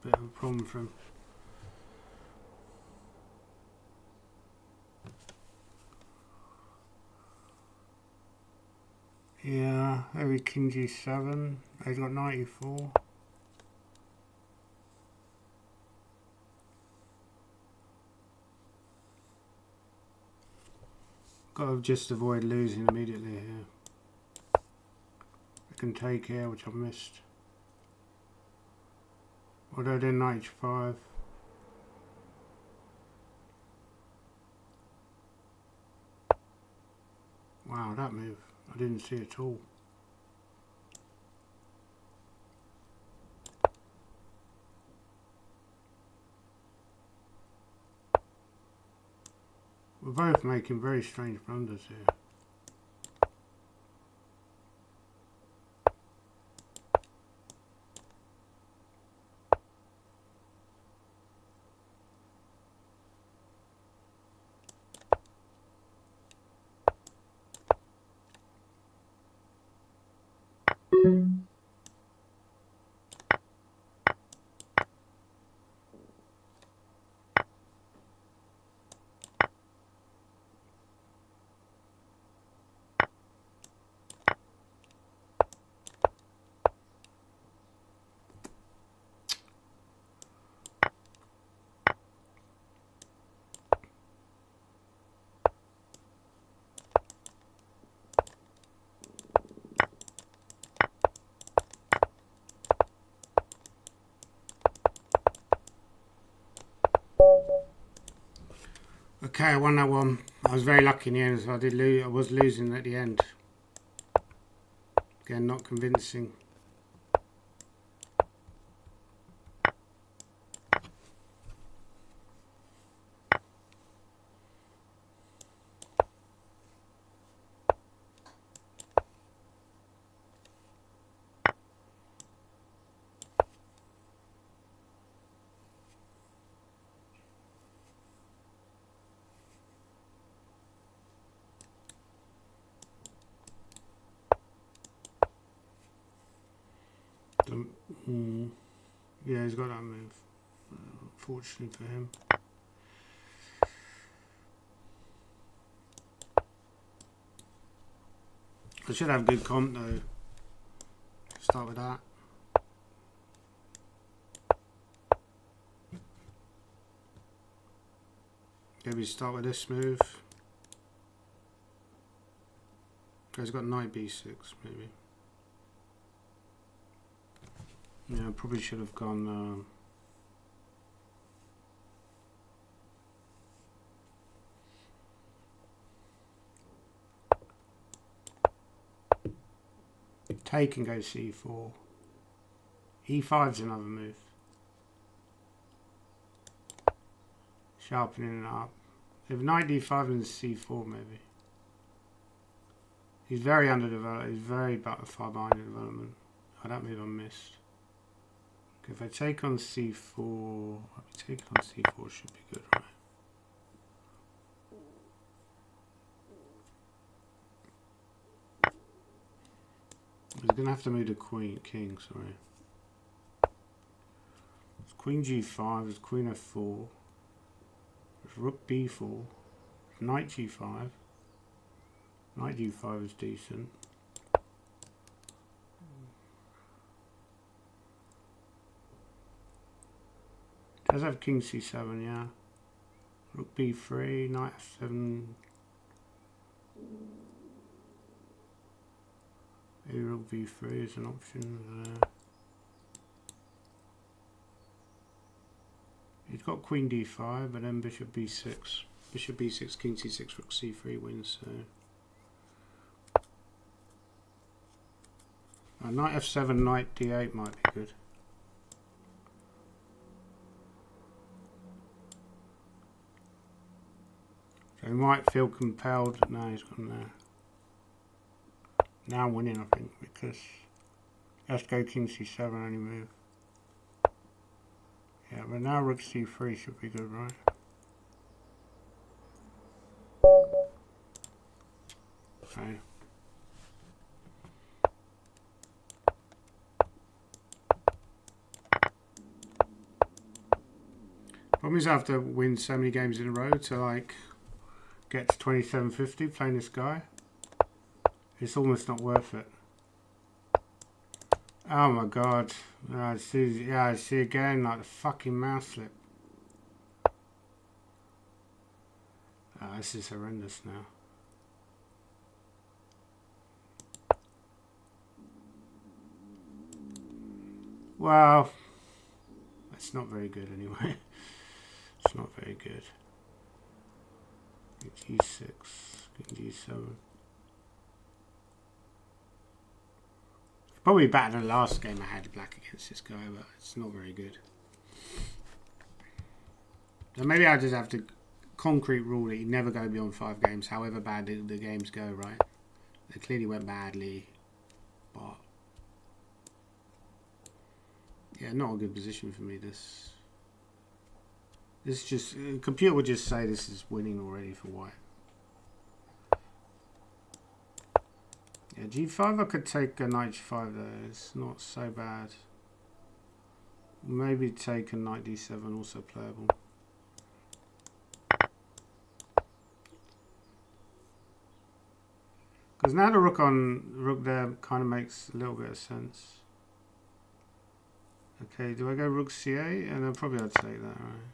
[SPEAKER 1] Bit of a problem for him. Yeah, maybe king G7. He's got knight E4. Got to just avoid losing immediately here. I can take here, which I've missed. Although then knight H5. Wow, that move. I didn't see it at all. We're both making very strange blunders here. Okay, I won that one. I was very lucky in the end, so I did lose. I was losing at the end. Again, not convincing. Yeah, he's got that move. Fortunately for him. I should have good comp though. Start with that. Maybe start with this move. He's got knight b6 maybe. Yeah, I probably should have gone take and go c4. e5's another move. Sharpening it up. If knight d5 and c4 maybe. He's very underdeveloped. He's very far behind in development. Oh, that move I missed. Okay, if I take on c4, take on c4 should be good, right? He's gonna have to move the king. Sorry. It's queen g5. It's queen f4. It's rook b4. It's knight g5. Knight d5 is decent. Does have king c7, yeah. Rook b3, knight f7. Maybe rook b3 is an option. He's got queen d5, but then bishop b6. Bishop b6, king c6, rook c3 wins. So knight f7, knight d8 might be good. So he might feel compelled. No, he's gone there. Now winning, I think, because let's go king c7 only move. Yeah, but now rook c3 should be good, right? Okay. Problem is I have to win so many games in a row to like get to 2750 playing this guy. It's almost not worth it. Oh my god. I see again like the fucking mouse slip. Oh, this is horrendous now. Well, it's not very good anyway. It's not very good. G6, G7. Probably better than the last game I had black against this guy, but it's not very good. So maybe I just have to concrete rule that you never go beyond 5 games, however bad the games go, right? They clearly went badly, but yeah, not a good position for me. This just computer would just say this is winning already for white. Yeah, g5 I could take a knight g5 there. It's not so bad. Maybe take a knight d7, also playable. Because now the rook there kind of makes a little bit of sense. Okay, do I go rook c8? And then probably I'd take that, right?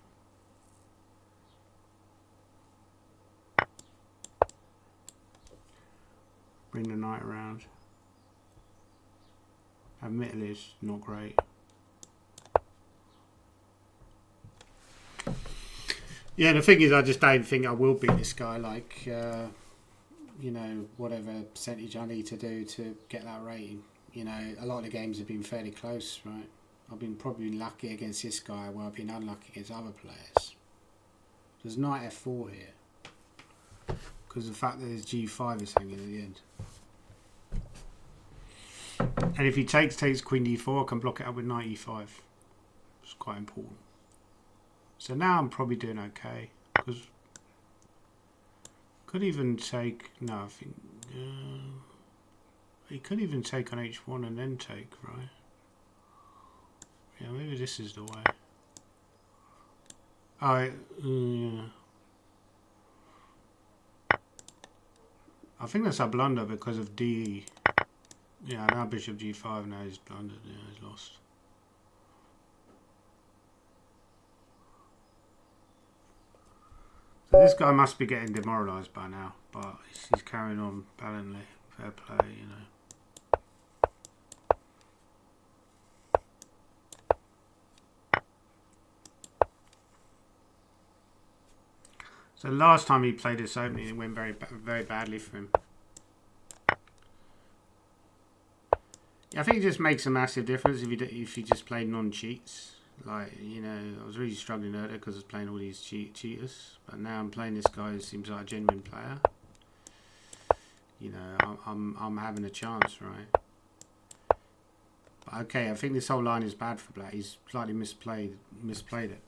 [SPEAKER 1] Bring the knight around. Admittedly, it's not great. Yeah, the thing is, I just don't think I will beat this guy. Like, you know, whatever percentage I need to do to get that rating. You know, a lot of the games have been fairly close, right? I've been probably lucky against this guy, where I've been unlucky against other players. There's knight f4 here, because the fact that his g5 is hanging at the end. And if he takes queen d4, I can block it up with knight e5. It's quite important. So now I'm probably doing okay, because could even take, no, I think he could even take on h1 and then take, right? Yeah, maybe this is the way. Yeah. I think that's a blunder because of d. Yeah, now bishop g5, now he's blundered, yeah, he's lost. So this guy must be getting demoralised by now, but he's carrying on valiantly. Fair play, you know. So last time he played this opening, it went very badly for him. Yeah, I think it just makes a massive difference if you just play non-cheats. Like, you know, I was really struggling earlier because I was playing all these cheaters, but now I'm playing this guy who seems like a genuine player. You know, I'm having a chance, right? But okay, I think this whole line is bad for black. He's slightly misplayed it.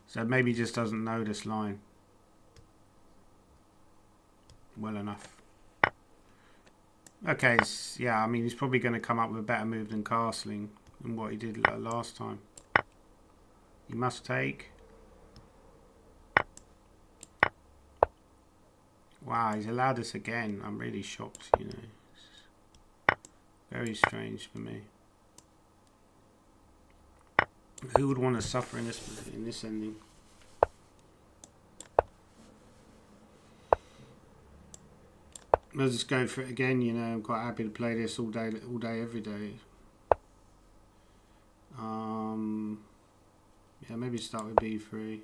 [SPEAKER 1] So maybe he just doesn't know this line well enough. Okay, yeah, I mean, he's probably going to come up with a better move than castling than what he did last time. He must take. Wow, he's allowed this again. I'm really shocked, you know. Very strange for me. Who would want to suffer in this ending? Let's just go for it again, you know. I'm quite happy to play this all day, every day. Yeah, maybe start with b3.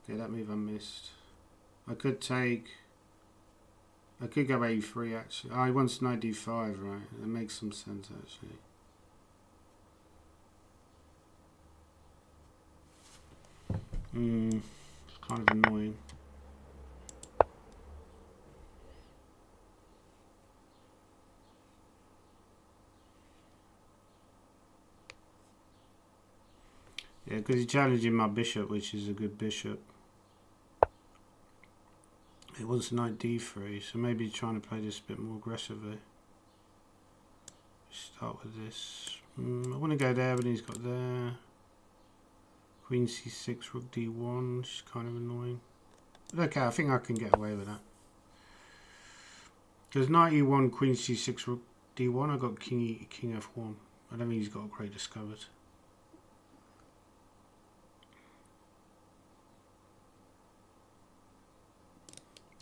[SPEAKER 1] Okay, that move I missed. I could go a3 actually. Oh, he wants knight d5, right? That makes some sense actually. It's kind of annoying. Yeah, because he's challenging my bishop, which is a good bishop. It wants knight d3, so maybe he's trying to play this a bit more aggressively. Start with this. I want to go there, but he's got there. Queen c6, rook d1, which is kind of annoying. But okay, I think I can get away with that. Because knight e1, queen c6, rook d1, I've got king f1. I don't think he's got a great discovered.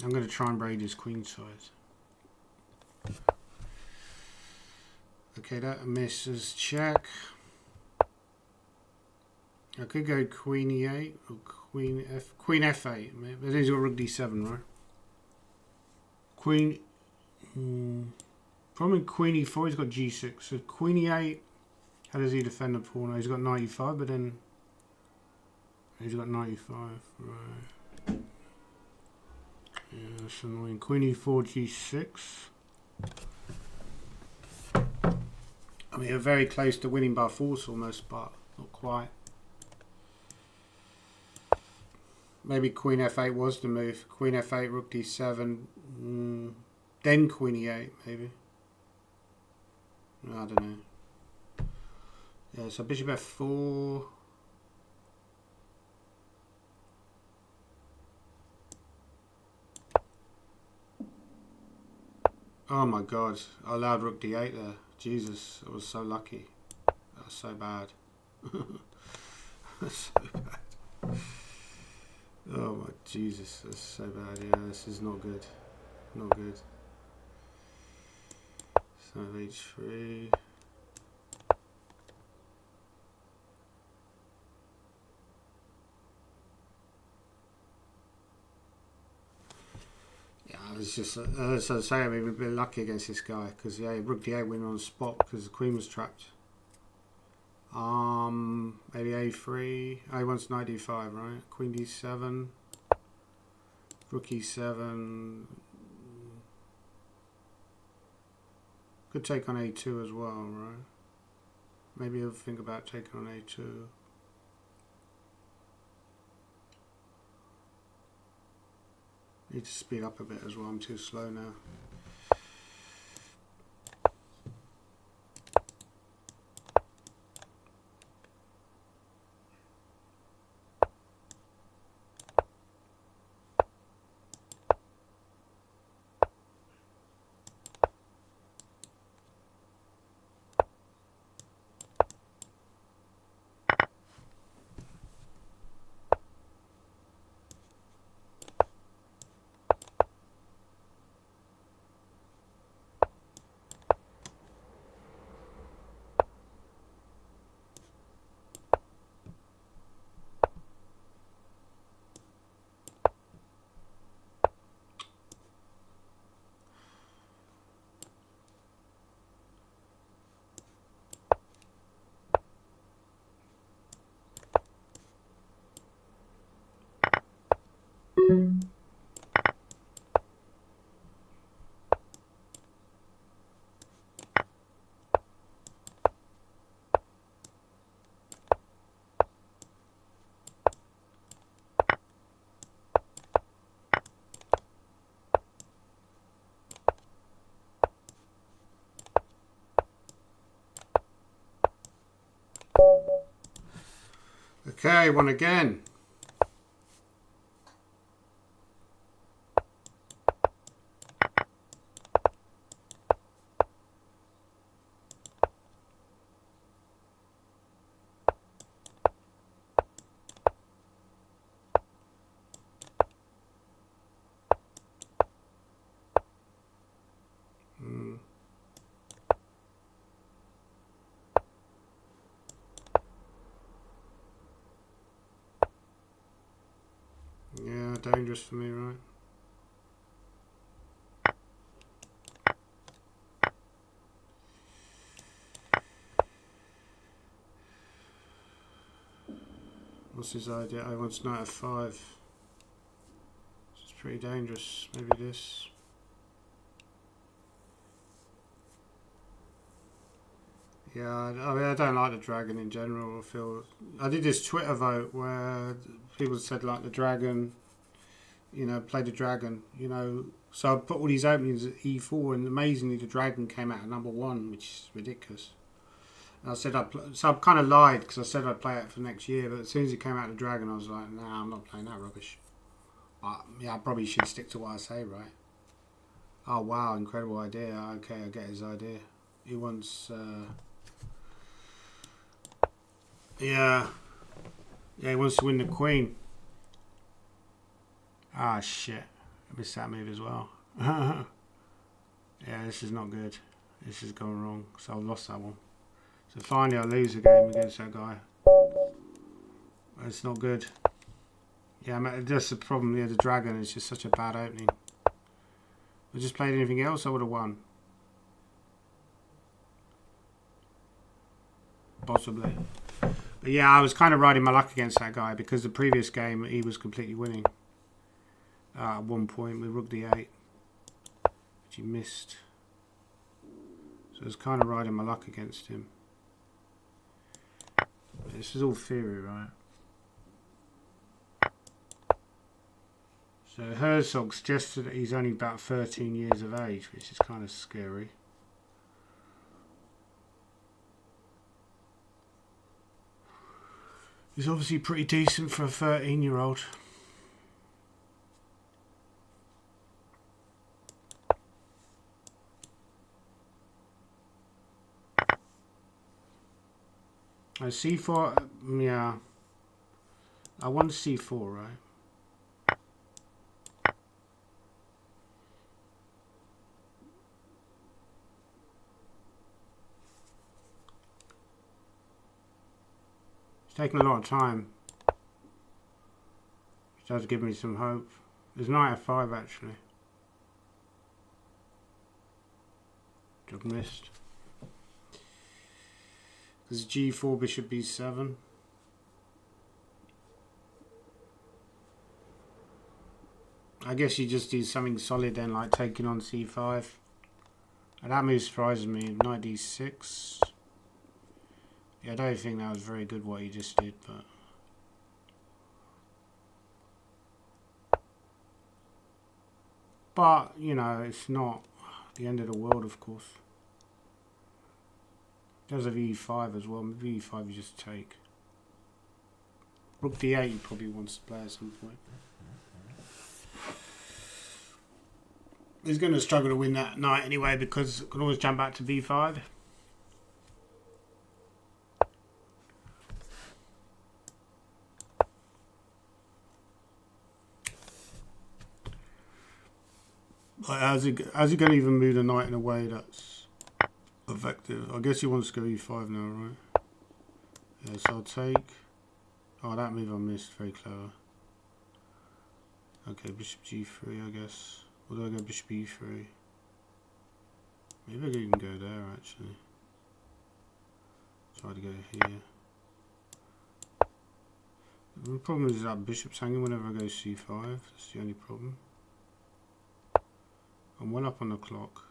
[SPEAKER 1] I'm going to try and raid his queen side. Okay, that misses. Check. I could go queen e8 or queen f8. But he's got rook d7, right? Queen. Probably queen e4. He's got g6. So queen e8. How does he defend the pawn? He's got knight e5, but then he's got knight e5, right? Yeah, that's annoying. Queen e4, g6. I mean, we're very close to winning by force almost, but not quite. Maybe queen f8 was the move. Queen f8, rook d7, then queen e8, maybe. I don't know. Yeah, so bishop f4. Oh my god, I allowed rook d8 there. Jesus, I was so lucky. That was so bad. That's so bad. Oh my Jesus, that's so bad. Yeah, this is not good. Not good. So h3. Yeah, I was just as I say, I mean, we've been lucky against this guy because yeah, rook d8 win on the spot because the queen was trapped. Maybe a3. Oh, he wants knight d5, right? Queen d7. Rook e7. Could take on a2 as well, right? Maybe he'll think about taking on a2. Need to speed up a bit as well. I'm too slow now. Okay, one again. Yeah, dangerous for me, right? What's his idea? I want knight f5. It's pretty dangerous. Maybe this. Yeah, I mean, I don't like the dragon in general. I did this Twitter vote where people said like the dragon, you know, play the dragon, you know. So I put all these openings at e4, and amazingly the dragon came out at #1, which is ridiculous. And I said so I kind of lied because I said I'd play it for next year, but as soon as it came out the dragon, I was like, nah, I'm not playing that rubbish. Yeah, I probably should stick to what I say, right? Oh wow, incredible idea. Okay, I get his idea. He wants. Yeah, he wants to win the queen. Ah, shit. I missed that move as well. Yeah, this is not good. This is going wrong. So I've lost that one. So finally I lose a game against that guy. It's not good. Yeah, that's the problem. Yeah, the dragon is just such a bad opening. If I just played anything else, I would have won. Possibly. But yeah, I was kind of riding my luck against that guy because the previous game he was completely winning. At one point with rook d8, which he missed. So I was kind of riding my luck against him. But this is all theory, right? So Herzog suggested that he's only about 13 years of age, which is kind of scary. He's obviously pretty decent for a 13-year-old. C4, yeah. I want C4, right? It's taking a lot of time. It does give me some hope. There's knight f5 actually. I've missed. There's g4, bishop b7. I guess you just do something solid then, like taking on c5. And that move surprises me. Knight d6. Yeah, I don't think that was very good what he just did, but you know, it's not the end of the world, of course. There's a v5 as well. Maybe v5 you just take. Rook d8 he probably wants to play at some point. He's going to struggle to win that knight anyway because it can always jump back to b5. Like, how's he going to even move the knight in a way that's effective? I guess he wants to go e5 now, right? Yeah, so I'll take... Oh, that move I missed. Very clever. Okay, bishop g3, I guess. Or do I go bishop e3? Maybe I can even go there, actually. Try to go here. The problem is that bishop's hanging whenever I go c5. That's the only problem. I'm well up on the clock.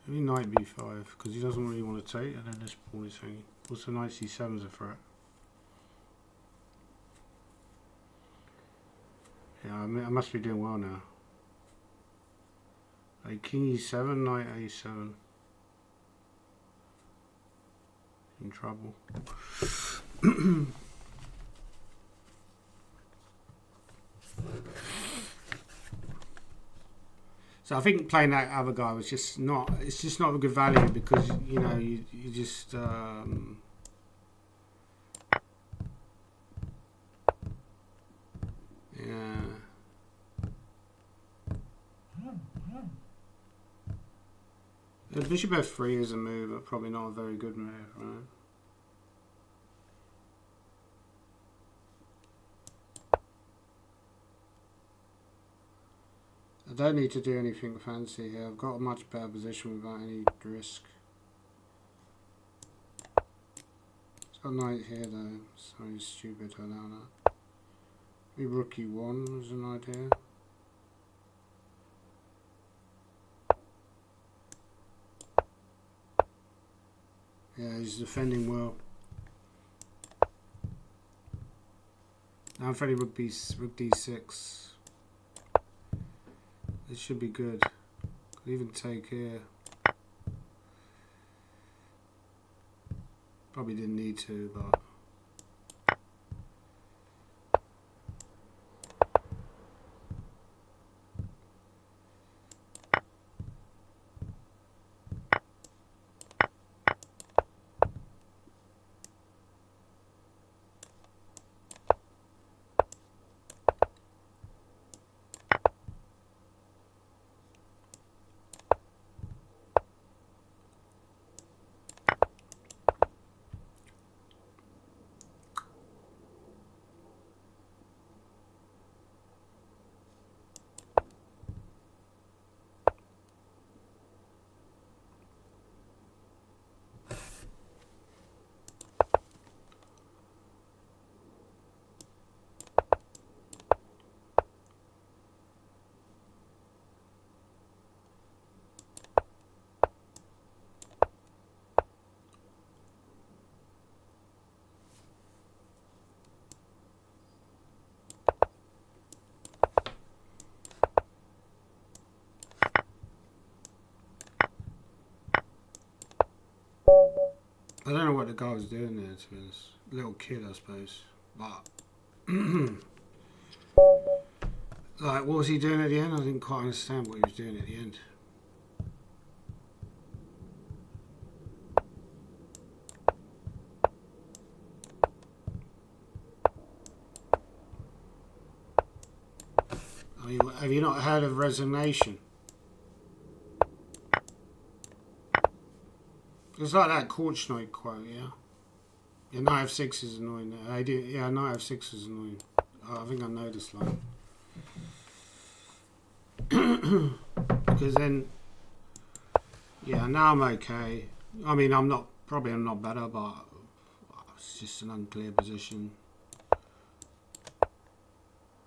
[SPEAKER 1] Maybe knight b5, because he doesn't really want to take, and then this pawn is hanging. Also knight c7 is a threat. Yeah, I must be doing well now. Like king e7, knight a7. In trouble. So I think playing that other guy was just not, it's just not a good value because, you know, you just, yeah. The bishop f3 is a move, but probably not a very good move, right? I don't need to do anything fancy here. I've got a much better position without any risk. It's got knight here though, so he's stupid to allow that. Maybe rook e1 was an idea. Yeah, he's defending well. Now I'm fighting rook d6. This should be good. Could even take here. Probably didn't need to, but I don't know what the guy was doing there, to be honest. Little kid, I suppose. But like, what was he doing at the end? I didn't quite understand what he was doing at the end. I mean, have you not heard of resignation? It's like that Korchnoi quote, yeah? Yeah, knight f6 is annoying. Yeah, knight f6 is annoying. Oh, I think I know this line. Because then, yeah, now I'm okay. I mean, I'm not better, but it's just an unclear position.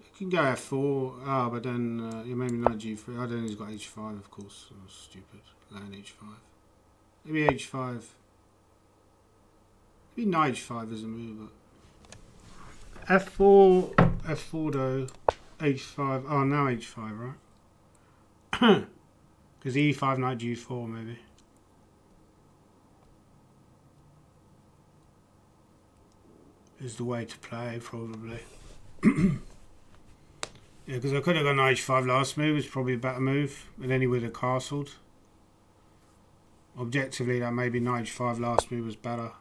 [SPEAKER 1] You can go f4, but then you maybe not g3. I don't think he's got h5, of course. Oh, stupid. Land h5. Maybe h5. Maybe knight h5 is a move, but f4 though, h5. Oh, now h5, right? Because e5, knight g4, maybe. Is the way to play, probably. Yeah, because I could have gone knight h5 last move. It's probably a better move. But then he would have castled. Objectively, that maybe knight h5 last move was better.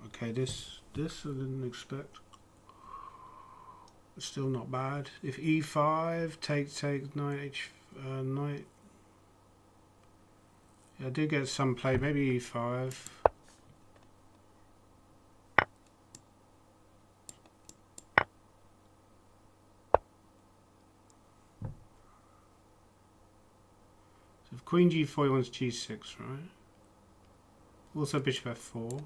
[SPEAKER 1] Okay, this I didn't expect. It's still not bad. If e5, take knight knight. Yeah, I did get some play. Maybe e5. So if queen g4, he wants g6, right? Also bishop f4.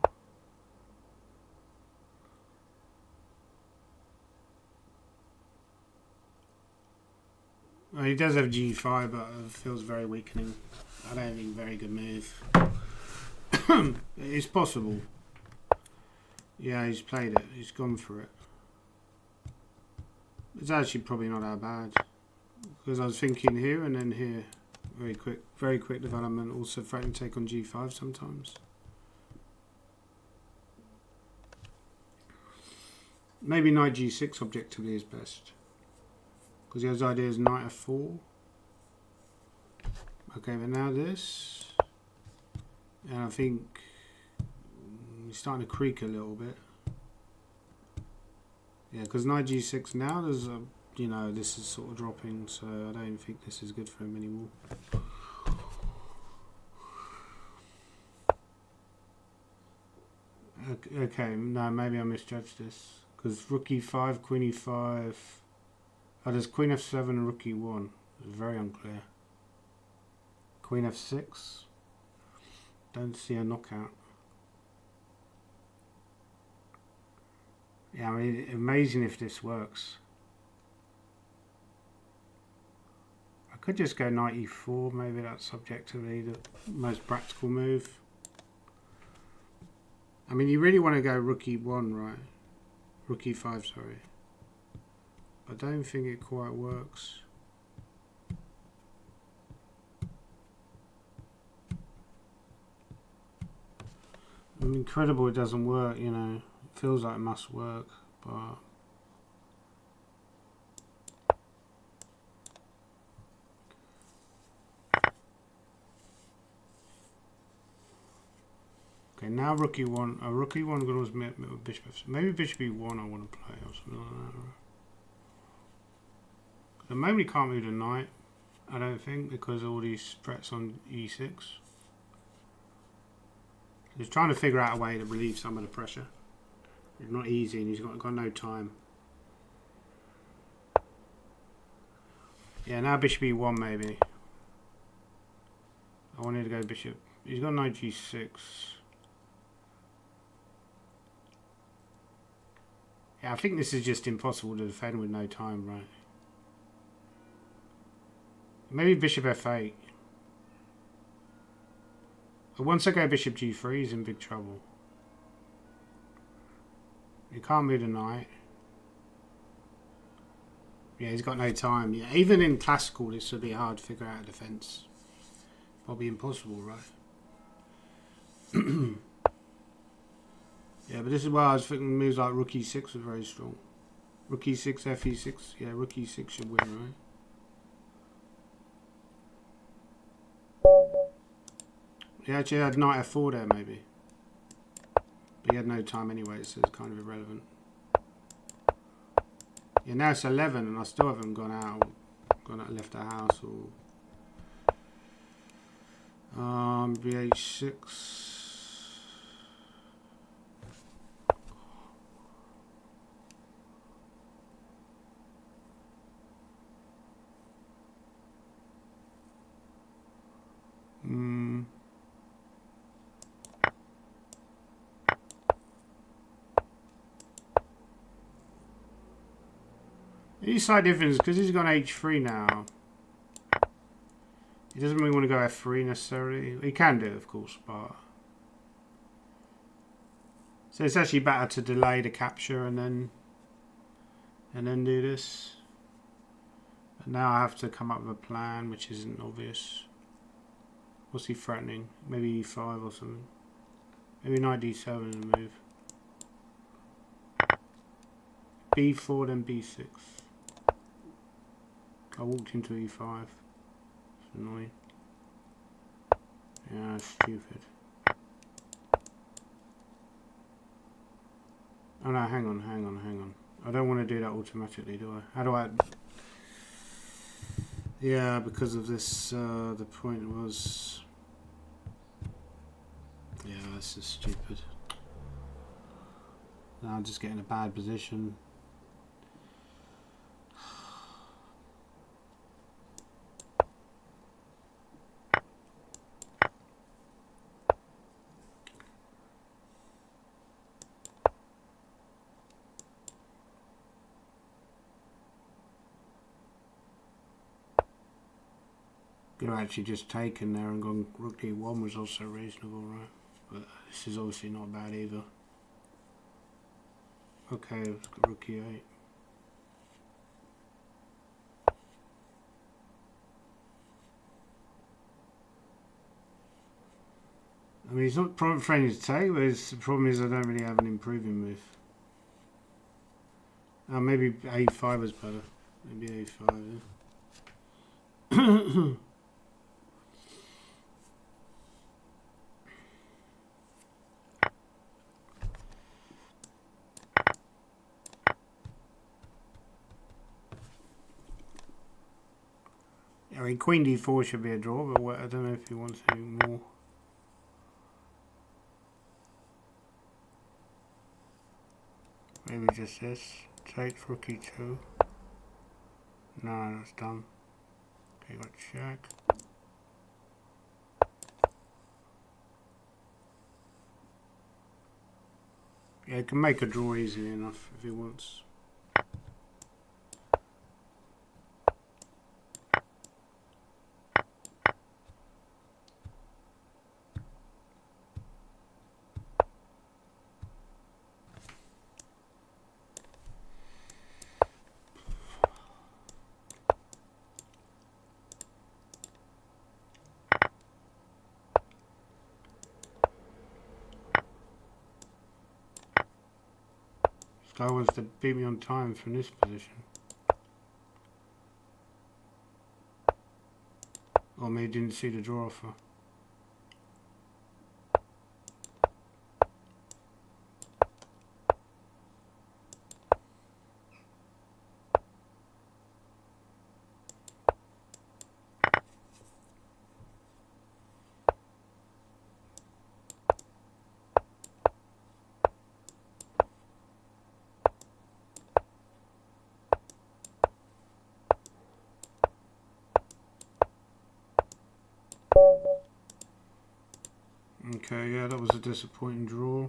[SPEAKER 1] Well, he does have g5, but it feels very weakening. I don't think very good move. It's possible. Yeah, he's played it. He's gone for it. It's actually probably not that bad. Because I was thinking here and then here. Very quick development. Also threatening to take on g5 sometimes. Maybe knight g6 objectively is best. Because he has ideas knight f4. Okay, but now this. And I think he's starting to creak a little bit. Yeah, because knight g6 now, there's a, you know, this is sort of dropping, so I don't think this is good for him anymore. Okay, no, maybe I misjudged this. Because rook e5, queen e5. Oh, there's queen f7 and rook e1. It's very unclear. Queen f6. Don't see a knockout. Yeah, I mean, amazing if this works. I could just go knight e4. Maybe that's subjectively the most practical move. I mean, you really want to go rook e1, right? Rook e5, sorry. I don't think it quite works. I mean, incredible it doesn't work, you know. It feels like it must work, but... Okay, now rook e1. Rook e1 could always meet with bishop f7. Maybe bishop e1 I want to play or something like that. At the moment he can't move the knight, I don't think, because of all these threats on e6. He's trying to figure out a way to relieve some of the pressure. It's not easy and he's got no time. Yeah, now bishop e1 maybe. I wanted to go bishop. He's got knight g6. Yeah, I think this is just impossible to defend with no time, right? Maybe bishop f8. But once I go bishop g3, he's in big trouble. He can't move the knight. Yeah, he's got no time. Yeah, even in classical, this would be hard to figure out a defense. Probably impossible, right? Yeah, but this is why I was thinking moves like rook e6 was very strong. Rook e6, fe6. Yeah, rook e6 should win, right? He actually had knight f4 there, maybe. But he had no time anyway, so it's kind of irrelevant. Yeah, now it's 11 and I still haven't gone out, left the house or... bh6. His slight difference, because he's gone h3 now. He doesn't really want to go f3 necessarily. He can do it, of course, but... So it's actually better to delay the capture and then do this. But now I have to come up with a plan, which isn't obvious. What's he threatening? Maybe e5 or something. Maybe knight d7 and move. b4 then b6. I walked into e5. It's annoying. Yeah, stupid. Oh no, hang on. I don't want to do that automatically, do I? How do I... Yeah, because of this, the point was... Yeah, this is stupid. Now I'm just getting a bad position. Could have actually just taken there and gone rook d1 was also reasonable, right? But this is obviously not bad either. Okay, let's go rook e8. I mean, it's not friendly to take, but the problem is I don't really have an improving move. Maybe a5 is better. Maybe a5, yeah. I mean, queen d4 should be a draw, but I don't know if he wants any more. Maybe just this. Take rook e2. No, that's done. Okay, got check. Yeah, he can make a draw easily enough if he wants. This guy wants to beat me on time from this position. Or maybe didn't see the draw offer. Okay, yeah, that was a disappointing draw.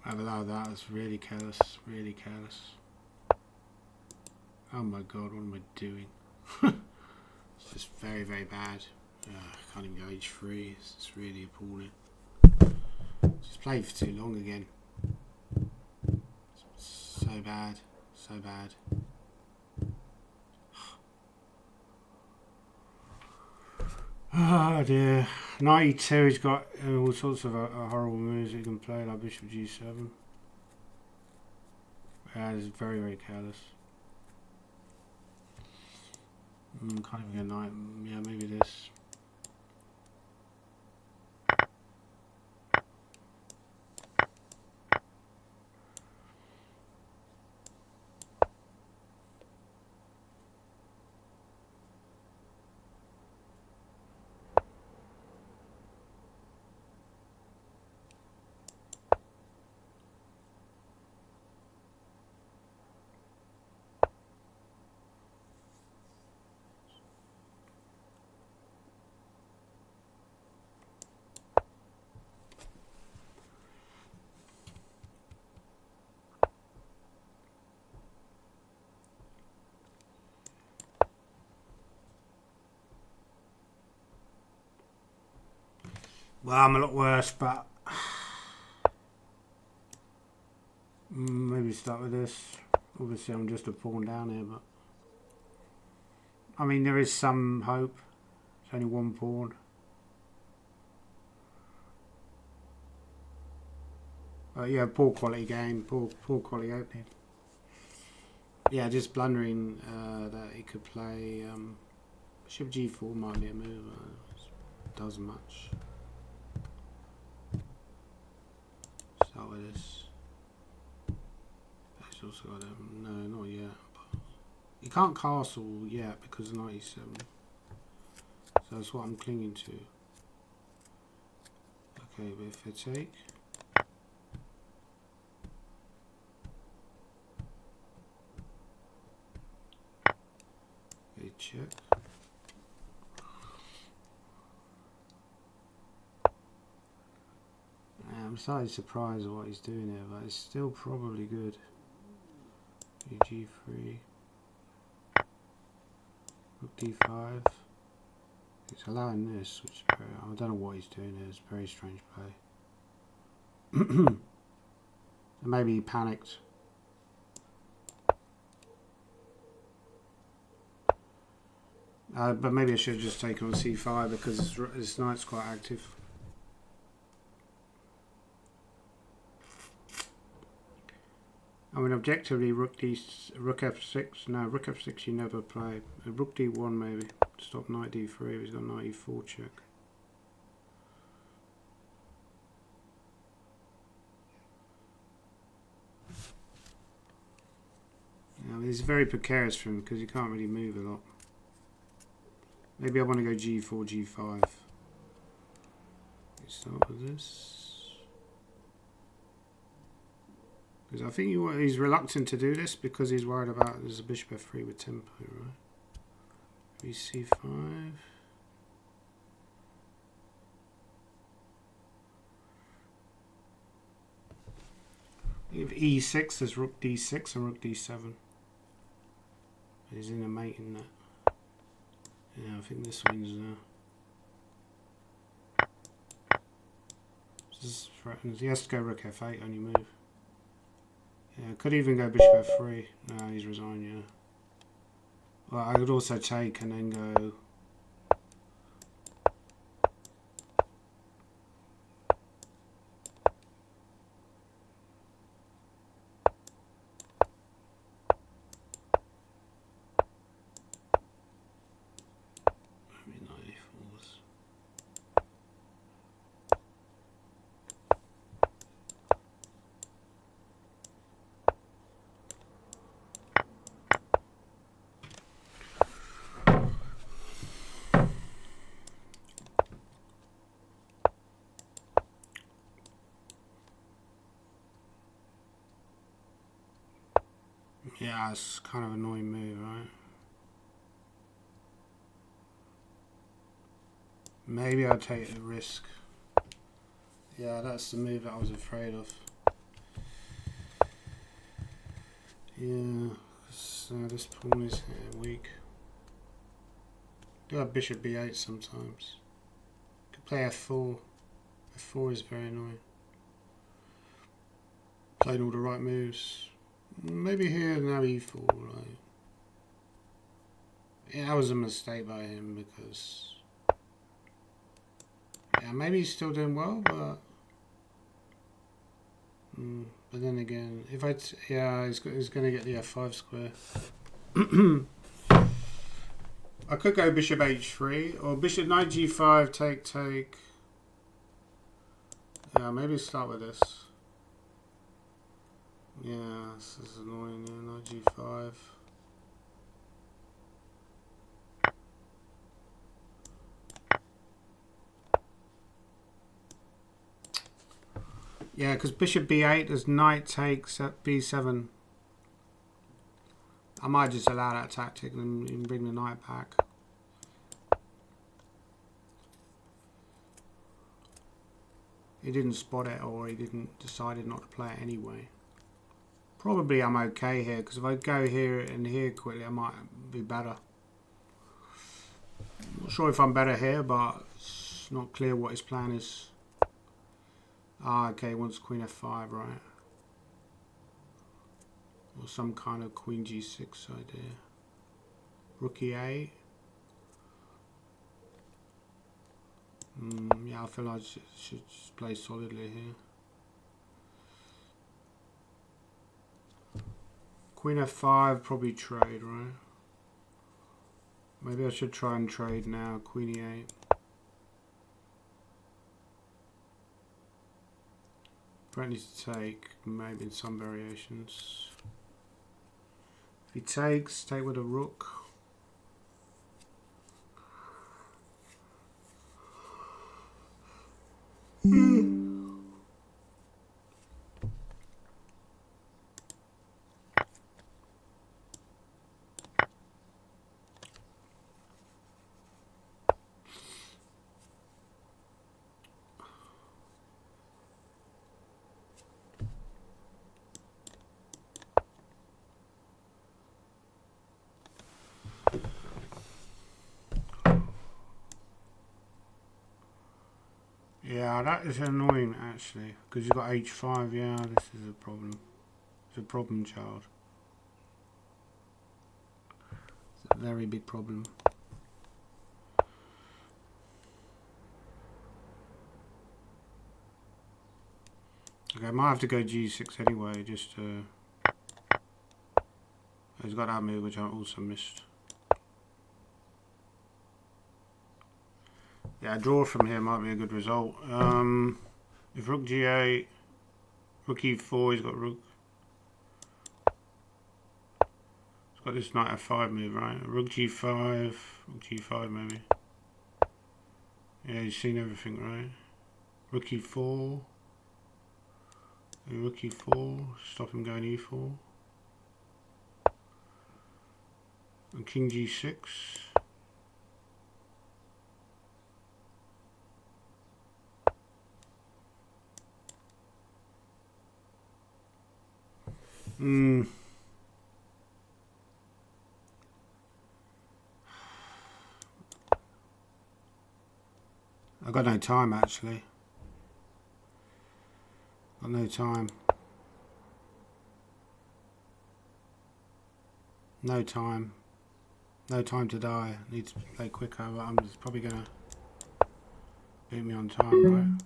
[SPEAKER 1] I've allowed that. It's really careless, really careless. Oh my god, what am I doing? It's just very, very bad. I can't even go h3. It's really appalling. Just played for too long again. So bad, so bad. Oh dear. 92, he's got all sorts of horrible moves he can play, like bishop g7. Yeah, it's very, very careless. Can't even get knight. Yeah, maybe this. Well, I'm a lot worse, but maybe start with this. Obviously, I'm just a pawn down here, but I mean, there is some hope. It's only one pawn. Yeah, poor quality game, poor quality opening. Yeah, just blundering that he could play. Bishop g4 might be a move. Does much. Start with this. He's also got no, not yet. But he can't castle yet because of 97. So that's what I'm clinging to. Okay, but if I take. Okay, check. I'm slightly surprised at what he's doing here, but it's still probably good. G3, Rook D5. He's allowing this, which is very, I don't know what he's doing here. It's a very strange play. Maybe he panicked. But maybe I should have just taken on C5 because this knight's quite active. I mean, objectively, Rook F6. No, Rook F6 you never play. Rook D1 maybe. Stop Knight D3. He's got Knight E4 check. I mean, it's very precarious for him because he can't really move a lot. Maybe I want to go G4, G5. Let's start with this. Because I think he's reluctant to do this because he's worried about there's a bishop f3 with tempo, right? C5. If E6, there's Rook D6 and Rook D7. He's in a mate in that. Yeah, I think this wins now. This threatens. He has to go Rook F8, only move. Yeah, could even go Bishop F3. No, he's resigned, yeah. Well, I could also take and then go. Maybe 94s. Yeah, it's kind of an annoying move, right? Maybe I'll take the risk. Yeah, that's the move that I was afraid of. Yeah, this pawn is weak. Do have Bishop B8 sometimes. Could play F4. F4 is very annoying. Played all the right moves. Maybe here now E4, right? Yeah, that was a mistake by him because... Yeah, maybe he's still doing well, but... but then again, if yeah, he's going to get the F5 square. I could go Bishop H3 or Bishop Knight G5, take. Yeah, maybe start with this. Yeah, this is annoying. Yeah, Knight G5. Yeah, because Bishop B8 as Knight takes at B7. I might just allow that tactic and bring the Knight back. He didn't spot it, or he decided not to play it anyway. Probably I'm okay here, because if I go here and here quickly, I might be better. Not sure if I'm better here, but it's not clear what his plan is. Ah, okay, wants queen f5, right? Or some kind of queen g6 idea. Rook e8. Yeah, I feel like I should just play solidly here. Queen f5, probably trade, right? Maybe I should try and trade now. Queen e8. Threatening to take, maybe in some variations. If he takes, take with a rook. Yeah, that is annoying actually, because you've got h5. Yeah, this is a problem. It's a problem, child. It's a very big problem. Okay, I might have to go g6 anyway, just to... He's got that move, which I also missed. Yeah, a draw from here might be a good result. If rook g8, rook e4, he's got rook. He's got this knight f5 move, right? Rook g5, rook g5 maybe. Yeah, he's seen everything, right? Rook e4. Rook e4, stop him going e4. And king g6. I've got no time actually. Got no time. No time. No time to die. Need to play quicker, but I'm just probably gonna beat me on time, right?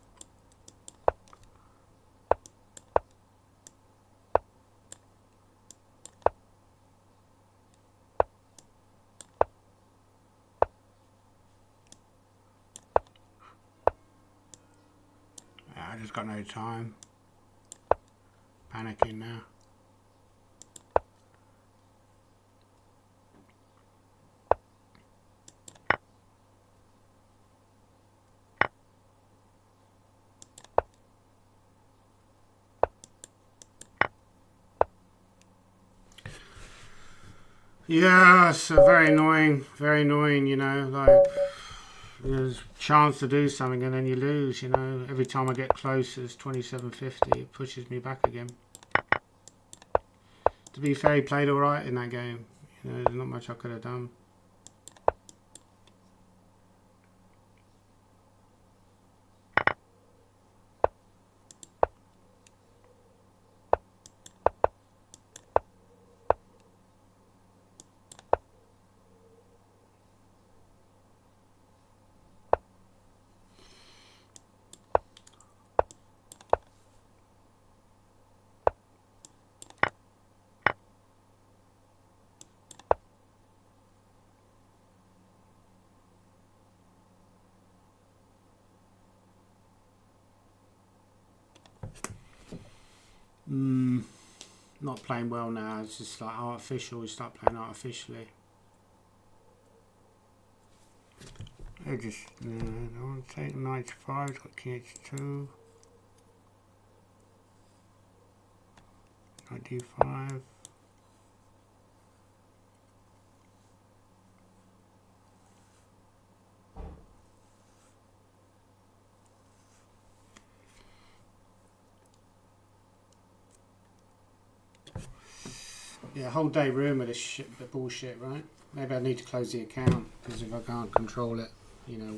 [SPEAKER 1] I just got no time. Panicking now. Yeah, it's very annoying, you know, like there's a chance to do something and then you lose, you know. Every time I get close it's 27.50, it pushes me back again. To be fair, he played alright in that game, you know, there's not much I could have done. Not playing well now, it's just like artificial, we start playing artificially. I just, I want to take knight 5, it's got king h2. Knight d5. Yeah, whole day room with this shit, the bullshit, right? Maybe I need to close the account, because if I can't control it, you know,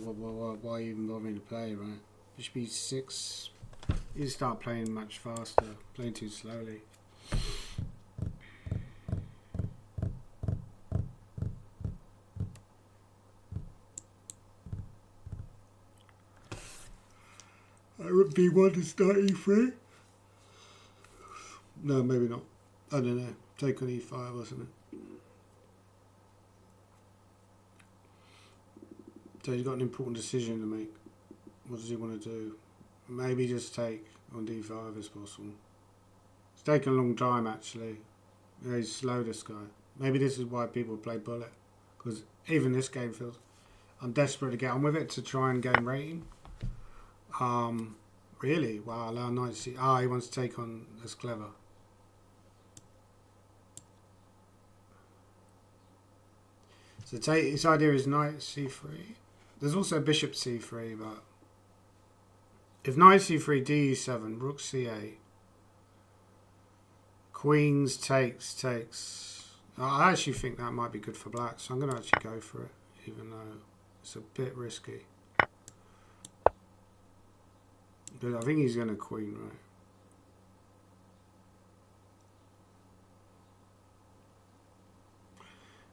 [SPEAKER 1] why even bother me to play, right? Bishop e6, You start playing much faster, playing too slowly. Rook d1 to start e3. No, maybe not. I don't know. Take on e5, wasn't it? So he's got an important decision to make. What does he want to do? Maybe just take on d5 as possible. It's taken a long time, actually. Yeah, he's slow, this guy. Maybe this is why people play bullet. Because even this game feels... I'm desperate to get on with it to try and gain rating. Really? Wow, allow knight c... he wants to take on... That's clever. So his idea is knight c3. There's also bishop c3, but... If knight c3, d7, rook c8... Queens takes. I actually think that might be good for black, so I'm going to actually go for it, even though it's a bit risky. But I think he's going to queen, right?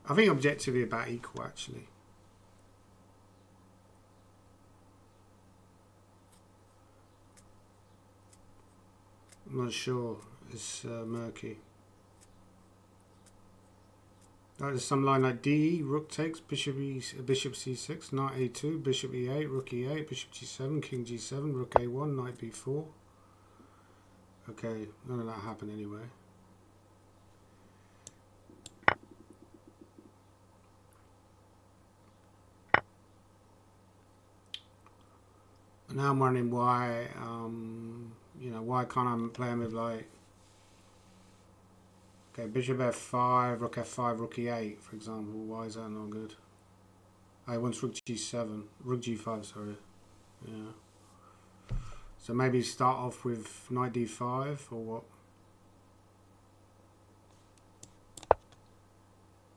[SPEAKER 1] I think objectively about equal, actually. I'm not sure. It's murky. There's some line like D, rook takes, bishop c6, knight a2, bishop e8, rook e8, bishop g7, king g7, rook a1, knight b4. Okay, none of that happened anyway. And now I'm wondering why, why can't I play him with like... Okay, bishop f5, rook e8, for example. Why is that not good? I want rook g7, rook g5, sorry. Yeah. So maybe start off with knight d5 or what?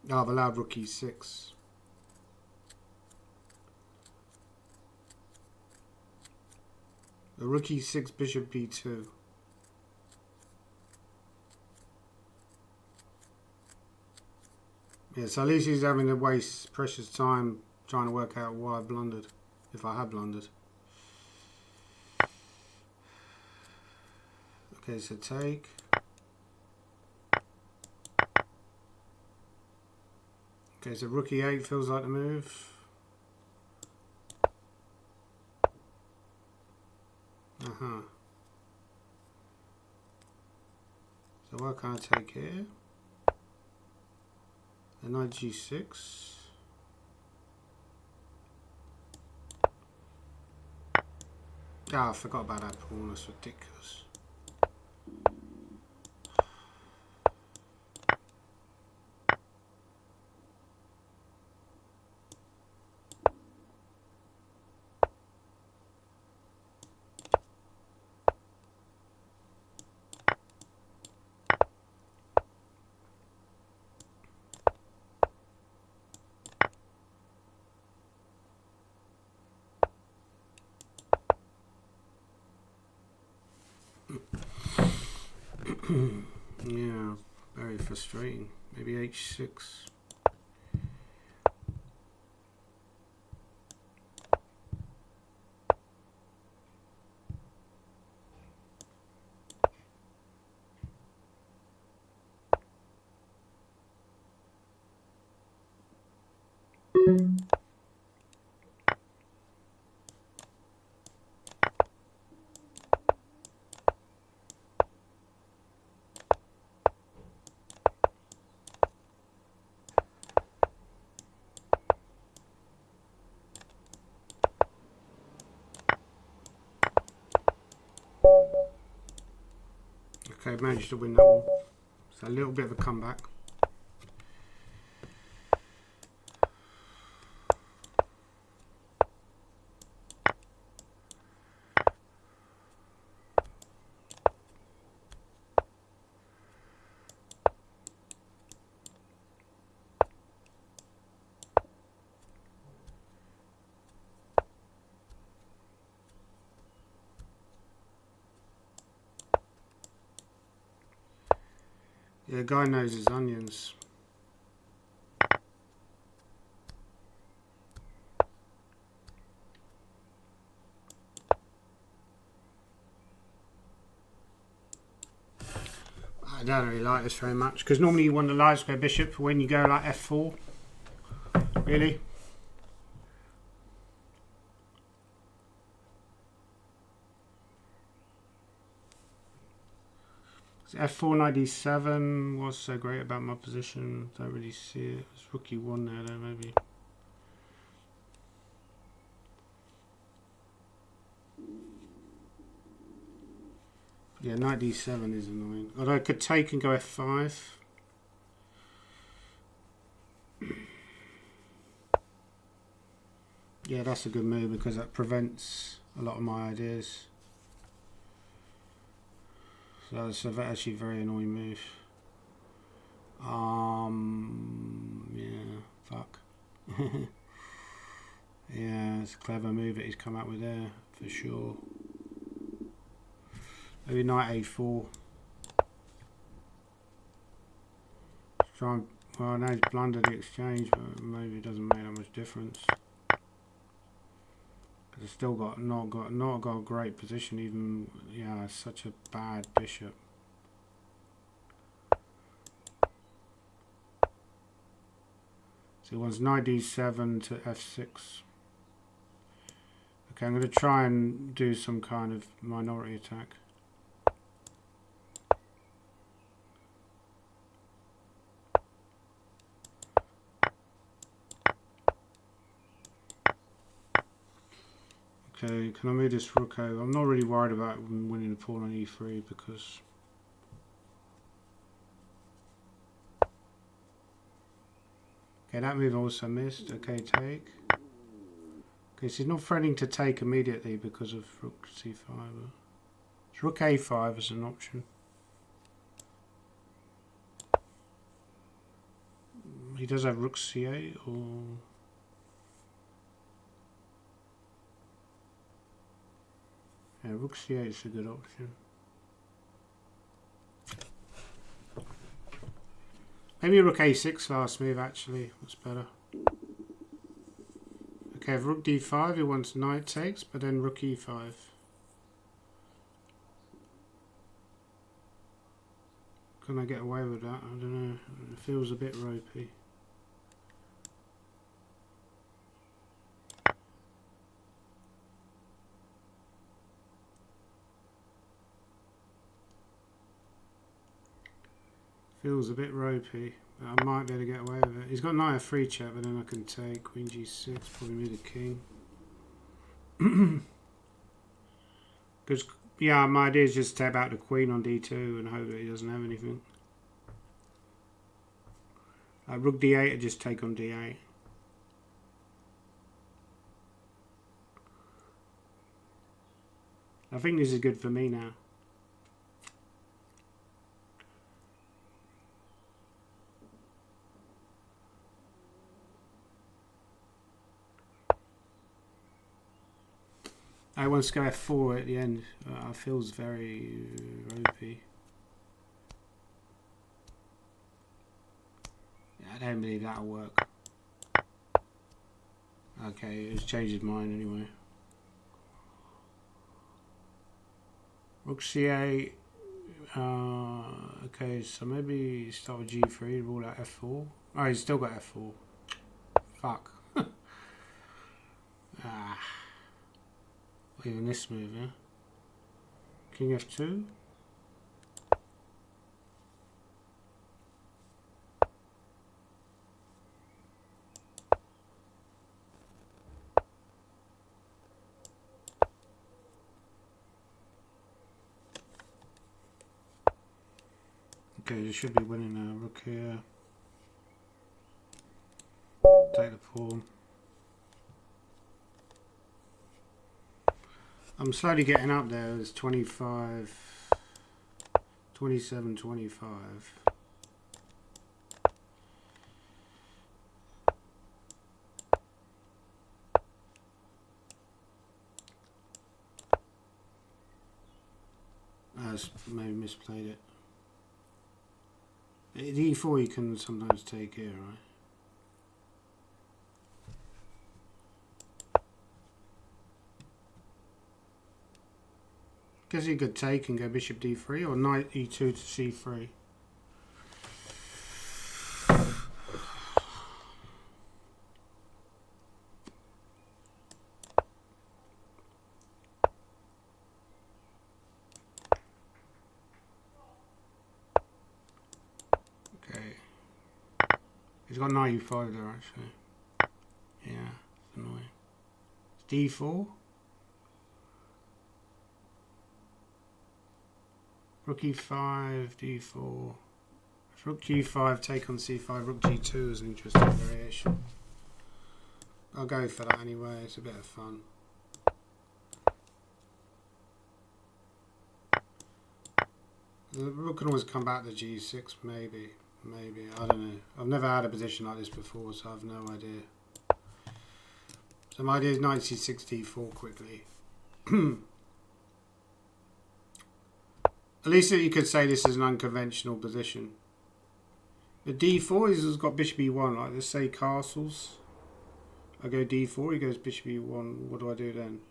[SPEAKER 1] Oh, I've allowed rook e6. The rook e6, bishop b2. Yeah, so at least he's having to waste precious time trying to work out why I blundered, if I have blundered. Okay, so take. Okay, so rook e8 feels like the move. So what can I take here? The knight g6. I forgot about that pawn. That's ridiculous. Yeah, very frustrating. Maybe h6. Okay, managed to win that one. So a little bit of a comeback. Yeah, guy knows his onions. I don't really like this very much because normally you want the light square bishop for when you go like f4. Really? F4 97. What's so great about my position? Don't really see it. It's rook e1 there though, maybe. Yeah, knight d7 is annoying. Although I could take and go f5. Yeah, that's a good move because that prevents a lot of my ideas. So it's actually a very annoying move. Yeah, fuck. Yeah, it's a clever move that he's come up with there, for sure. Maybe knight a4. Try and, well, I know he's blundered the exchange, but maybe it doesn't make that much difference. Because I've still not got a great position, even, yeah, it's such a bad bishop. So he wants knight d7 to f6. Okay, I'm going to try and do some kind of minority attack. Okay, can I move this rook over? I'm not really worried about winning the pawn on e3 because... Okay, that move also missed. Okay, take. Okay, so he's not threatening to take immediately because of rook c5. So rook a5 is an option. He does have rook c8 or... Yeah, rook c8 is a good option. Maybe rook a6 last move actually. That's better. Okay, if rook d5, he wants knight takes, but then rook e5. Can I get away with that? I don't know. It feels a bit ropey. Feels a bit ropey. But I might be able to get away with it. He's got knight f3 check, but then I can take queen g6, probably move the king. Because, yeah, my idea is just to tap out the queen on d2 and hope that he doesn't have anything. Rook d8 or just take on d8. I think this is good for me now. I want to go f4 at the end. Feels very ropey. Yeah, I don't believe that'll work. Okay, he's changed his mind anyway. Rook c8. Okay, so maybe start with g3, rule out f4. Oh, he's still got f4. Fuck. Even this move, yeah? King f2. Okay, you should be winning now. Rook here. Take the pawn. I'm slowly getting up there. It's 25, 27, 25. I maybe misplayed it. At e4 you can sometimes take here, right? Guess you could take and go bishop d3 or knight e2 to c3. Okay. He's got knight e5 there actually. Yeah, it's annoying. It's d4. Rook e5, d4. Rook g5, take on c5, rook g2 is an interesting variation. I'll go for that anyway, it's a bit of fun. The rook can always come back to g6, maybe, I don't know. I've never had a position like this before, so I have no idea. So my idea is knight c6, d4 quickly. At least you could say this is an unconventional position. The d4 has got bishop e1, like let's say castles. I go d4, he goes bishop e1, what do I do then?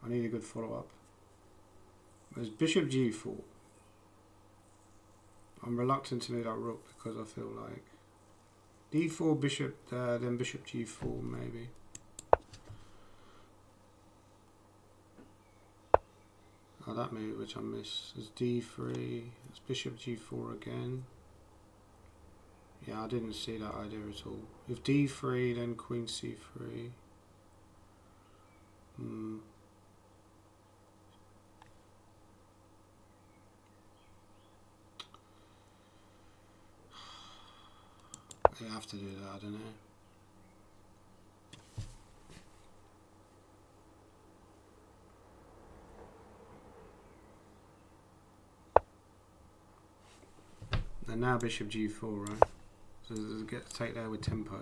[SPEAKER 1] I need a good follow-up. There's bishop g4. I'm reluctant to move that rook because I feel like d4, bishop there, then bishop g4 maybe. Oh, that move which I missed is d3. It's bishop g4 again. Yeah, I didn't see that idea at all. If d3, then queen c3. You have to do that, I don't know. And now bishop g4, right? So get to take there with tempo.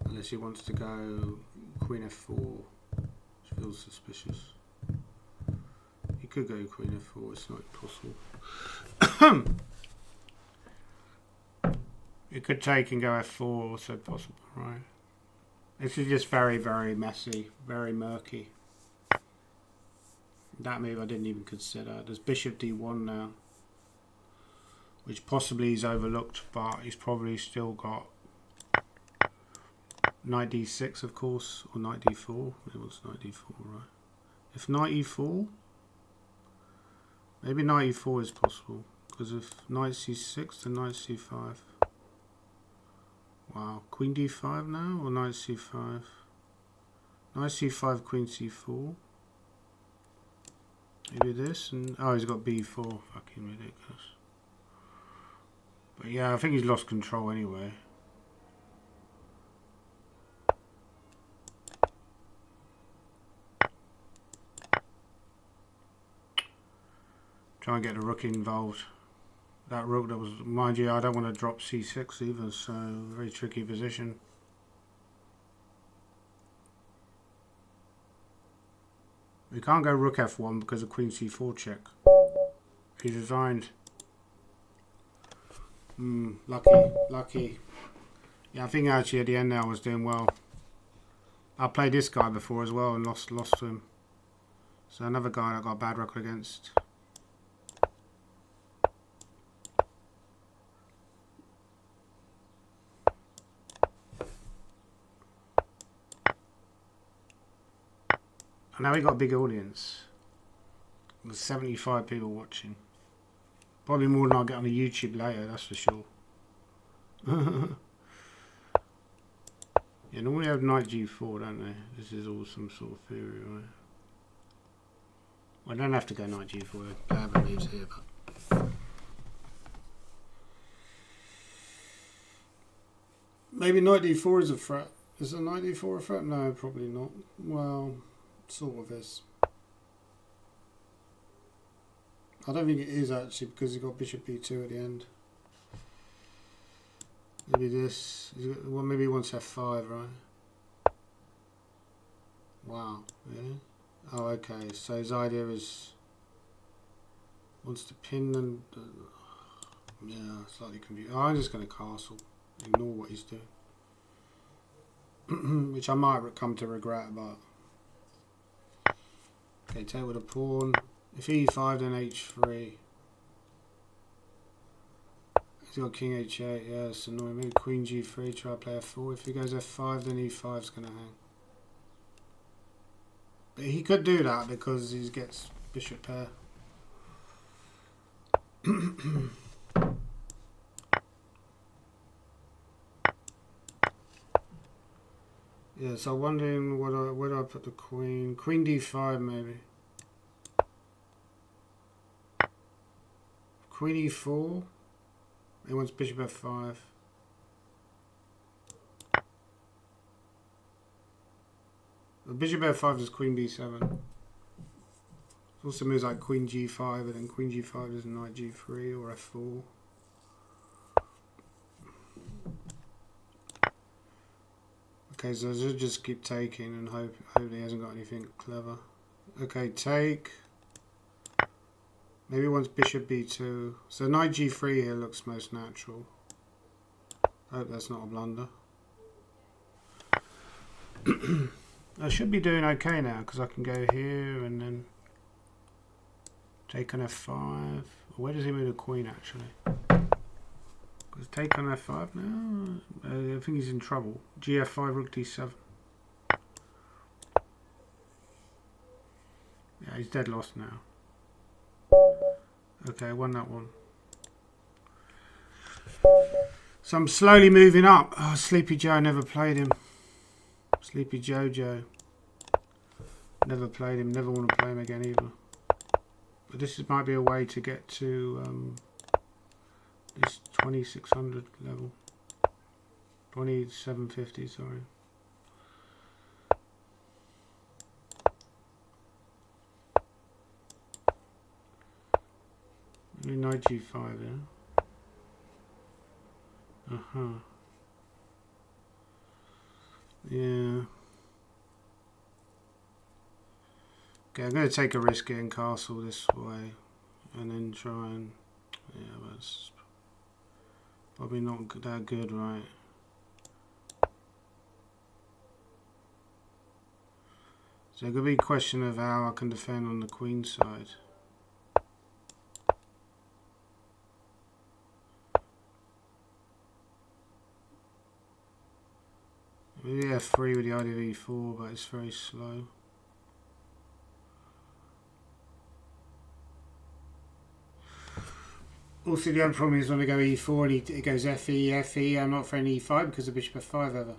[SPEAKER 1] Unless he wants to go queen f4, which feels suspicious. He could go queen f4, it's not impossible. It could take and go f4, also possible, right? This is just very, very messy, very murky. That move I didn't even consider. There's bishop d1 now, which possibly he's overlooked, but he's probably still got knight d6, of course, or knight d4. It was knight d4, right? If knight e4, maybe knight e4 is possible, because if knight c6, then knight c5. Wow, queen d5 now, or knight c5? Knight c5, queen c4. Maybe this, and oh, he's got b4. Fucking ridiculous. But yeah, I think he's lost control anyway. Try and get the rook involved. That rook that was, mind you, I don't want to drop c6 either, so very tricky position. We can't go rook f1 because of queen c4 check. He's resigned. Lucky. Yeah, I think actually at the end there I was doing well. I played this guy before as well and lost to him. So another guy I got a bad record against. And now we got a big audience. There's 75 people watching. Probably more than I'll get on the YouTube later, that's for sure. Yeah, normally have knight g4, don't they? This is all some sort of theory, right? Well, I don't have to go knight g4, I have moves here, but... Maybe knight d4 is a threat. Is a knight d4 a threat? No, probably not. Well, sort of is. I don't think it is actually because he got bishop b2 at the end. Maybe this. Well, maybe he wants f5, right? Wow. Really? Oh, okay. So his idea is. Wants to pin and yeah, slightly confused. Oh, I'm just going to castle. Ignore what he's doing. Which I might come to regret about. Okay, take with a pawn. If e5, then h3. He's got king h8. Yeah, it's annoying. Maybe queen g3. Try to play f4. If he goes f5, then e5 is going to hang. But he could do that because he gets bishop pair. Yeah, so I'm wondering where do I put the queen? Queen d5 maybe. Queen e4. He wants bishop f5. The bishop f5 is queen b7. It also moves like queen g5, and then queen g5 is knight g3 or f4. Okay, so I'll just keep taking and hope he hasn't got anything clever. Okay, take. Maybe he wants bishop b2. So knight g3 here looks most natural. I hope that's not a blunder. I should be doing okay now because I can go here and then take on f5. Where does he move the queen actually? Because take on f5 now. I think he's in trouble. gf5, rook d7. Yeah, he's dead lost now. Okay, I won that one. So I'm slowly moving up. Oh, Sleepy Joe, never played him. Sleepy Jojo. Never played him, never want to play him again either. But this might be a way to get to this 2600 level. 2750, sorry. Knight g5, yeah. Yeah. Okay, I'm going to take a risk getting castle this way. And then try and... Yeah, that's probably not that good, right? So it could be a question of how I can defend on the queen side. Maybe f3 with the idea of e4, but it's very slow. Also, the other problem is when I go e4 and it goes fe, fe, I'm not throwing e5 because of bishop f5 ever.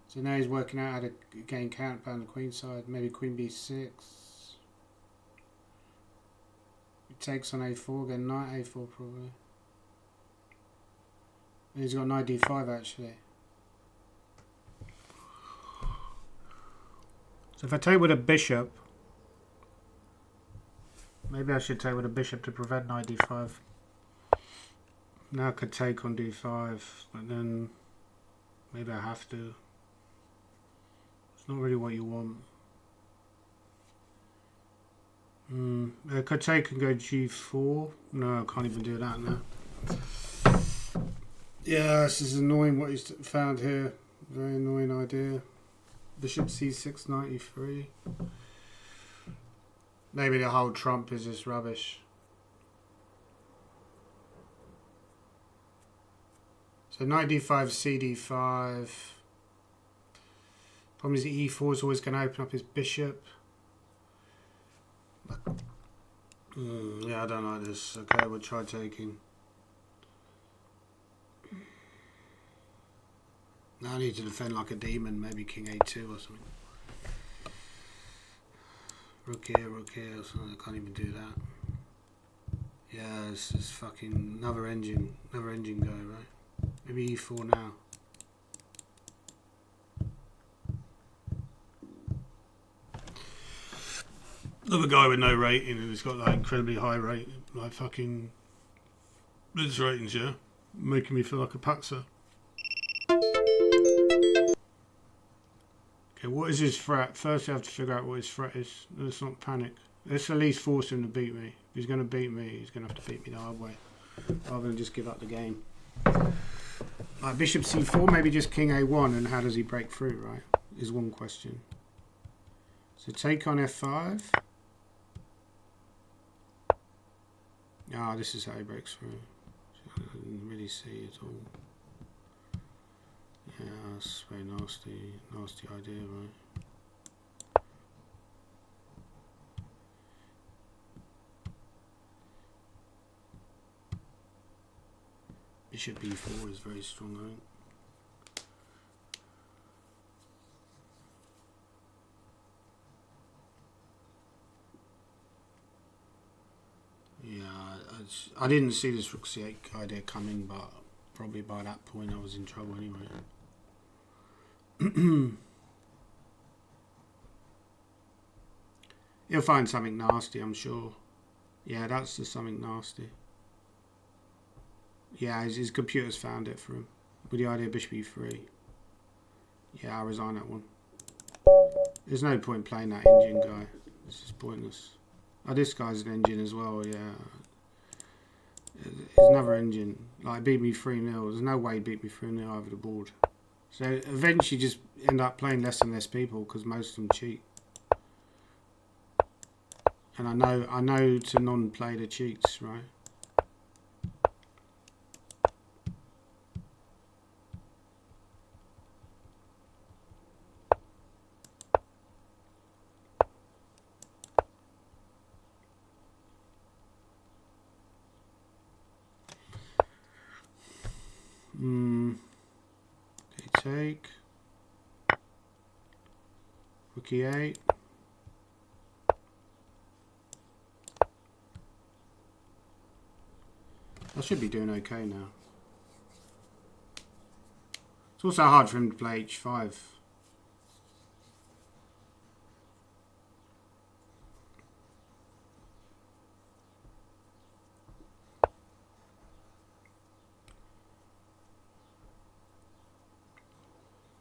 [SPEAKER 1] So now he's working out how to gain counter on the queen side. Maybe queen b6. He takes on a4, again knight a4 probably. And he's got knight d5 actually. So if I take with a bishop, maybe I should take with a bishop to prevent knight d5. Now I could take on d5, but then maybe I have to. It's not really what you want. I could take and go g4. No, I can't even do that now. Yeah, this is annoying what he's found here. Very annoying idea. Bishop c6, knight e3. Maybe the whole trump is just rubbish. So knight d5, cd5. Problem is the e4 is always going to open up his bishop. Yeah, I don't like this. Okay, we'll try taking. Now I need to defend like a demon, maybe king a2 or something. Rook here or something. I can't even do that. Yeah, this is fucking another engine guy, right? Maybe e4 now. Another guy with no rating and he's got like incredibly high rate, like fucking Blitz ratings, yeah? Making me feel like a paxer. Okay, What is his threat? First, I have to figure out what his threat is. Let's not panic. Let's at least force him to beat me. If he's going to beat me, he's going to have to beat me the hard way, rather than just give up the game. Like bishop c4, maybe just king a1, and how does he break through, right? Is one question. So take on f5. Ah, this is how he breaks through. I didn't really see at all. Yeah, that's very nasty idea, right? Bishop b4 is very strong, I think. Yeah, I didn't see this rook c8 idea coming, but probably by that point I was in trouble anyway. He'll find something nasty, I'm sure. Yeah, that's just something nasty. Yeah, his computer's found it for him. With the idea of bishop e3. Yeah, I'll resign that one. There's no point playing that engine guy. This is pointless. Oh, this guy's an engine as well, yeah. There's another engine. Like, beat me 3-0. There's no way he beat me 3-0 over the board. So eventually just end up playing less and less people because most of them cheat. And I know to non-play the cheats, right? Okay, take. Rook e8. I should be doing okay now. It's also hard for him to play h5.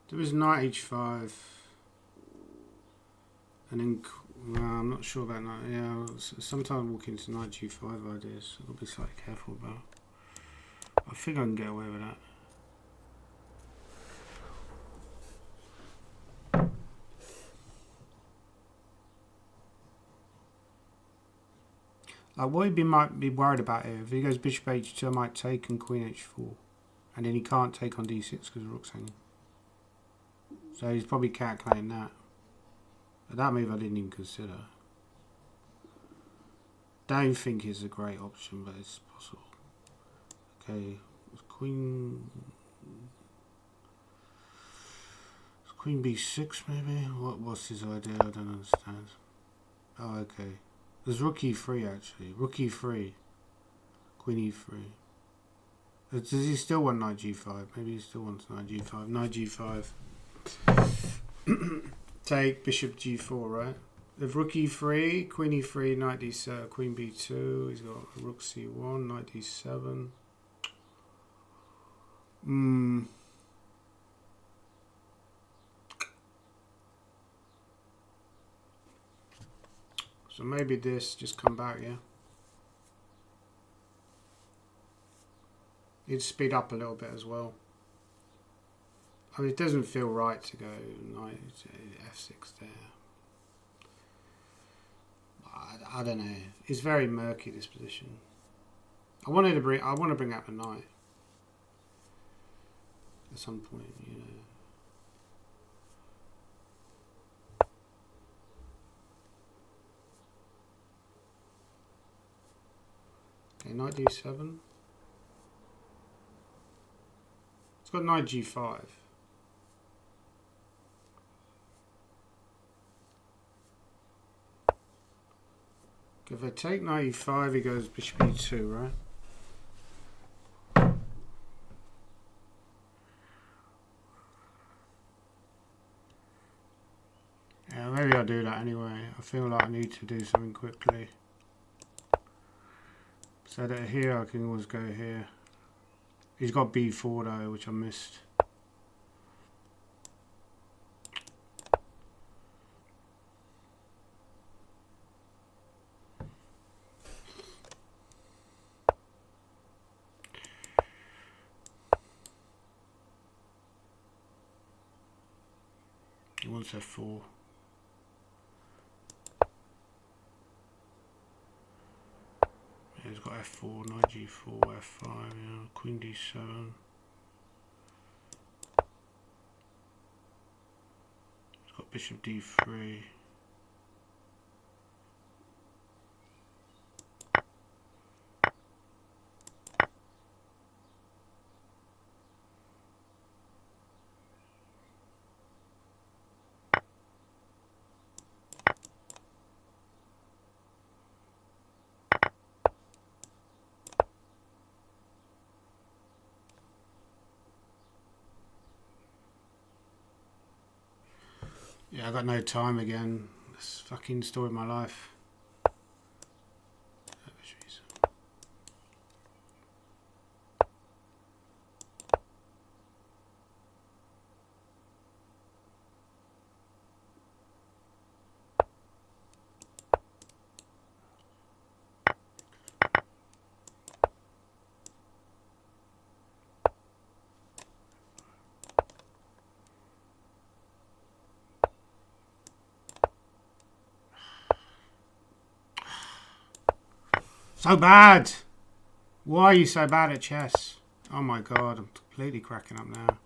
[SPEAKER 1] There was knight h5. And then, well, I'm not sure about that. Yeah, sometimes walk into knight g5 ideas. I'll be slightly careful about. I think I can get away with that. Like what he might be worried about here, if he goes bishop h2, I might take and queen h4. And then he can't take on d6 because the rook's hanging. So he's probably calculating that. But that move I didn't even consider. Don't think it's a great option, but it's possible. Okay, queen b6 maybe? What's his idea? I don't understand. Oh, okay. There's rook e3 actually. Rook e3. Queen e3. Does he still want knight g5? Maybe he still wants knight g5. Knight g5. Take bishop g4, right? If rook e3, queen e3, knight d7, queen b2. He's got rook c1, knight d7. So maybe this, just come back, yeah? You'd speed up a little bit as well. I mean, it doesn't feel right to go knight f6 there. I don't know. It's very murky, this position. I want to bring out the knight at some point, you know. Okay, knight d7. It's got knight g5. Okay, if I take knight e5, he goes bishop e2, right? Yeah, maybe I'll do that anyway. I feel like I need to do something quickly. So that here I can always go here. He's got b4 though, which I missed. He wants f4. Yeah, he's got f4, knight g4, f5, yeah, queen d7. He's got bishop d3. Yeah, I got no time again. This fucking story of my life. So bad! Why are you so bad at chess? Oh my god, I'm completely cracking up now.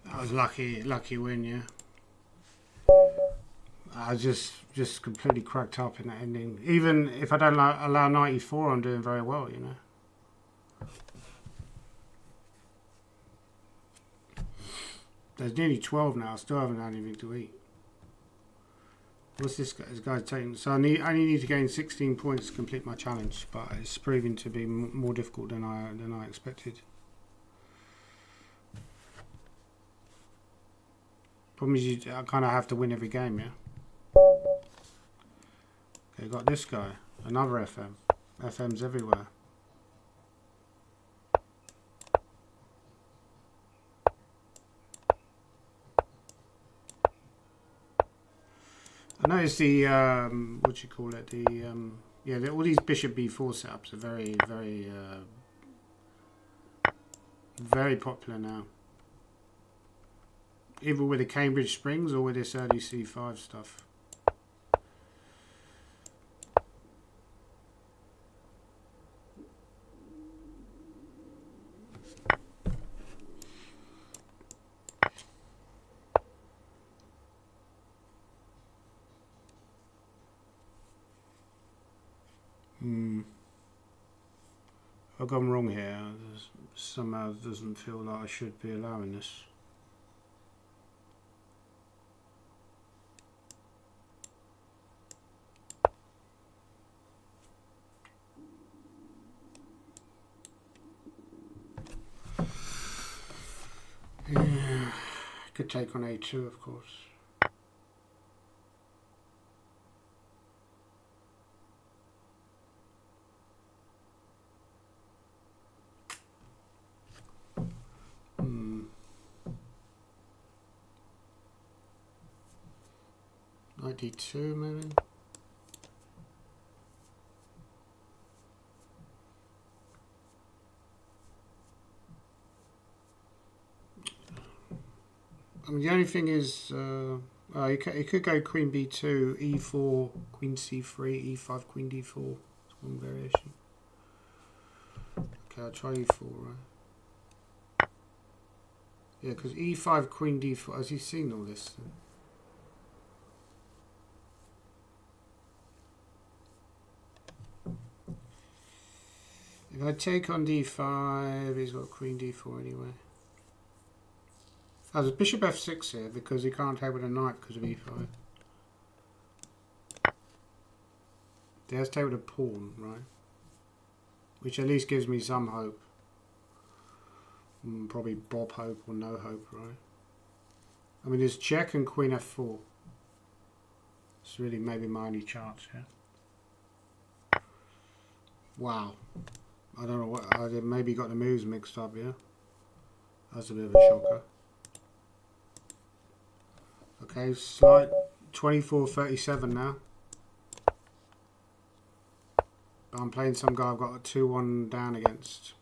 [SPEAKER 1] That was lucky win, yeah. I just completely cracked up in that ending. Even if I don't allow 94, I'm doing very well, you know. There's nearly 12 now. I still haven't had anything to eat. What's this guy's taking? So I only need to gain 16 points to complete my challenge, but it's proving to be more difficult than I expected. Problem is, I kind of have to win every game, yeah. Okay, got this guy, another FM. FM's everywhere. I noticed the what do you call it? The yeah, all these bishop b4 setups are very popular now. Either with the Cambridge Springs or with this early c5 stuff. I've gone wrong here. Somehow it doesn't feel like I should be allowing this. Yeah, could take on a2, of course. Knight d2 maybe. I mean, the only thing is, you could go queen b2, e4, queen c3, e5, queen d4. That's one variation. Okay, I'll try e4, right? Yeah, because e5, queen d4. Has he seen all this? If I take on d5, he's got queen d4 anyway. Oh, there's bishop f6 here because he can't take with a knight because of e5. He has to take with a pawn, right? Which at least gives me some hope. Probably Bob hope or no hope, right? I mean, there's check and queen f4. It's really maybe my only chance here. Wow. I don't know what, I maybe got the moves mixed up here. That's a bit of a shocker. Okay, slight 24-37 now. I'm playing some guy I've got a 2-1 down against.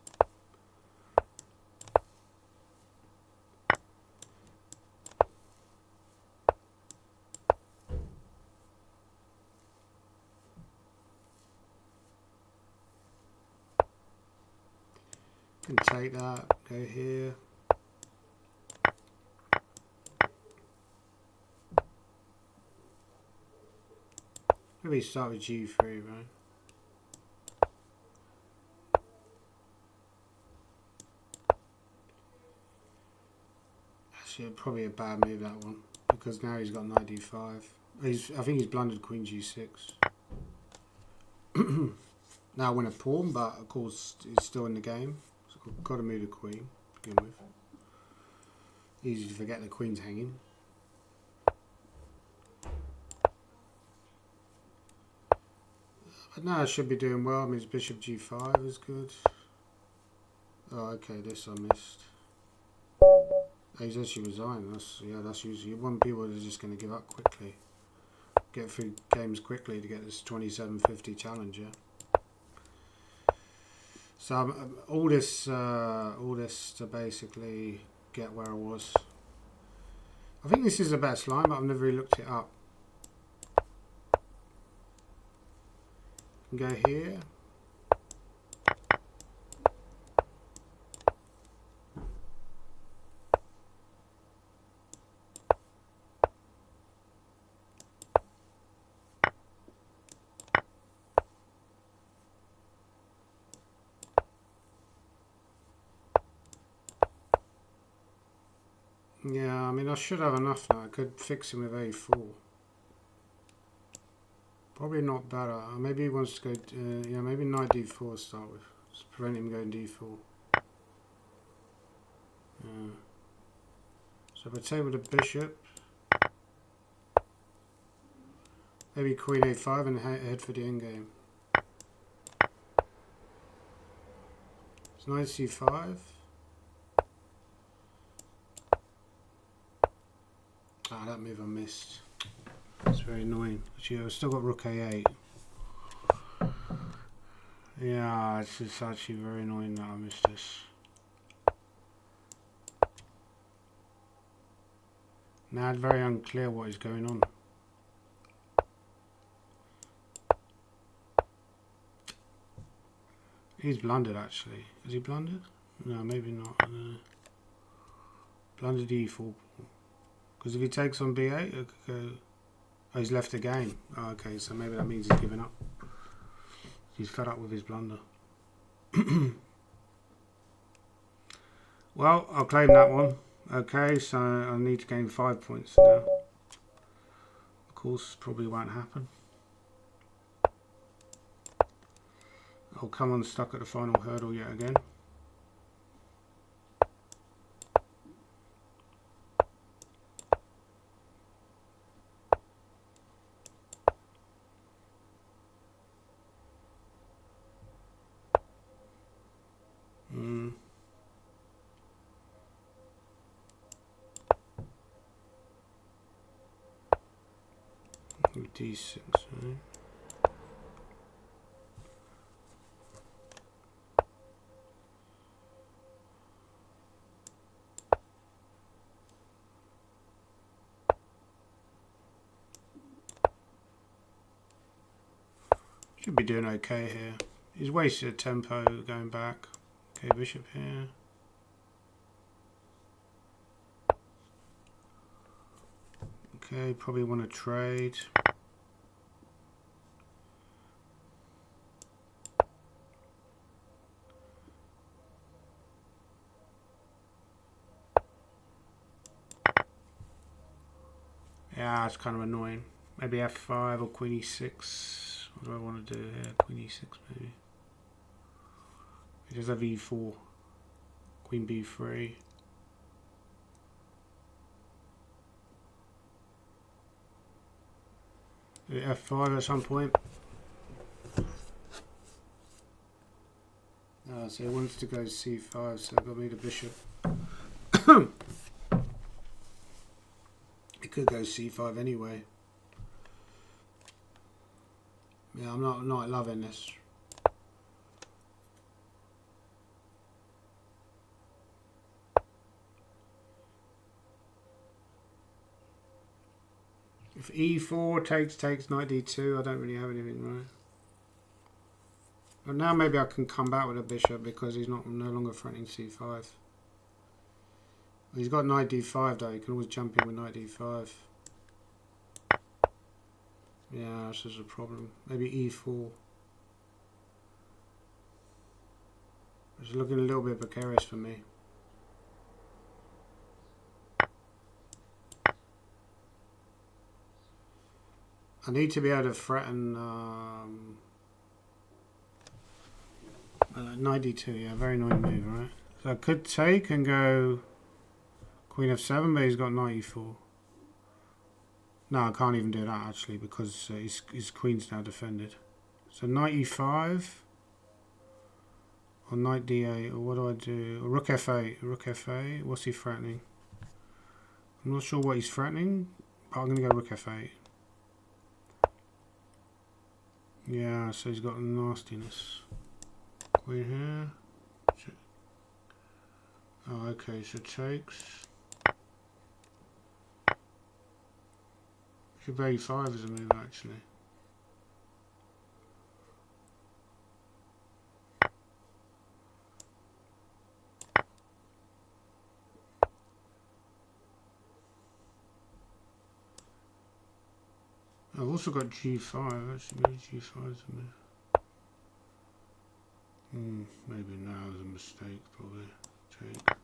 [SPEAKER 1] Can take that, go here. Maybe start with g3, right? Actually, probably a bad move, that one, because now he's got knight d5. I think he's blundered queen g6. Now I win a pawn, but of course he's still in the game. So I've got to move the queen to begin with. Easy to forget the queen's hanging. But now I should be doing well. I mean, bishop g5 is good. Oh, okay, this I missed. He's actually resigned. That's usually one people are just going to give up quickly. Get through games quickly to get this 2750 challenger. So all this to basically get where I was. I think this is the best line, but I've never really looked it up. Go here. Yeah, I mean, I should have enough now. I could fix him with a4. Probably not better. Maybe he wants to go, yeah, maybe knight d4 to start with. Just prevent him going d4. Yeah. So if I take with a bishop, maybe queen a5 and head for the endgame. It's knight c5. Ah, that move I missed. It's very annoying. But yeah, I've still got rook a8. Yeah, it's just actually very annoying that I missed this. Now it's very unclear what is going on. He's blundered actually. Is he blundered? No, maybe not. Blundered e4. Because if he takes on b8, it could go... Oh, he's left the game. Oh, okay, so maybe that means he's given up. He's fed up with his blunder. Well, I'll claim that one. Okay, so I need to gain 5 points now. Of course, probably won't happen. I'll come unstuck at the final hurdle yet again. D6, right? Should be doing okay here. He's wasted tempo going back. Okay, bishop here. Okay, probably want to trade. kind of annoying. Maybe f5 or queen e6. What do I want to do here? Queen e6 maybe. We just have e4. Queen b3. F5 at some point. So he wants to go c5, so I've got me the bishop. It could go c5 anyway. Yeah, I'm not loving this. If e4 takes knight d2, I don't really have anything right. But now maybe I can come back with a bishop because he's no longer threatening c5. He's got knight d5 though, he can always jump in with knight d5. Yeah, this is a problem. Maybe e4. It's looking a little bit precarious for me. I need to be able to threaten knight d2, yeah, very annoying move, right? So I could take and go queen f7, but he's got knight e4. No, I can't even do that actually because his queen's now defended. So knight e5 or knight d8, or what do I do? Rook f8, rook f8. What's he threatening? I'm not sure what he's threatening, but I'm going to go rook f8. Yeah, so he's got nastiness. Queen here. Oh, okay, so takes. Bishop a5 is a move actually. I've also got g5, actually maybe g5 is a move. Maybe now is a mistake, probably. Take.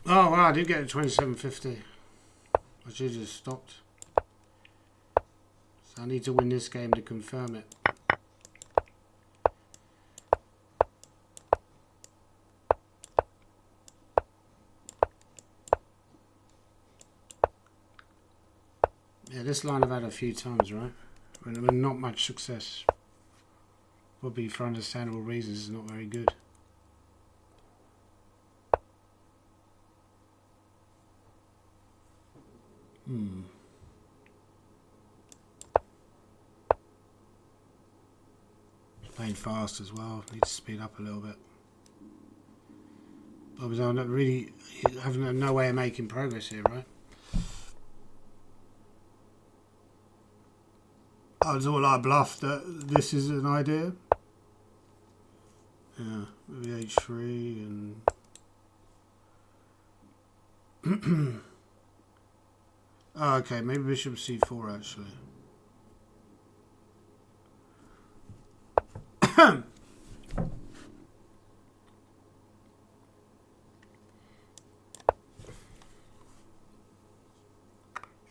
[SPEAKER 1] Oh wow, I did get a 2750. I should have just stopped. So I need to win this game to confirm it. Yeah, this line I've had a few times, right? With not much success. Probably for understandable reasons, it's not very good. Playing fast as well. Need to speed up a little bit. Obviously, I'm not really having no way of making progress here, right? I was all I bluffed that this is an idea. Yeah, maybe h3 and. Oh, okay, maybe bishop c4 actually.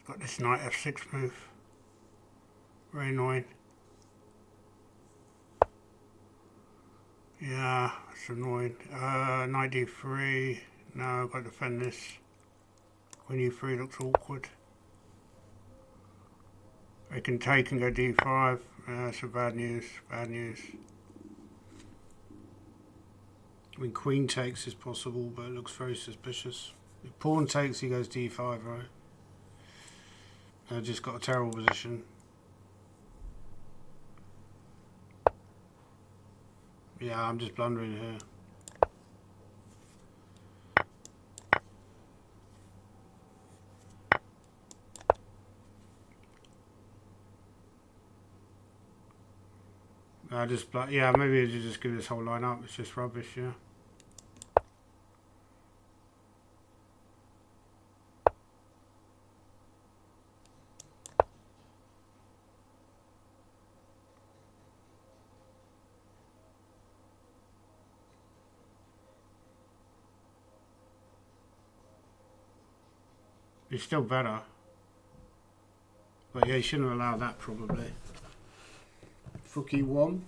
[SPEAKER 1] Got this knight f6 move. Very annoying. Yeah, it's annoying. Knight d3. No, I've got to defend this. Queen e3 looks awkward. I can take and go d5. That's bad news. Bad news. I mean, queen takes is possible, but it looks very suspicious. If pawn takes, he goes d5, right? I just got a terrible position. Yeah, I'm just blundering here. Yeah, maybe I should just give this whole line up. It's just rubbish, yeah. It's still better. But yeah, you shouldn't have allowed that probably. Rook e1.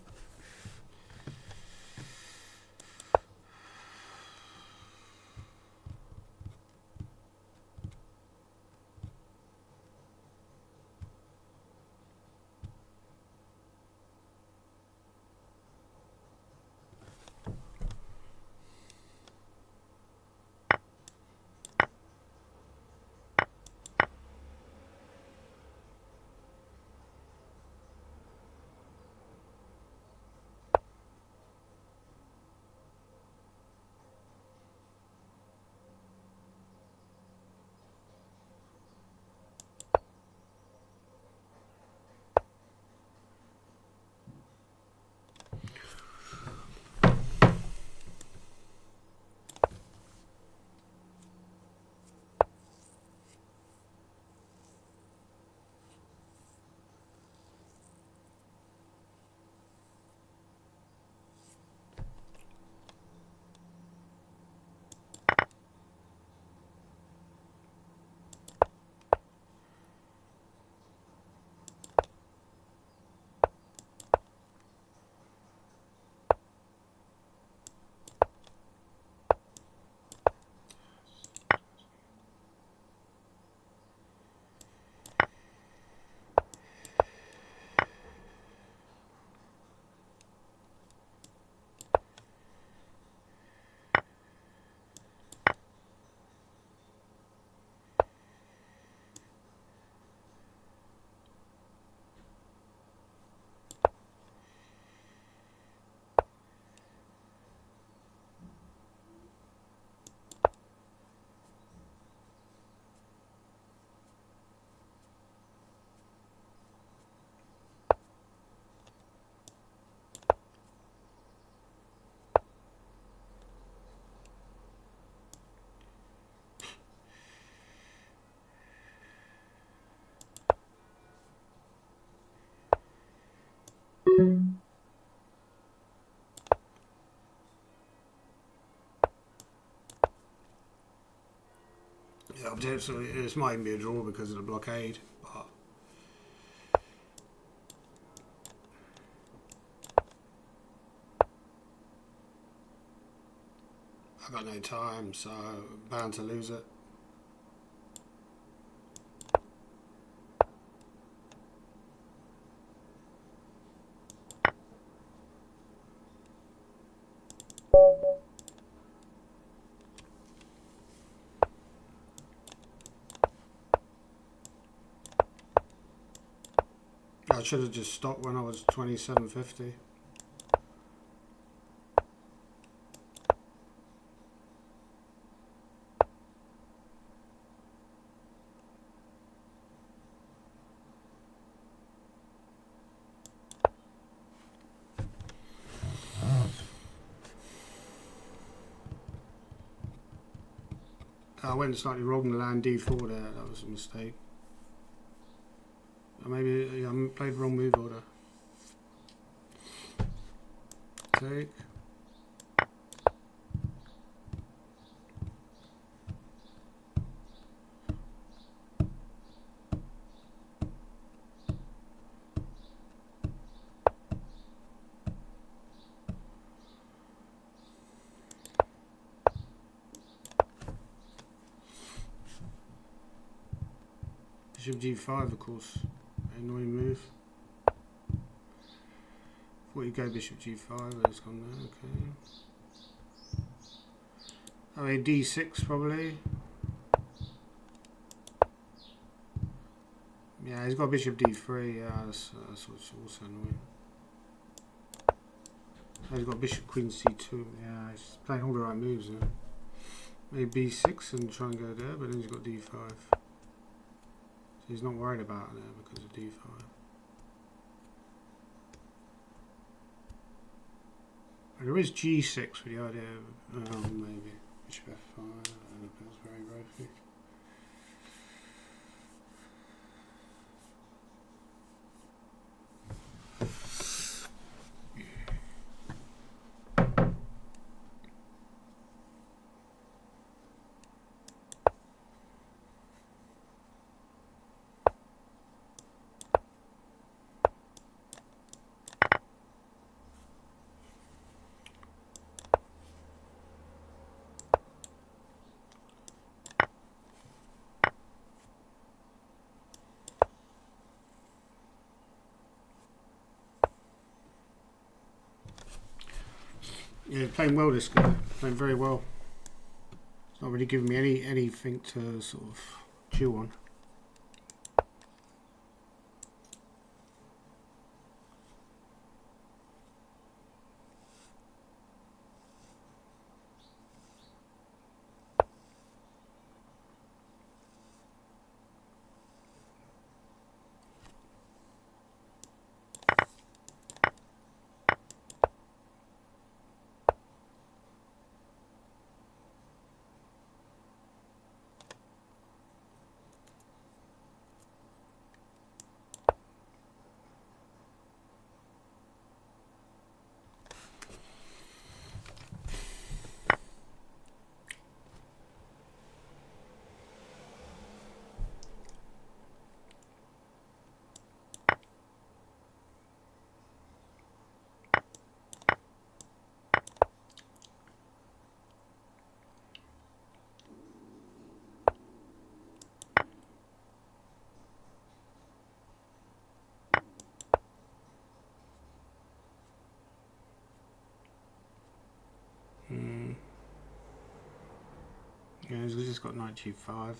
[SPEAKER 1] Yeah, potentially this might even be a draw because of the blockade, but I got no time, so I'm bound to lose it. I should have just stopped when I was 27.50. I went slightly wrong to land d4 there. That was a mistake. Maybe I played the wrong move order. Take. Bishop g5, of course. Annoying move. Thought you go bishop g5, but it's gone there, okay. I mean, d6 probably. Yeah, he's got bishop d3. Yeah, that's what's also annoying. He's got bishop queen c2. Yeah, he's playing all the right moves now. Maybe b6 and try and go there, but then he's got d5. So he's not worried about it there because of d5. And there is g6 with the idea of maybe bishop f5. I don't know if that's very graphic. Yeah, playing well, this guy. Playing very well. It's not really giving me anything to sort of chew on. Yeah, he's just got knight g5.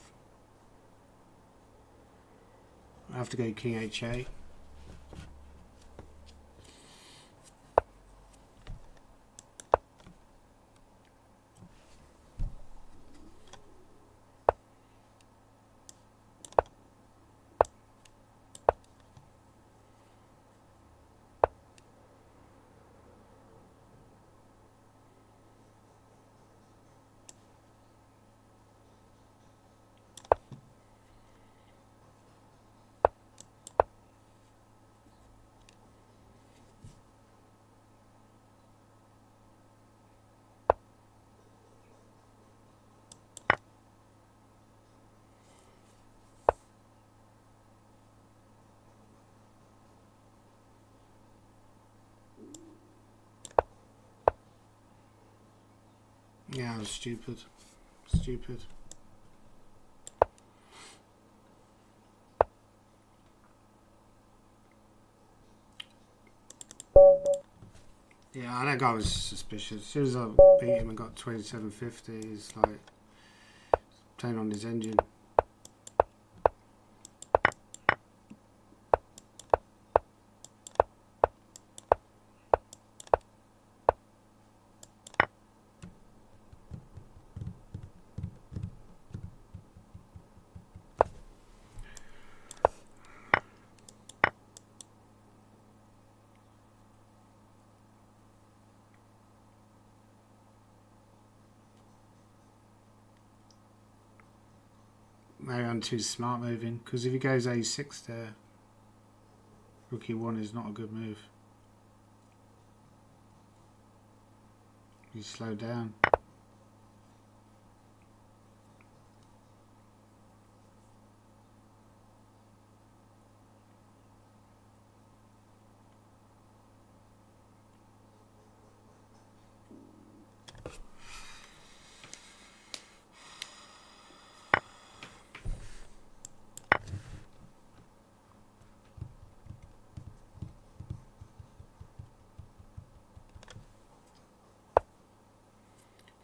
[SPEAKER 1] I have to go king h8. Yeah, I was stupid. Stupid. Yeah, that guy was suspicious. As soon as I beat him and got 2750, he's like playing on his engine. Maybe I'm too smart moving, because if he goes a6 there, rook e1 is not a good move. You slow down.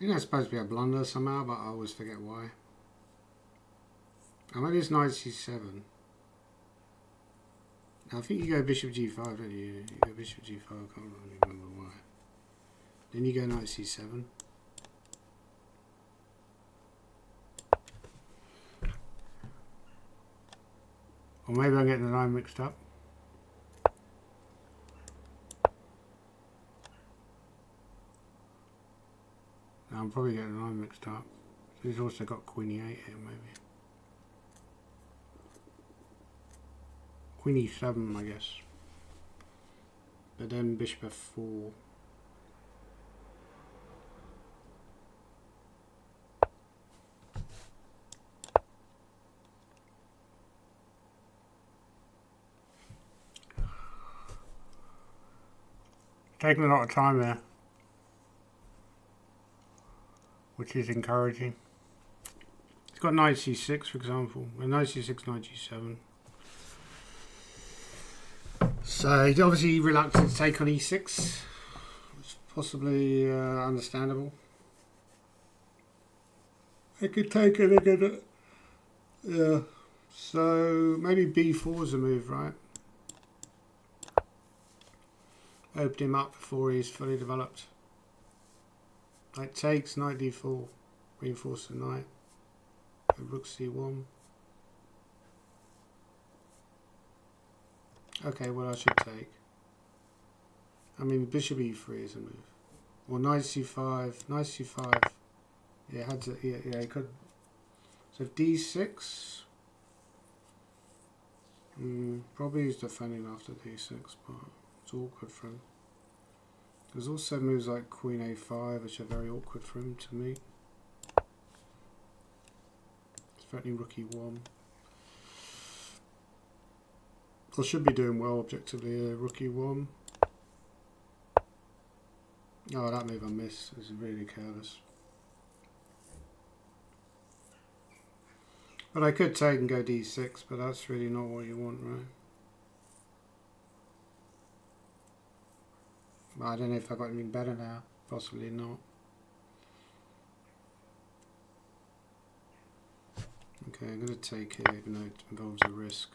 [SPEAKER 1] think that's supposed to be a blunder somehow, but I always forget why. I mean, it's knight c7. I think you go bishop g5, don't you? You go bishop g5, I can't really remember why. Then you go knight c7. Or maybe I'm getting the line mixed up. No, I'm probably getting the line mixed up. He's also got queen e8 here, maybe. Queen e7, I guess. But then bishop f4. Taking a lot of time there, which is encouraging. He's got knight c6, for example. Knight c6, knight g7. So he's obviously reluctant to take on e6, which is possibly understandable. They could take it, they could, yeah. So maybe b4 is a move, right? Open him up before he's fully developed. Knight takes, knight d4, reinforce the knight. Rook c1. Okay, well I should take. I mean bishop e3 is a move. Or knight c5, knight c5. Yeah, had to. Yeah, he could. So d6. Probably he's defending after d6, but it's awkward for him. There's also moves like queen a5, which are very awkward for him to meet. It's threatening rook e1. I should be doing well objectively here. Rook e1. Oh, that move I missed. It's really careless. But I could take and go d6, but that's really not what you want, right? But I don't know if I've got anything better now. Possibly not. Okay, I'm going to take it, even though it involves a risk.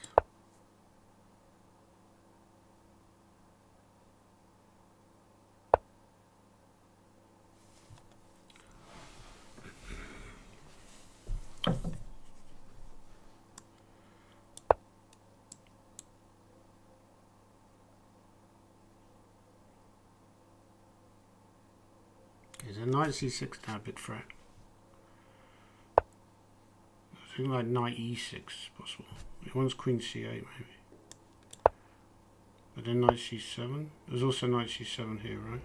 [SPEAKER 1] So knight c6 now a big threat. Something like knight e6 is possible. He wants queen c8 maybe. But then knight c7. There's also knight c7 here, right?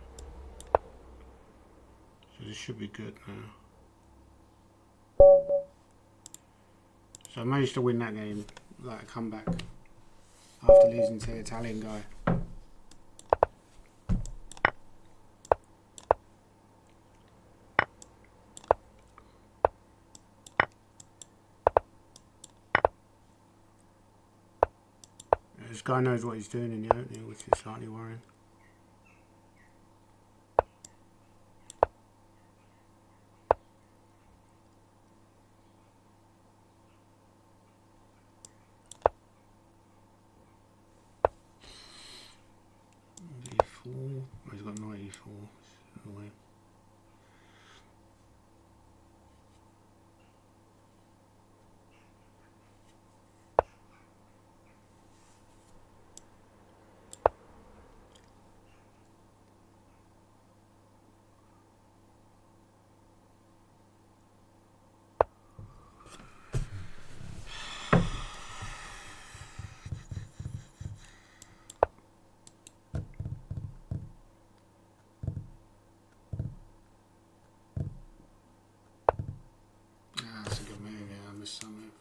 [SPEAKER 1] So this should be good now. So I managed to win that game, like a comeback, after losing to the Italian guy. This guy knows what he's doing in the opening, which is slightly worrying. E4. Oh, he's got knight e4. It's annoying. That's a good move, yeah, I missed that move.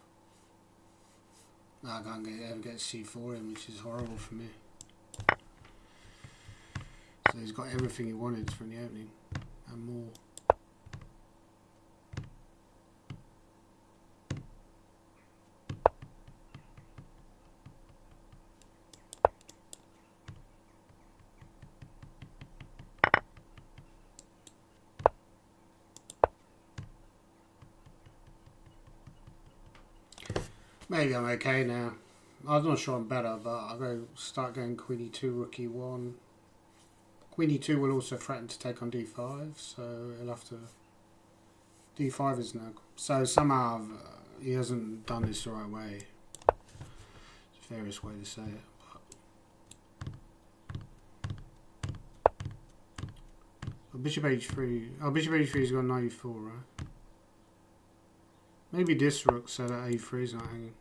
[SPEAKER 1] I can't ever get c4 in, which is horrible for me. So he's got everything he wanted from the opening, and more. Maybe I'm okay now. I'm not sure I'm better, but I'll start going queen e2, rook e1. Queen e2 will also threaten to take on d5, so he'll have to... d5 is now... So somehow he hasn't done this the right way. It's various way to say it. Bishop h3. Oh, bishop h3's got knight e4, right? Maybe this rook so that a3 is not hanging.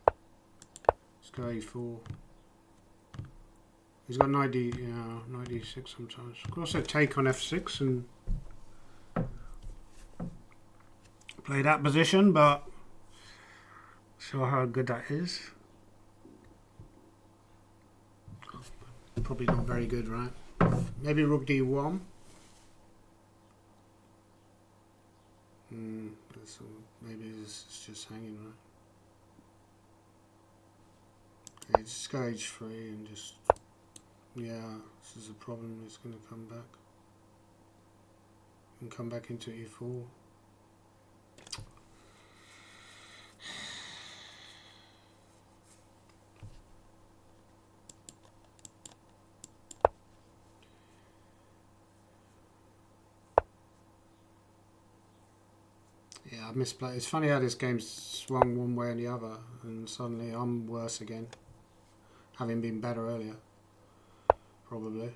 [SPEAKER 1] Let's go a4. He's got knight d, knight d6 sometimes. Could also take on f6 and play that position, but sure how good that is. Probably not very good, right? Maybe rook d1. Maybe this is just hanging, right? Okay, just go h3 and just... Yeah, this is a problem. It's going to come back. And come back into e4. Yeah, I misplayed. It's funny how this game's swung one way and the other, and suddenly I'm worse again, having been better earlier. Probably.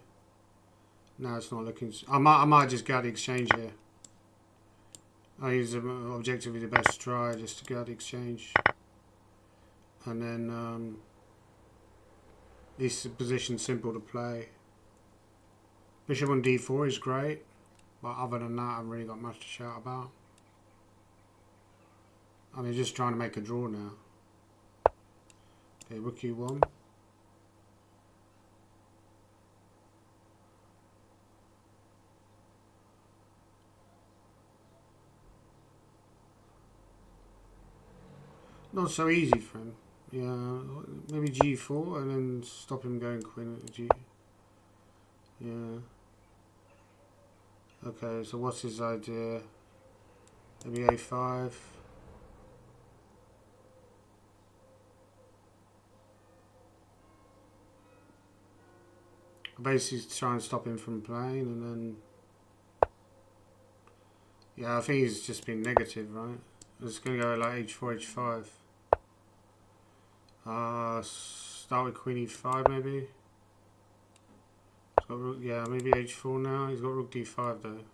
[SPEAKER 1] Now it's not looking... I might just go out the exchange here. I use objectively the best try just to go out the exchange. And then this position's simple to play. Bishop on d4 is great, but other than that I haven't really got much to shout about. I mean, just trying to make a draw now. Okay, rook e1. Not so easy for him. Yeah, maybe g4 and then stop him going queen at g. Yeah. Okay, so what's his idea? Maybe a5. Basically try and stop him from playing, and then... Yeah, I think he's just been negative, right? It's going to go like h4, h5. Start with queen e5 maybe. He's got rook, yeah, maybe h4 now. He's got rook d5 though.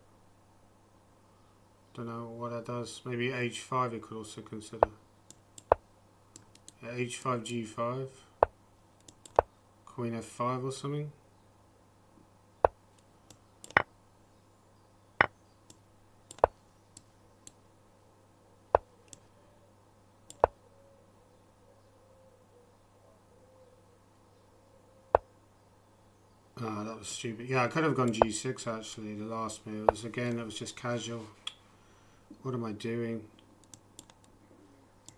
[SPEAKER 1] Don't know what that does. Maybe h5 he could also consider. Yeah, h5, g5. Queen f5 or something. Oh, that was stupid. Yeah, I could have gone g6 actually, the last move. It was just casual. What am I doing?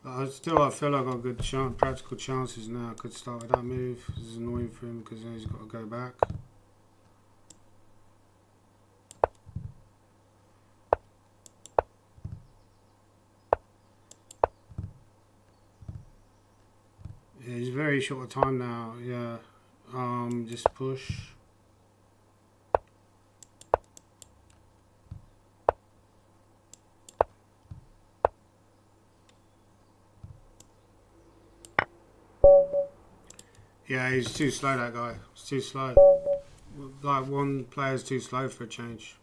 [SPEAKER 1] I feel like I've got good practical chances now. I could start with that move. This is annoying for him because then he's got to go back. Yeah, he's very short of time now. Yeah, just push. Yeah, he's too slow, that guy. He's too slow. Like, one player's too slow for a change.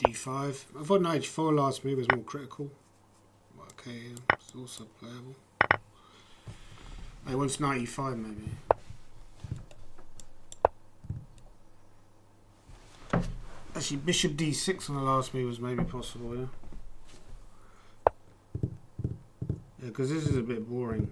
[SPEAKER 1] d5. I thought knight h4 last move was more critical. Okay, it's also playable. I wants knight e5 maybe. Actually, bishop d6 on the last move was maybe possible, yeah. because this is a bit boring.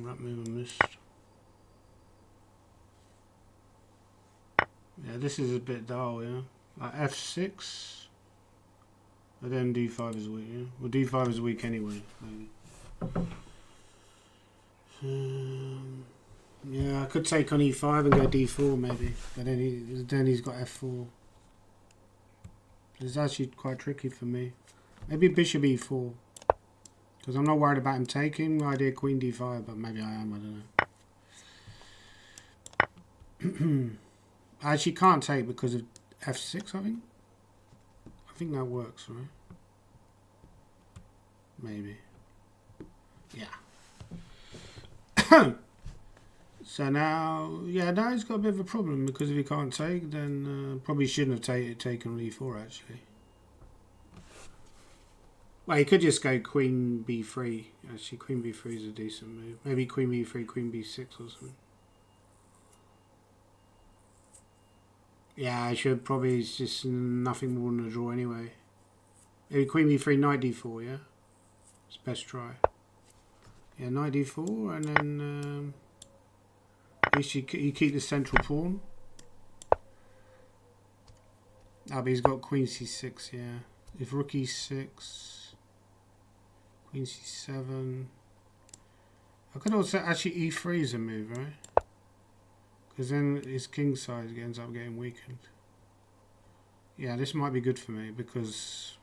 [SPEAKER 1] That move I missed. Yeah, this is a bit dull, yeah. Like F6, but then D5 is weak, yeah. Well, D5 is weak anyway, maybe. Yeah, I could take on E5 and go D4 maybe, but then he's got F4. It's actually quite tricky for me. Maybe Bishop E4, because I'm not worried about him taking. I did Queen D5, but maybe I am. I don't know. I actually can't take because of F6. I think that works, right? Maybe. Yeah. So now, yeah, now he's got a bit of a problem because if he can't take, then probably shouldn't have taken E4 actually. Well, he could just go Queen B3. Actually, Queen B3 is a decent move. Maybe Queen B3, Queen B6 or something. Yeah, I should probably. It's just nothing more than a draw anyway. Maybe Queen B3, Knight D4. Yeah, it's best try. Yeah, Knight D4, and then at least you keep the central pawn. Ah, but he's got Queen C6. Yeah, if Rook E6, Queen C7. I could also actually E3 is a move, right? Because then his king side ends up getting weakened. Yeah, this might be good for me because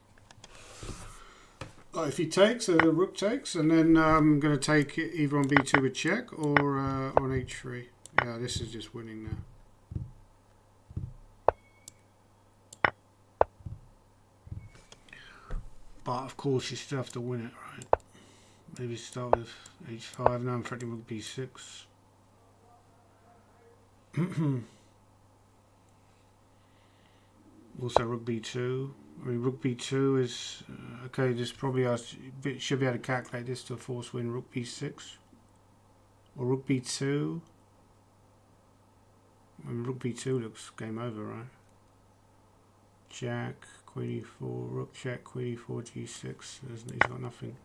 [SPEAKER 1] if he takes, the rook takes, and then I'm going to take it either on B2 with check or on H3. Yeah, this is just winning now. But of course you still have to win it, right? Maybe start with H5. Now I'm threatening rook B6. Also rook B2. I mean, rook B2 is okay. This probably should be able to calculate this to force win rook B6 or rook B2. I mean, rook B2 looks game over, right? Jack, Queen E4, rook check, Queen E4, G6. He's got nothing.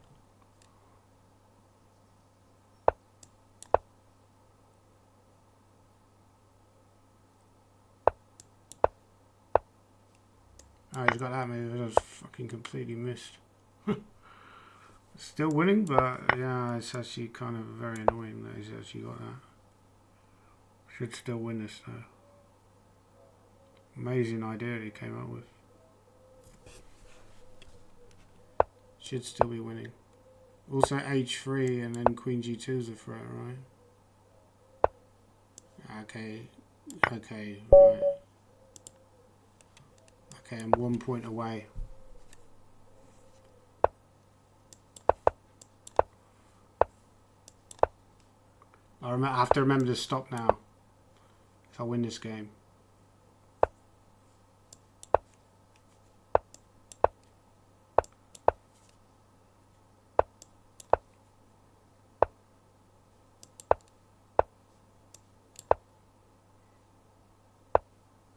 [SPEAKER 1] Oh, he's got that move. I was fucking completely missed. Still winning, but yeah, it's actually kind of very annoying that he's actually got that. Should still win this though. Amazing idea he came up with. Should still be winning. Also H3 and then Queen G2 is a threat, right? Okay, right. Okay, I'm 1 point away. I have to remember to stop now if I win this game.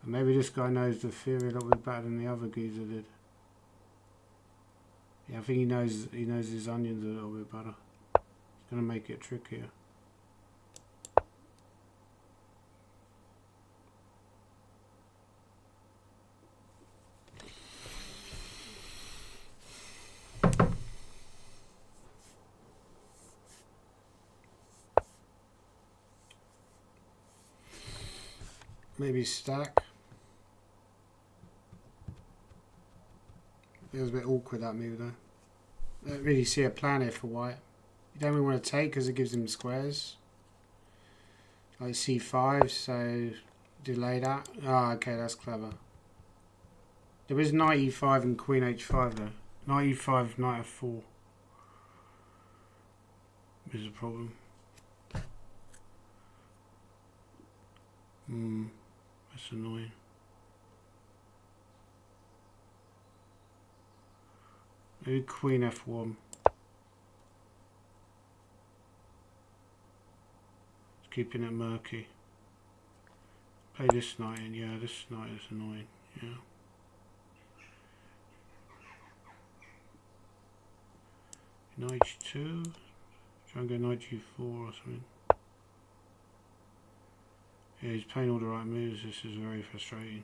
[SPEAKER 1] And maybe this guy knows the theory a little bit better than the other geezer did. Yeah, I think he knows his onions a little bit better. It's gonna make it trickier. Maybe stack. It was a bit awkward that move though. I don't really see a plan here for white. You don't really want to take because it gives him squares. Like C5, so delay that. Ah, okay, that's clever. There is Knight E5 and Queen H5 though. Knight E5, Knight F4 is a problem. That's annoying. Maybe Queen F1. Keeping it murky. Play this knight in. Yeah, this knight is annoying. Yeah. Knight H2. Try and go Knight G4 or something. Yeah, he's playing all the right moves. This is very frustrating.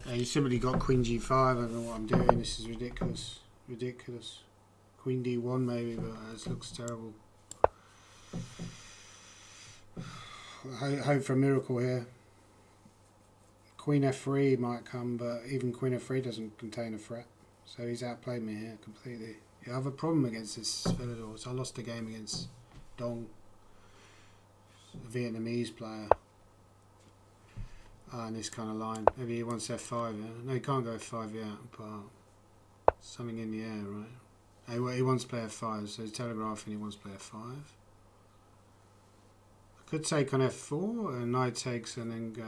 [SPEAKER 1] He's simply got Queen G5. I don't know what I'm doing. This is ridiculous. Ridiculous. Queen D1 maybe, but this looks terrible. Hope for a miracle here. Queen F3 might come, but even Queen F3 doesn't contain a threat. So he's outplayed me here completely. Yeah, I have a problem against this Villador. So I lost the game against Dong, a Vietnamese player. And this kind of line. Maybe he wants F5, yeah? No, he can't go F5 yet, but something in the air, right? He wants to play F5, so he's telegraphing he wants to play F5. I could take on F4, and knight takes and then go,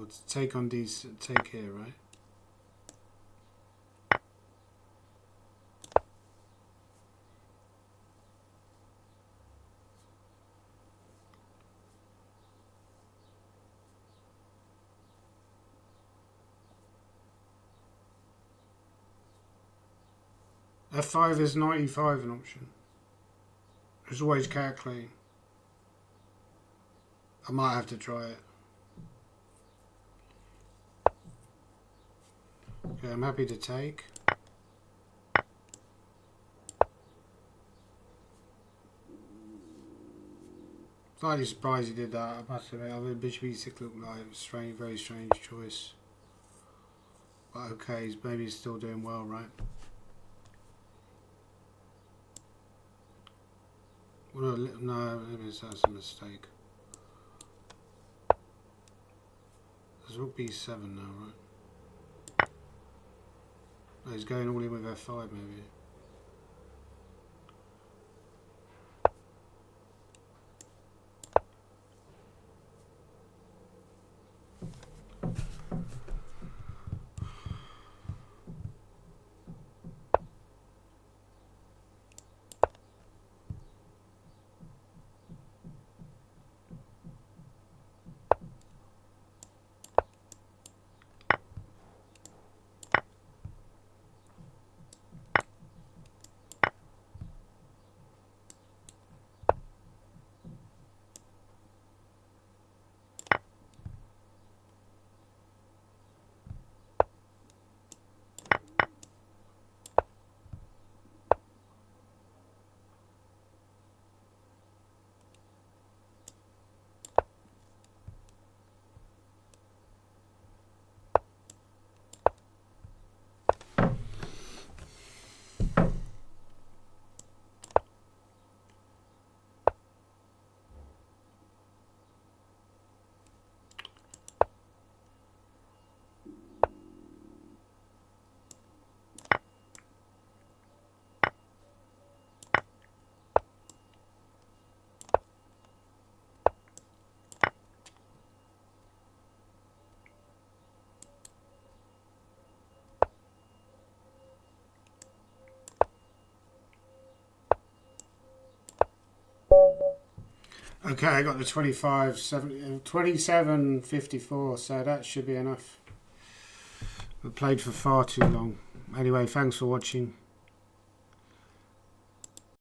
[SPEAKER 1] or take on D, take here, right? F5 is 95 an option. It's always calculating. I might have to try it. Okay, I'm happy to take. Slightly surprised he did that, I must admit. I mean, Bishop E6 looked like a strange, very strange choice. But okay, maybe he's still doing well, right? Well, no, maybe that's a mistake. There's Rook B7 now, right? No, he's going all in with F5 maybe. Okay, I got the 27.54, so that should be enough. We played for far too long. Anyway, thanks for watching.